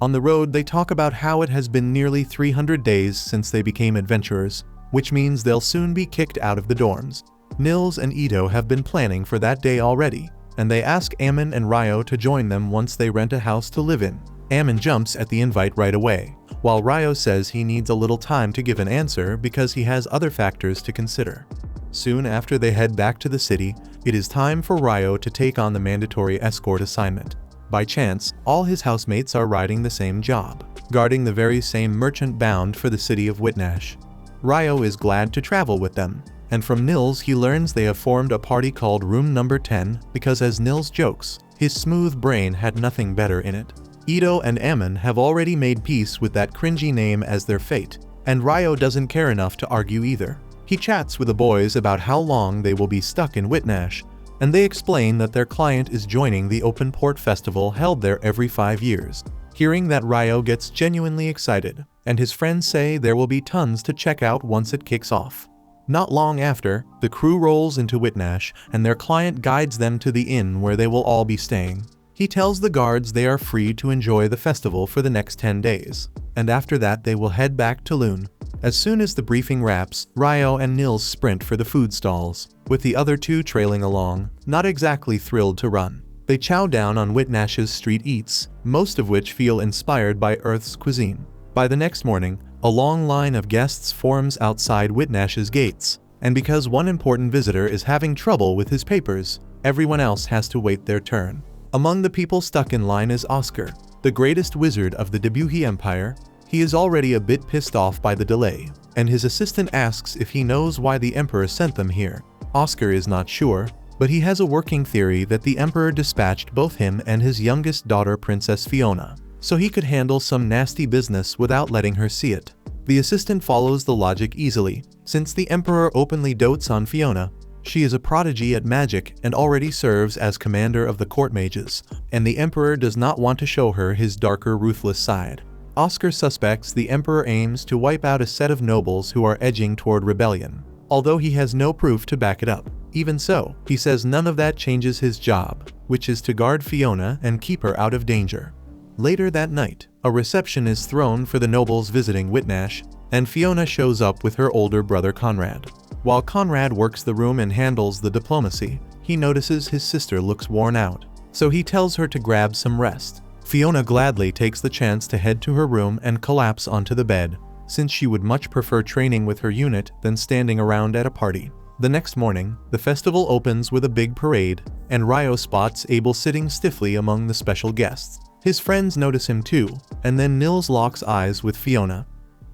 On the road, they talk about how it has been nearly 300 days since they became adventurers, which means they'll soon be kicked out of the dorms. Nils and Ito have been planning for that day already, and they ask Ammon and Ryo to join them once they rent a house to live in. Ammon jumps at the invite right away, while Ryo says he needs a little time to give an answer because he has other factors to consider. Soon after they head back to the city, it is time for Ryo to take on the mandatory escort assignment. By chance, all his housemates are riding the same job, guarding the very same merchant bound for the city of Whitnash. Ryo is glad to travel with them, and from Nils he learns they have formed a party called Room Number 10 because, as Nils jokes, his smooth brain had nothing better in it. Ito and Ammon have already made peace with that cringy name as their fate, and Ryo doesn't care enough to argue either. He chats with the boys about how long they will be stuck in Whitnash, and they explain that their client is joining the Open Port Festival held there every 5 years. Hearing that, Ryo gets genuinely excited, and his friends say there will be tons to check out once it kicks off. Not long after, the crew rolls into Whitnash, and their client guides them to the inn where they will all be staying. He tells the guards they are free to enjoy the festival for the next 10 days, and after that they will head back to Lune. As soon as the briefing wraps, Ryo and Nils sprint for the food stalls, with the other two trailing along, not exactly thrilled to run. They chow down on Whitnash's street eats, most of which feel inspired by Earth's cuisine. By the next morning, a long line of guests forms outside Whitnash's gates, and because one important visitor is having trouble with his papers, everyone else has to wait their turn. Among the people stuck in line is Oscar, the greatest wizard of the Debuhi Empire. He is already a bit pissed off by the delay, and his assistant asks if he knows why the Emperor sent them here. Oscar is not sure, but he has a working theory that the Emperor dispatched both him and his youngest daughter, Princess Fiona, so he could handle some nasty business without letting her see it. The assistant follows the logic easily, since the Emperor openly dotes on Fiona. She is a prodigy at magic and already serves as commander of the court mages, and the Emperor does not want to show her his darker, ruthless side. Oscar suspects the Emperor aims to wipe out a set of nobles who are edging toward rebellion, although he has no proof to back it up. Even so, he says none of that changes his job, which is to guard Fiona and keep her out of danger. Later that night, a reception is thrown for the nobles visiting Whitnash, and Fiona shows up with her older brother Conrad. While Conrad works the room and handles the diplomacy, he notices his sister looks worn out, so he tells her to grab some rest. Fiona gladly takes the chance to head to her room and collapse onto the bed, since she would much prefer training with her unit than standing around at a party. The next morning, the festival opens with a big parade, and Ryo spots Abel sitting stiffly among the special guests. His friends notice him too, and then Nils locks eyes with Fiona.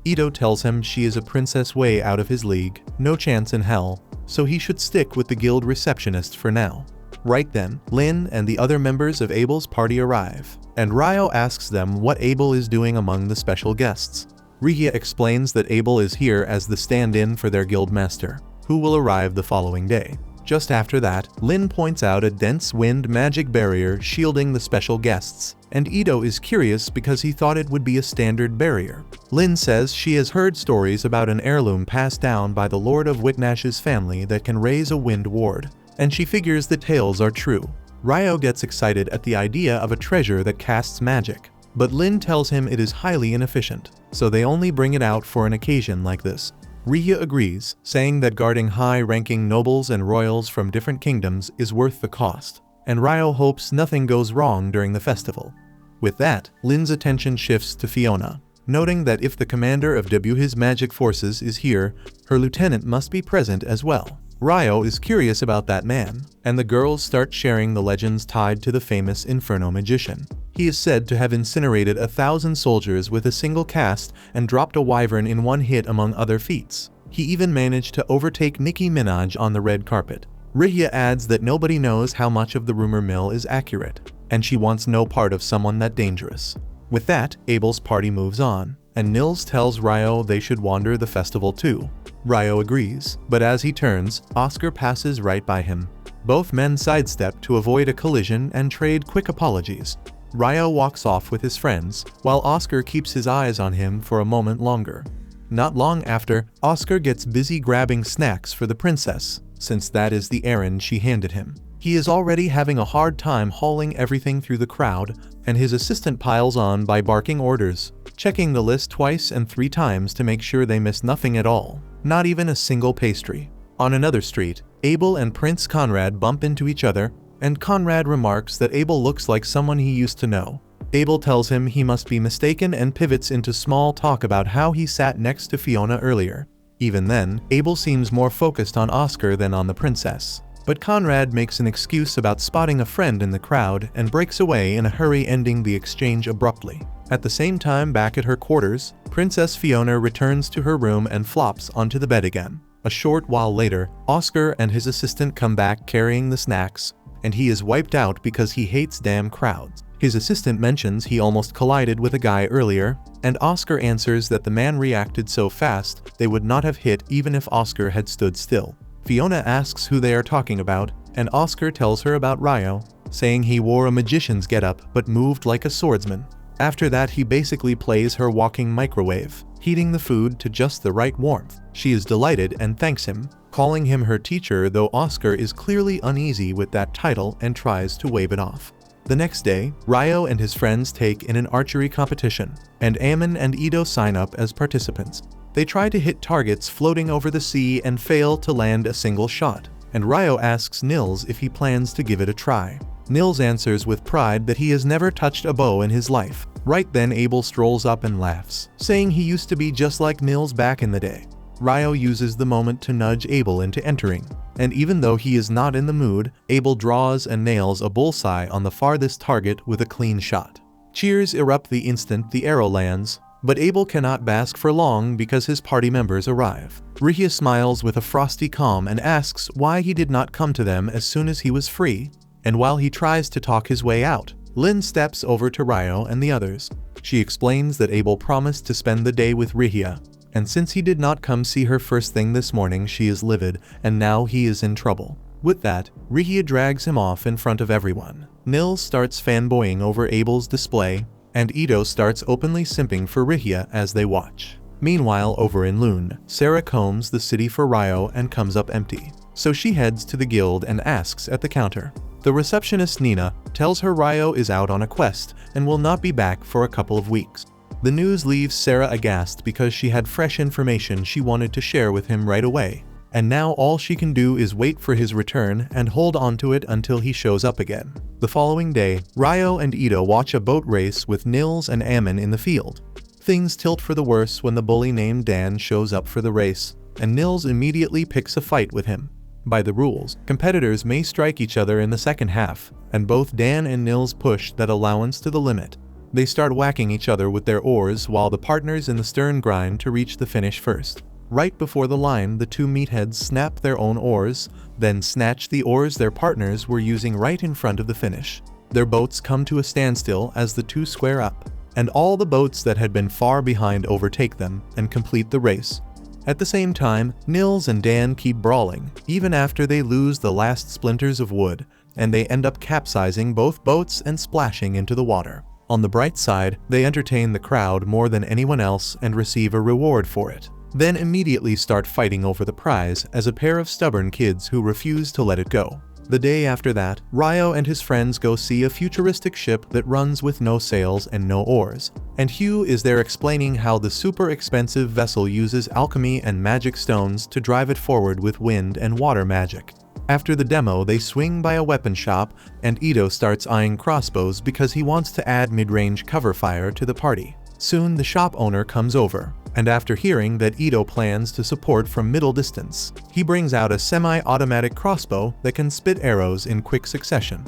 Ito tells him she is a princess way out of his league, no chance in hell, so he should stick with the guild receptionist for now. Right then, Lynn and the other members of Abel's party arrive, and Ryo asks them what Abel is doing among the special guests. Rihia explains that Abel is here as the stand-in for their guild master, who will arrive the following day. Just after that, Lynn points out a dense wind magic barrier shielding the special guests, and Ito is curious because he thought it would be a standard barrier. Lynn says she has heard stories about an heirloom passed down by the Lord of Whitnash's family that can raise a wind ward, and she figures the tales are true. Ryo gets excited at the idea of a treasure that casts magic, but Lynn tells him it is highly inefficient, so they only bring it out for an occasion like this. Rihia agrees, saying that guarding high-ranking nobles and royals from different kingdoms is worth the cost, and Ryo hopes nothing goes wrong during the festival. With that, Lynn's attention shifts to Fiona, noting that if the commander of Debuhi's magic forces is here, her lieutenant must be present as well. Ryo is curious about that man, and the girls start sharing the legends tied to the famous Inferno magician. He is said to have incinerated 1,000 soldiers with a single cast and dropped a wyvern in one hit among other feats. He even managed to overtake Nicki Minaj on the red carpet. Rihia adds that nobody knows how much of the rumor mill is accurate, and she wants no part of someone that dangerous. With that, Abel's party moves on, and Nils tells Ryo they should wander the festival too. Ryo agrees, but as he turns, Oscar passes right by him. Both men sidestep to avoid a collision and trade quick apologies. Ryo walks off with his friends, while Oscar keeps his eyes on him for a moment longer. Not long after, Oscar gets busy grabbing snacks for the princess, since that is the errand she handed him. He is already having a hard time hauling everything through the crowd, and his assistant piles on by barking orders, checking the list twice and 3 times to make sure they miss nothing at all, not even a single pastry. On another street, Abel and Prince Conrad bump into each other, and Conrad remarks that Abel looks like someone he used to know. Abel tells him he must be mistaken and pivots into small talk about how he sat next to Fiona earlier. Even then, Abel seems more focused on Oscar than on the princess. But Conrad makes an excuse about spotting a friend in the crowd and breaks away in a hurry, ending the exchange abruptly. At the same time, back at her quarters, Princess Fiona returns to her room and flops onto the bed again. A short while later, Oscar and his assistant come back carrying the snacks, and he is wiped out because he hates damn crowds. His assistant mentions he almost collided with a guy earlier, and Oscar answers that the man reacted so fast they would not have hit even if Oscar had stood still. Fiona asks who they are talking about, and Oscar tells her about Ryo, saying he wore a magician's getup but moved like a swordsman. After that, he basically plays her walking microwave, heating the food to just the right warmth. She is delighted and thanks him, calling him her teacher, though Oscar is clearly uneasy with that title and tries to wave it off. The next day, Ryo and his friends take in an archery competition, and Ammon and Ito sign up as participants. They try to hit targets floating over the sea and fail to land a single shot, and Ryo asks Nils if he plans to give it a try. Nils answers with pride that he has never touched a bow in his life. Right then, Abel strolls up and laughs, saying he used to be just like Nils back in the day. Ryo uses the moment to nudge Abel into entering, and even though he is not in the mood, Abel draws and nails a bullseye on the farthest target with a clean shot. Cheers erupt the instant the arrow lands, but Abel cannot bask for long because his party members arrive. Rihia smiles with a frosty calm and asks why he did not come to them as soon as he was free, and while he tries to talk his way out, Lynn steps over to Ryo and the others. She explains that Abel promised to spend the day with Rihia, and since he did not come see her first thing this morning, she is livid, and now he is in trouble. With that, Rihia drags him off in front of everyone. Nils starts fanboying over Abel's display, and Ito starts openly simping for Rihia as they watch. Meanwhile, over in Lune, Sarah combs the city for Ryo and comes up empty. So she heads to the guild and asks at the counter. The receptionist Nina tells her Ryo is out on a quest and will not be back for a couple of weeks. The news leaves Sarah aghast because she had fresh information she wanted to share with him right away, and now all she can do is wait for his return and hold on to it until he shows up again. The following day, Ryo and Ito watch a boat race with Nils and Ammon in the field. Things tilt for the worse when the bully named Dan shows up for the race, and Nils immediately picks a fight with him. By the rules, competitors may strike each other in the second half, and both Dan and Nils push that allowance to the limit. They start whacking each other with their oars while the partners in the stern grind to reach the finish first. Right before the line, the two meatheads snap their own oars, then snatch the oars their partners were using right in front of the finish. Their boats come to a standstill as the two square up, and all the boats that had been far behind overtake them and complete the race. At the same time, Nils and Dan keep brawling, even after they lose the last splinters of wood, and they end up capsizing both boats and splashing into the water. On the bright side, they entertain the crowd more than anyone else and receive a reward for it. Then immediately start fighting over the prize as a pair of stubborn kids who refuse to let it go. The day after that, Ryo and his friends go see a futuristic ship that runs with no sails and no oars, and Hugh is there explaining how the super expensive vessel uses alchemy and magic stones to drive it forward with wind and water magic. After the demo, they swing by a weapon shop, and Ito starts eyeing crossbows because he wants to add mid-range cover fire to the party. Soon the shop owner comes over, and after hearing that Ito plans to support from middle distance, he brings out a semi-automatic crossbow that can spit arrows in quick succession.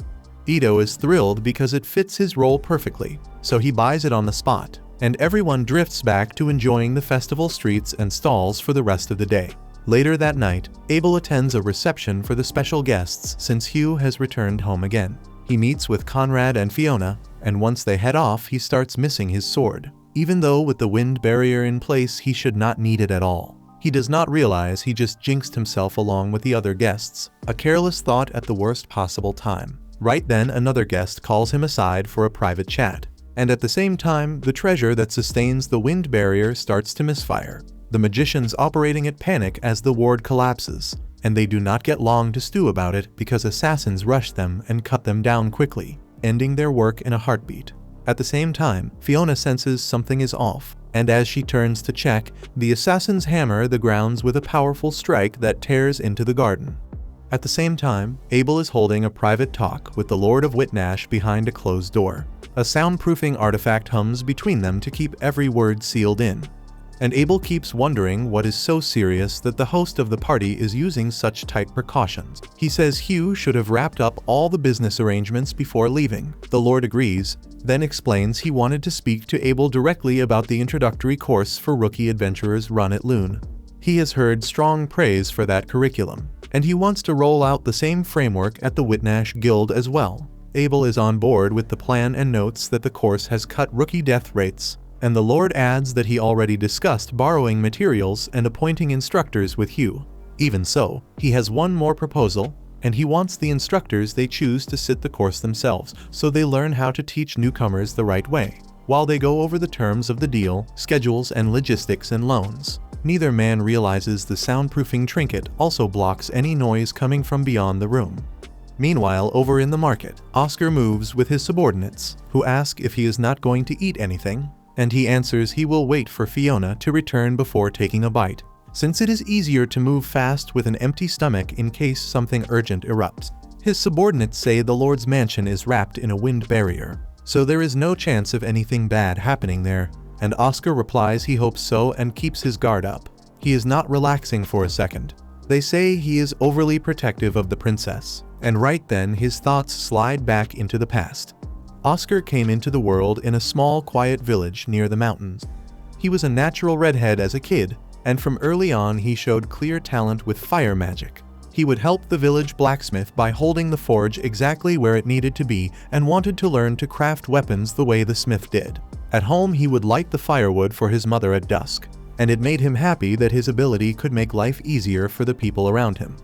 Ito is thrilled because it fits his role perfectly, so he buys it on the spot, and everyone drifts back to enjoying the festival streets and stalls for the rest of the day. Later that night, Abel attends a reception for the special guests since Hugh has returned home again. He meets with Conrad and Fiona, and once they head off, he starts missing his sword. Even though with the wind barrier in place, he should not need it at all. He does not realize he just jinxed himself along with the other guests. A careless thought at the worst possible time. Right then, another guest calls him aside for a private chat. And at the same time, the treasure that sustains the wind barrier starts to misfire. The magicians operating it panic as the ward collapses, and they do not get long to stew about it because assassins rush them and cut them down quickly, ending their work in a heartbeat. At the same time, Fiona senses something is off, and as she turns to check, the assassins hammer the grounds with a powerful strike that tears into the garden. At the same time, Abel is holding a private talk with the Lord of Whitnash behind a closed door. A soundproofing artifact hums between them to keep every word sealed in. And Abel keeps wondering what is so serious that the host of the party is using such tight precautions. He says Hugh should have wrapped up all the business arrangements before leaving. The Lord agrees, then explains he wanted to speak to Abel directly about the introductory course for rookie adventurers run at Loon. He has heard strong praise for that curriculum, and he wants to roll out the same framework at the Whitnash Guild as well. Abel is on board with the plan and notes that the course has cut rookie death rates, and the Lord adds that he already discussed borrowing materials and appointing instructors with Hugh. Even so, he has one more proposal, and he wants the instructors they choose to sit the course themselves, so they learn how to teach newcomers the right way, while they go over the terms of the deal, schedules and logistics and loans. Neither man realizes the soundproofing trinket also blocks any noise coming from beyond the room. Meanwhile, over in the market, Oscar moves with his subordinates, who ask if he is not going to eat anything, and he answers he will wait for Fiona to return before taking a bite, since it is easier to move fast with an empty stomach in case something urgent erupts. His subordinates say the Lord's mansion is wrapped in a wind barrier, so there is no chance of anything bad happening there, and Oscar replies he hopes so and keeps his guard up. He is not relaxing for a second. They say he is overly protective of the princess, and right then his thoughts slide back into the past. Oscar came into the world in a small, quiet village near the mountains. He was a natural redhead as a kid, and from early on he showed clear talent with fire magic. He would help the village blacksmith by holding the forge exactly where it needed to be and wanted to learn to craft weapons the way the smith did. At home he would light the firewood for his mother at dusk, and it made him happy that his ability could make life easier for the people around him.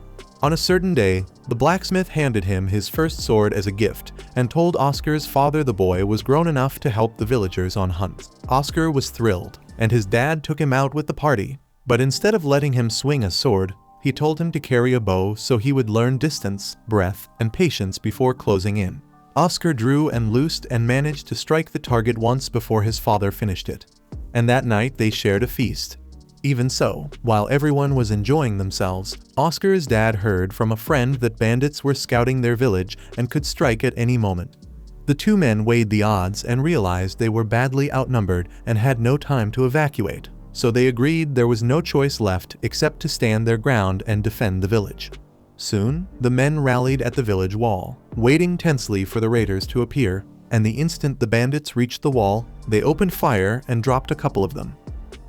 On a certain day, the blacksmith handed him his first sword as a gift and told Oscar's father the boy was grown enough to help the villagers on hunts. Oscar was thrilled, and his dad took him out with the party, but instead of letting him swing a sword, he told him to carry a bow so he would learn distance, breath, and patience before closing in. Oscar drew and loosed and managed to strike the target once before his father finished it. And that night they shared a feast. Even so, while everyone was enjoying themselves, Oscar's dad heard from a friend that bandits were scouting their village and could strike at any moment. The two men weighed the odds and realized they were badly outnumbered and had no time to evacuate, so they agreed there was no choice left except to stand their ground and defend the village. Soon, the men rallied at the village wall, waiting tensely for the raiders to appear, and the instant the bandits reached the wall, they opened fire and dropped a couple of them.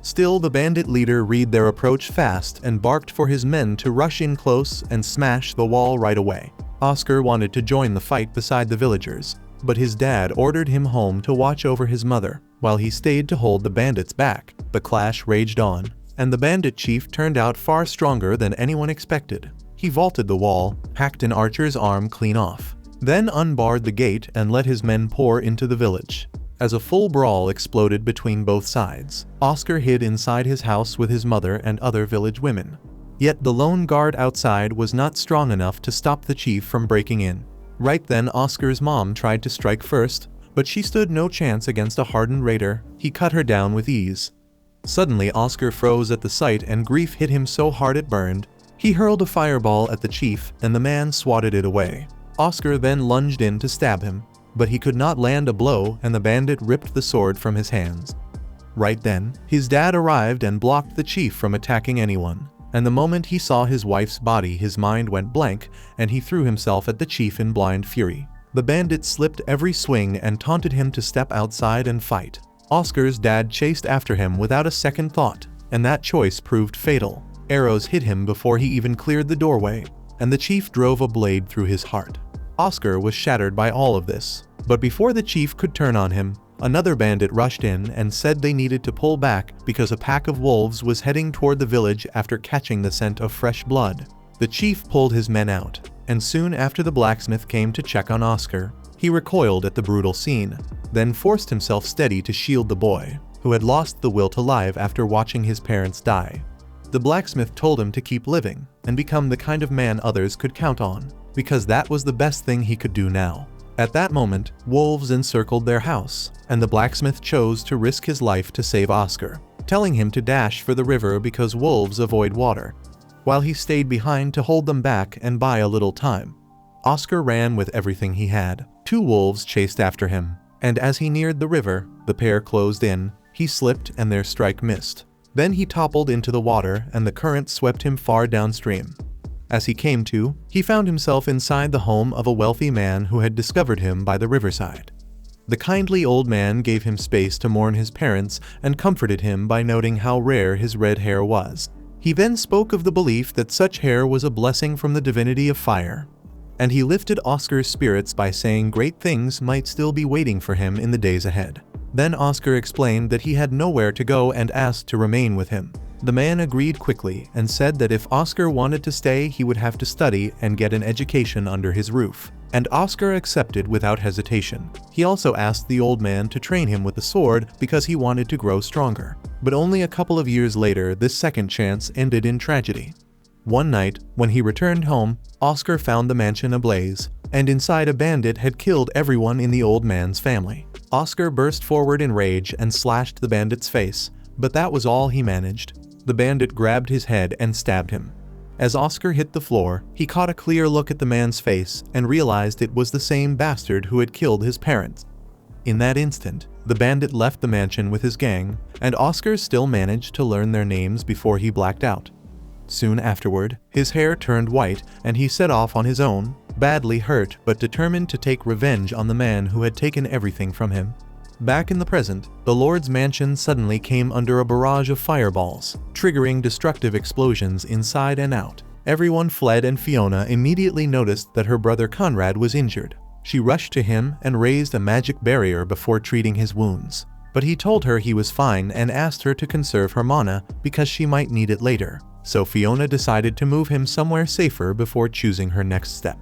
Still, the bandit leader read their approach fast and barked for his men to rush in close and smash the wall right away. Oscar wanted to join the fight beside the villagers, but his dad ordered him home to watch over his mother, while he stayed to hold the bandits back. The clash raged on, and the bandit chief turned out far stronger than anyone expected. He vaulted the wall, hacked an archer's arm clean off, then unbarred the gate and let his men pour into the village. As a full brawl exploded between both sides, Oscar hid inside his house with his mother and other village women. Yet the lone guard outside was not strong enough to stop the chief from breaking in. Right then Oscar's mom tried to strike first, but she stood no chance against a hardened raider. He cut her down with ease. Suddenly Oscar froze at the sight and grief hit him so hard it burned. He hurled a fireball at the chief and the man swatted it away. Oscar then lunged in to stab him, but he could not land a blow and the bandit ripped the sword from his hands. Right then, his dad arrived and blocked the chief from attacking anyone, and the moment he saw his wife's body his mind went blank and he threw himself at the chief in blind fury. The bandit slipped every swing and taunted him to step outside and fight. Oscar's dad chased after him without a second thought, and that choice proved fatal. Arrows hit him before he even cleared the doorway, and the chief drove a blade through his heart. Oscar was shattered by all of this, But before the chief could turn on him, another bandit rushed in and said they needed to pull back because a pack of wolves was heading toward the village after catching the scent of fresh blood. The chief pulled his men out, and soon after the blacksmith came to check on Oscar. He recoiled at the brutal scene, then forced himself steady to shield the boy, who had lost the will to live after watching his parents die. The blacksmith told him to keep living and become the kind of man others could count on, because that was the best thing he could do now. At that moment, wolves encircled their house, and the blacksmith chose to risk his life to save Oscar, telling him to dash for the river because wolves avoid water, while he stayed behind to hold them back and buy a little time. Oscar ran with everything he had. 2 wolves chased after him, and as he neared the river, the pair closed in. He slipped and their strike missed. Then he toppled into the water and the current swept him far downstream. As he came to, he found himself inside the home of a wealthy man who had discovered him by the riverside. The kindly old man gave him space to mourn his parents and comforted him by noting how rare his red hair was. He then spoke of the belief that such hair was a blessing from the divinity of fire. And he lifted Oscar's spirits by saying great things might still be waiting for him in the days ahead. Then Oscar explained that he had nowhere to go and asked to remain with him. The man agreed quickly and said that if Oscar wanted to stay, he would have to study and get an education under his roof. And Oscar accepted without hesitation. He also asked the old man to train him with the sword because he wanted to grow stronger. But only a couple of years later, this second chance ended in tragedy. One night, when he returned home, Oscar found the mansion ablaze, and inside a bandit had killed everyone in the old man's family. Oscar burst forward in rage and slashed the bandit's face, but that was all he managed. The bandit grabbed his head and stabbed him. As Oscar hit the floor, he caught a clear look at the man's face and realized it was the same bastard who had killed his parents. In that instant, the bandit left the mansion with his gang, and Oscar still managed to learn their names before he blacked out. Soon afterward, his hair turned white and he set off on his own, badly hurt but determined to take revenge on the man who had taken everything from him. Back in the present, the Lord's mansion suddenly came under a barrage of fireballs, triggering destructive explosions inside and out. Everyone fled and Fiona immediately noticed that her brother Conrad was injured. She rushed to him and raised a magic barrier before treating his wounds. But he told her he was fine and asked her to conserve her mana because she might need it later. So Fiona decided to move him somewhere safer before choosing her next step.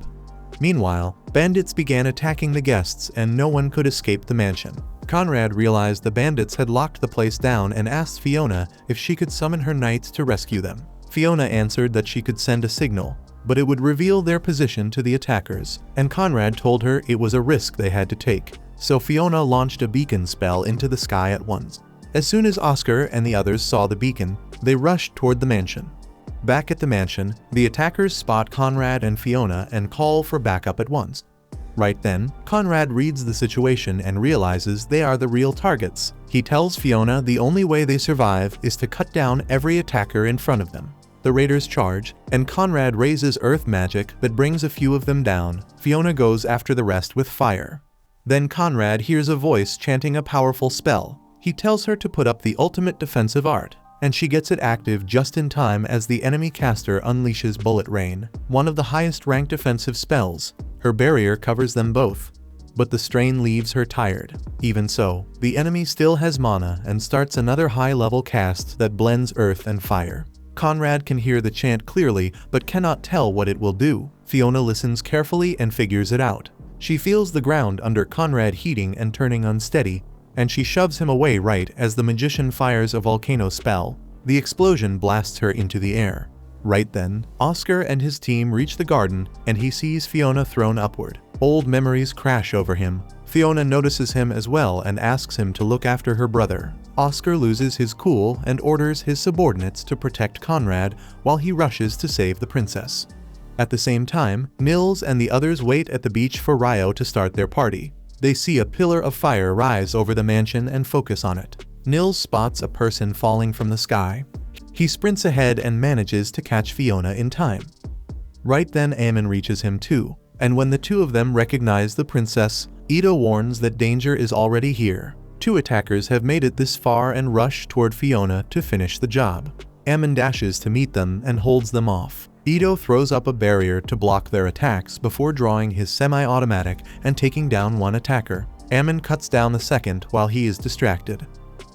Meanwhile, bandits began attacking the guests and no one could escape the mansion. Conrad realized the bandits had locked the place down and asked Fiona if she could summon her knights to rescue them. Fiona answered that she could send a signal, but it would reveal their position to the attackers, and Conrad told her it was a risk they had to take. So Fiona launched a beacon spell into the sky at once. As soon as Oscar and the others saw the beacon, they rushed toward the mansion. Back at the mansion, the attackers spot Conrad and Fiona and call for backup at once. Right then, Conrad reads the situation and realizes they are the real targets. He tells Fiona the only way they survive is to cut down every attacker in front of them. The raiders charge, and Conrad raises earth magic that brings a few of them down. Fiona goes after the rest with fire. Then Conrad hears a voice chanting a powerful spell. He tells her to put up the ultimate defensive art, and she gets it active just in time as the enemy caster unleashes Bullet Rain, one of the highest ranked defensive spells. Her barrier covers them both, but the strain leaves her tired. Even so, the enemy still has mana and starts another high-level cast that blends earth and fire. Conrad can hear the chant clearly but cannot tell what it will do. Fiona listens carefully and figures it out. She feels the ground under Conrad heating and turning unsteady, and she shoves him away right as the magician fires a volcano spell. The explosion blasts her into the air. Right then, Oscar and his team reach the garden, and he sees Fiona thrown upward. Old memories crash over him. Fiona notices him as well and asks him to look after her brother. Oscar loses his cool and orders his subordinates to protect Conrad while he rushes to save the princess. At the same time, Nils and the others wait at the beach for Ryo to start their party. They see a pillar of fire rise over the mansion and focus on it. Nils spots a person falling from the sky. He sprints ahead and manages to catch Fiona in time. Right then Aemon reaches him too, and when the two of them recognize the princess, Ito warns that danger is already here. 2 attackers have made it this far and rush toward Fiona to finish the job. Aemon dashes to meet them and holds them off. Ito throws up a barrier to block their attacks before drawing his semi-automatic and taking down one attacker. Ammon cuts down the second while he is distracted.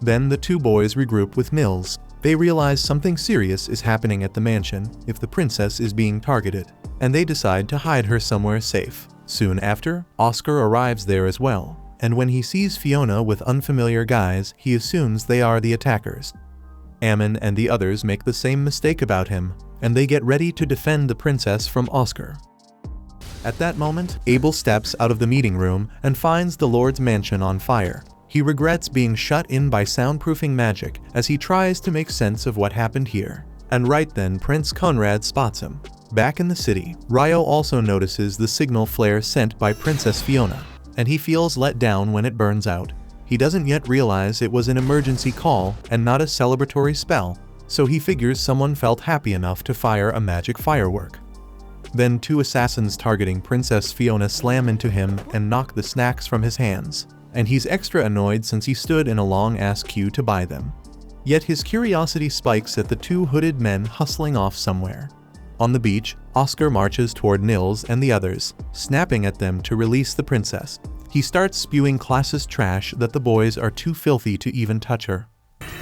Then the two boys regroup with Mills. They realize something serious is happening at the mansion if the princess is being targeted, and they decide to hide her somewhere safe. Soon after, Oscar arrives there as well, and when he sees Fiona with unfamiliar guys, he assumes they are the attackers. Ammon and the others make the same mistake about him, and they get ready to defend the princess from Oscar. At that moment, Abel steps out of the meeting room and finds the Lord's mansion on fire. He regrets being shut in by soundproofing magic as he tries to make sense of what happened here. And right then Prince Conrad spots him. Back in the city, Ryo also notices the signal flare sent by Princess Fiona, and he feels let down when it burns out. He doesn't yet realize it was an emergency call and not a celebratory spell, so he figures someone felt happy enough to fire a magic firework. Then two assassins targeting Princess Fiona slam into him and knock the snacks from his hands, and he's extra annoyed since he stood in a long-ass queue to buy them. Yet his curiosity spikes at the two hooded men hustling off somewhere. On the beach, Oscar marches toward Nils and the others, snapping at them to release the princess. He starts spewing classist trash that the boys are too filthy to even touch her.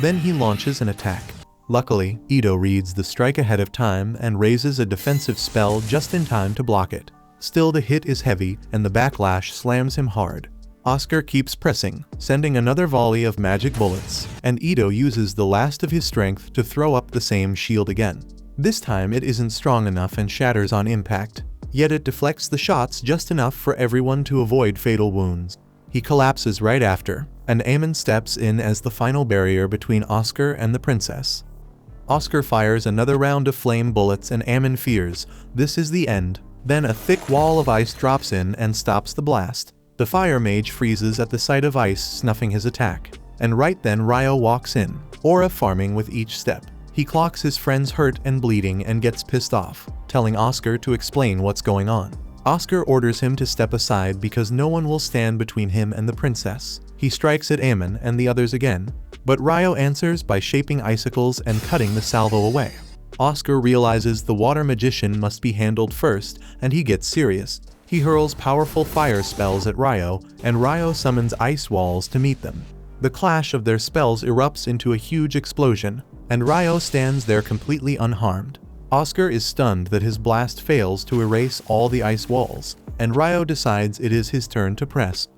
Then he launches an attack. Luckily, Ito reads the strike ahead of time and raises a defensive spell just in time to block it. Still, the hit is heavy and the backlash slams him hard. Oscar keeps pressing, sending another volley of magic bullets, and Ito uses the last of his strength to throw up the same shield again. This time it isn't strong enough and shatters on impact, yet it deflects the shots just enough for everyone to avoid fatal wounds. He collapses right after, and Ammon steps in as the final barrier between Oscar and the princess. Oscar fires another round of flame bullets and Ammon fears this is the end. Then a thick wall of ice drops in and stops the blast. The fire mage freezes at the sight of ice, snuffing his attack. And right then Ryo walks in, aura farming with each step. He clocks his friends hurt and bleeding and gets pissed off, telling Oscar to explain what's going on. Oscar orders him to step aside because no one will stand between him and the princess. He strikes at Ammon and the others again, but Ryo answers by shaping icicles and cutting the salvo away. Oscar realizes the water magician must be handled first, and he gets serious. He hurls powerful fire spells at Ryo, and Ryo summons ice walls to meet them. The clash of their spells erupts into a huge explosion, and Ryo stands there completely unharmed. Oscar is stunned that his blast fails to erase all the ice walls, and Ryo decides it is his turn to press.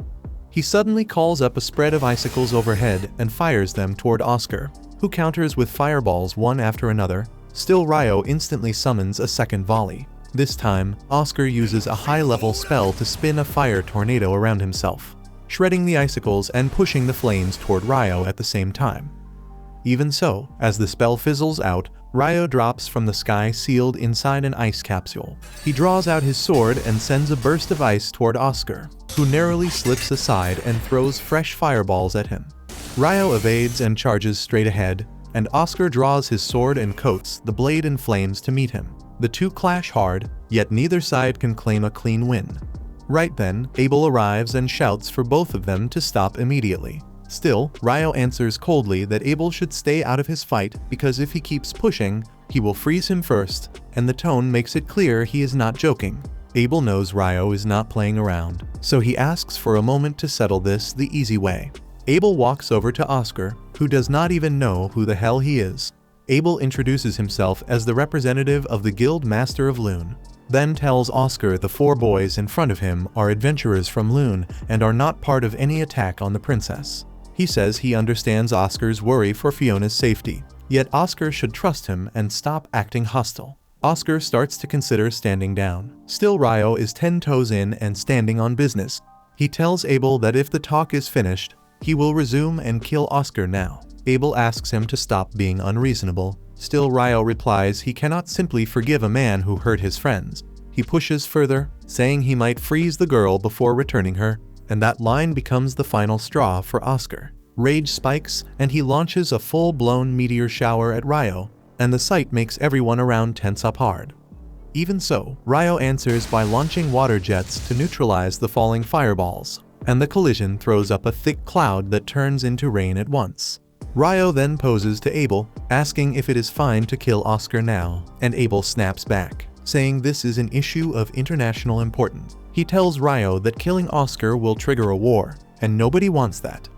He suddenly calls up a spread of icicles overhead and fires them toward Oscar, who counters with fireballs one after another. Still, Ryo instantly summons a second volley. This time, Oscar uses a high-level spell to spin a fire tornado around himself, shredding the icicles and pushing the flames toward Ryo at the same time. Even so, as the spell fizzles out, Ryo drops from the sky sealed inside an ice capsule. He draws out his sword and sends a burst of ice toward Oscar, who narrowly slips aside and throws fresh fireballs at him. Ryo evades and charges straight ahead, and Oscar draws his sword and coats the blade in flames to meet him. The two clash hard, yet neither side can claim a clean win. Right then, Abel arrives and shouts for both of them to stop immediately. Still, Ryo answers coldly that Abel should stay out of his fight because if he keeps pushing, he will freeze him first, and the tone makes it clear he is not joking. Abel knows Ryo is not playing around, so he asks for a moment to settle this the easy way. Abel walks over to Oscar, who does not even know who the hell he is. Abel introduces himself as the representative of the Guild Master of Lune, then tells Oscar the four boys in front of him are adventurers from Lune and are not part of any attack on the princess. He says he understands Oscar's worry for Fiona's safety, yet Oscar should trust him and stop acting hostile. Oscar starts to consider standing down. Still, Ryo is 10 toes in and standing on business. He tells Abel that if the talk is finished, he will resume and kill Oscar now. Abel asks him to stop being unreasonable. Still, Ryo replies he cannot simply forgive a man who hurt his friends. He pushes further, saying he might freeze the girl before returning her, and that line becomes the final straw for Oscar. Rage spikes, and he launches a full-blown meteor shower at Ryo, and the sight makes everyone around tense up hard. Even so, Ryo answers by launching water jets to neutralize the falling fireballs, and the collision throws up a thick cloud that turns into rain at once. Ryo then poses to Abel, asking if it is fine to kill Oscar now, and Abel snaps back, saying this is an issue of international importance. He tells Ryo that killing Oscar will trigger a war, and nobody wants that.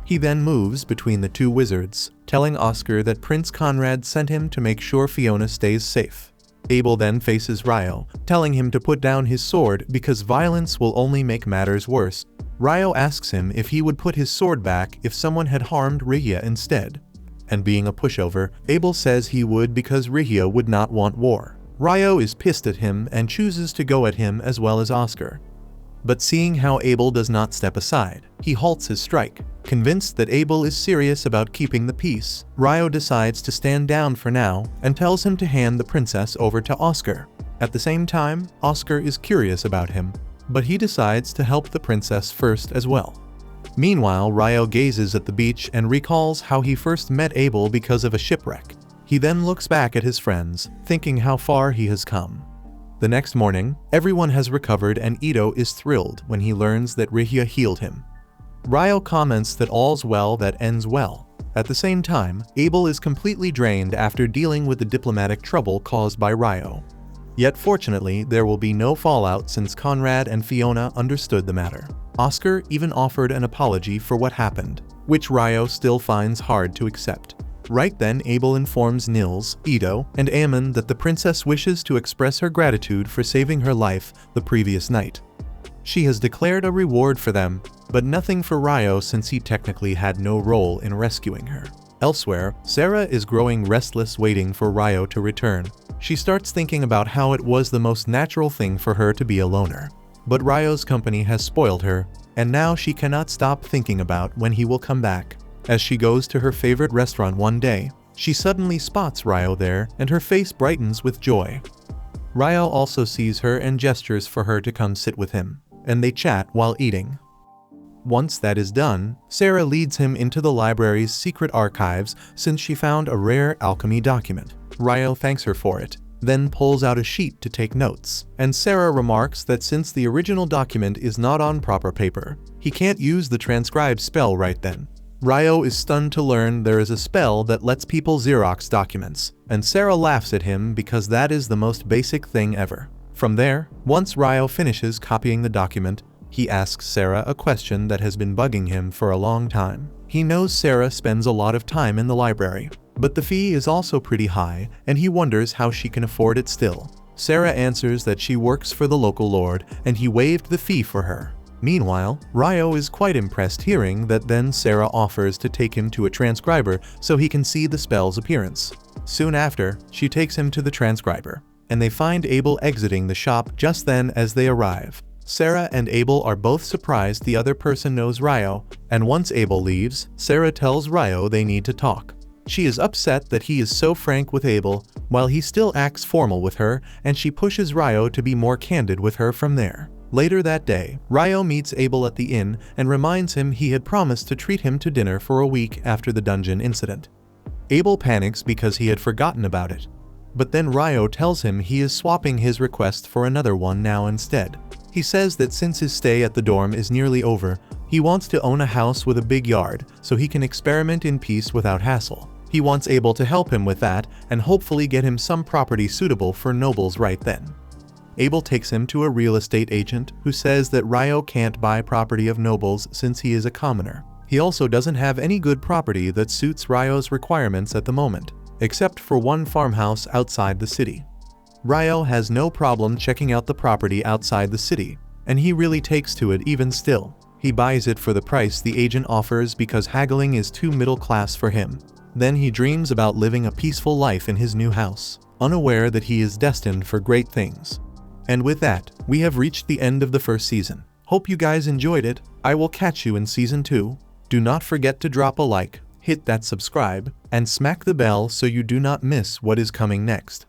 He then moves between the two wizards, telling Oscar that Prince Conrad sent him to make sure Fiona stays safe. Abel then faces Ryo, telling him to put down his sword because violence will only make matters worse. Ryo asks him if he would put his sword back if someone had harmed Rhea instead. And being a pushover, Abel says he would because Rhea would not want war. Ryo is pissed at him and chooses to go at him as well as Oscar. But seeing how Abel does not step aside, he halts his strike. Convinced that Abel is serious about keeping the peace, Ryo decides to stand down for now and tells him to hand the princess over to Oscar. At the same time, Oscar is curious about him, but he decides to help the princess first as well. Meanwhile, Ryo gazes at the beach and recalls how he first met Abel because of a shipwreck. He then looks back at his friends, thinking how far he has come. The next morning, everyone has recovered and Ito is thrilled when he learns that Rhea healed him. Ryo comments that all's well that ends well. At the same time, Abel is completely drained after dealing with the diplomatic trouble caused by Ryo. Yet fortunately, there will be no fallout since Conrad and Fiona understood the matter. Oscar even offered an apology for what happened, which Ryo still finds hard to accept. Right then, Abel informs Nils, Ito, and Aemon that the princess wishes to express her gratitude for saving her life the previous night. She has declared a reward for them, but nothing for Ryo since he technically had no role in rescuing her. Elsewhere, Sarah is growing restless waiting for Ryo to return. She starts thinking about how it was the most natural thing for her to be a loner. But Ryo's company has spoiled her, and now she cannot stop thinking about when he will come back. As she goes to her favorite restaurant one day, she suddenly spots Ryo there and her face brightens with joy. Ryo also sees her and gestures for her to come sit with him, and they chat while eating. Once that is done, Sarah leads him into the library's secret archives since she found a rare alchemy document. Ryo thanks her for it, then pulls out a sheet to take notes, and Sarah remarks that since the original document is not on proper paper, he can't use the transcribe spell right then. Ryo is stunned to learn there is a spell that lets people Xerox documents, and Sarah laughs at him because that is the most basic thing ever. From there, once Ryo finishes copying the document, he asks Sarah a question that has been bugging him for a long time. He knows Sarah spends a lot of time in the library, but the fee is also pretty high, and he wonders how she can afford it still. Sarah answers that she works for the local lord, and he waived the fee for her. Meanwhile, Ryo is quite impressed hearing that then Sarah offers to take him to a transcriber so he can see the spell's appearance. Soon after, she takes him to the transcriber, and they find Abel exiting the shop just then as they arrive. Sarah and Abel are both surprised the other person knows Ryo, and once Abel leaves, Sarah tells Ryo they need to talk. She is upset that he is so frank with Abel, while he still acts formal with her, and she pushes Ryo to be more candid with her from there. Later that day, Ryo meets Abel at the inn and reminds him he had promised to treat him to dinner for a week after the dungeon incident. Abel panics because he had forgotten about it, but then Ryo tells him he is swapping his request for another one now instead. He says that since his stay at the dorm is nearly over, he wants to own a house with a big yard so he can experiment in peace without hassle. He wants Abel to help him with that and hopefully get him some property suitable for nobles right then. Abel takes him to a real estate agent who says that Ryo can't buy property of nobles since he is a commoner. He also doesn't have any good property that suits Ryo's requirements at the moment, except for one farmhouse outside the city. Ryo has no problem checking out the property outside the city, and he really takes to it even still. He buys it for the price the agent offers because haggling is too middle class for him. Then he dreams about living a peaceful life in his new house, unaware that he is destined for great things. And with that, we have reached the end of the first season. Hope you guys enjoyed it. I will catch you in season 2. Do not forget to drop a like, hit that subscribe, and smack the bell so you do not miss what is coming next.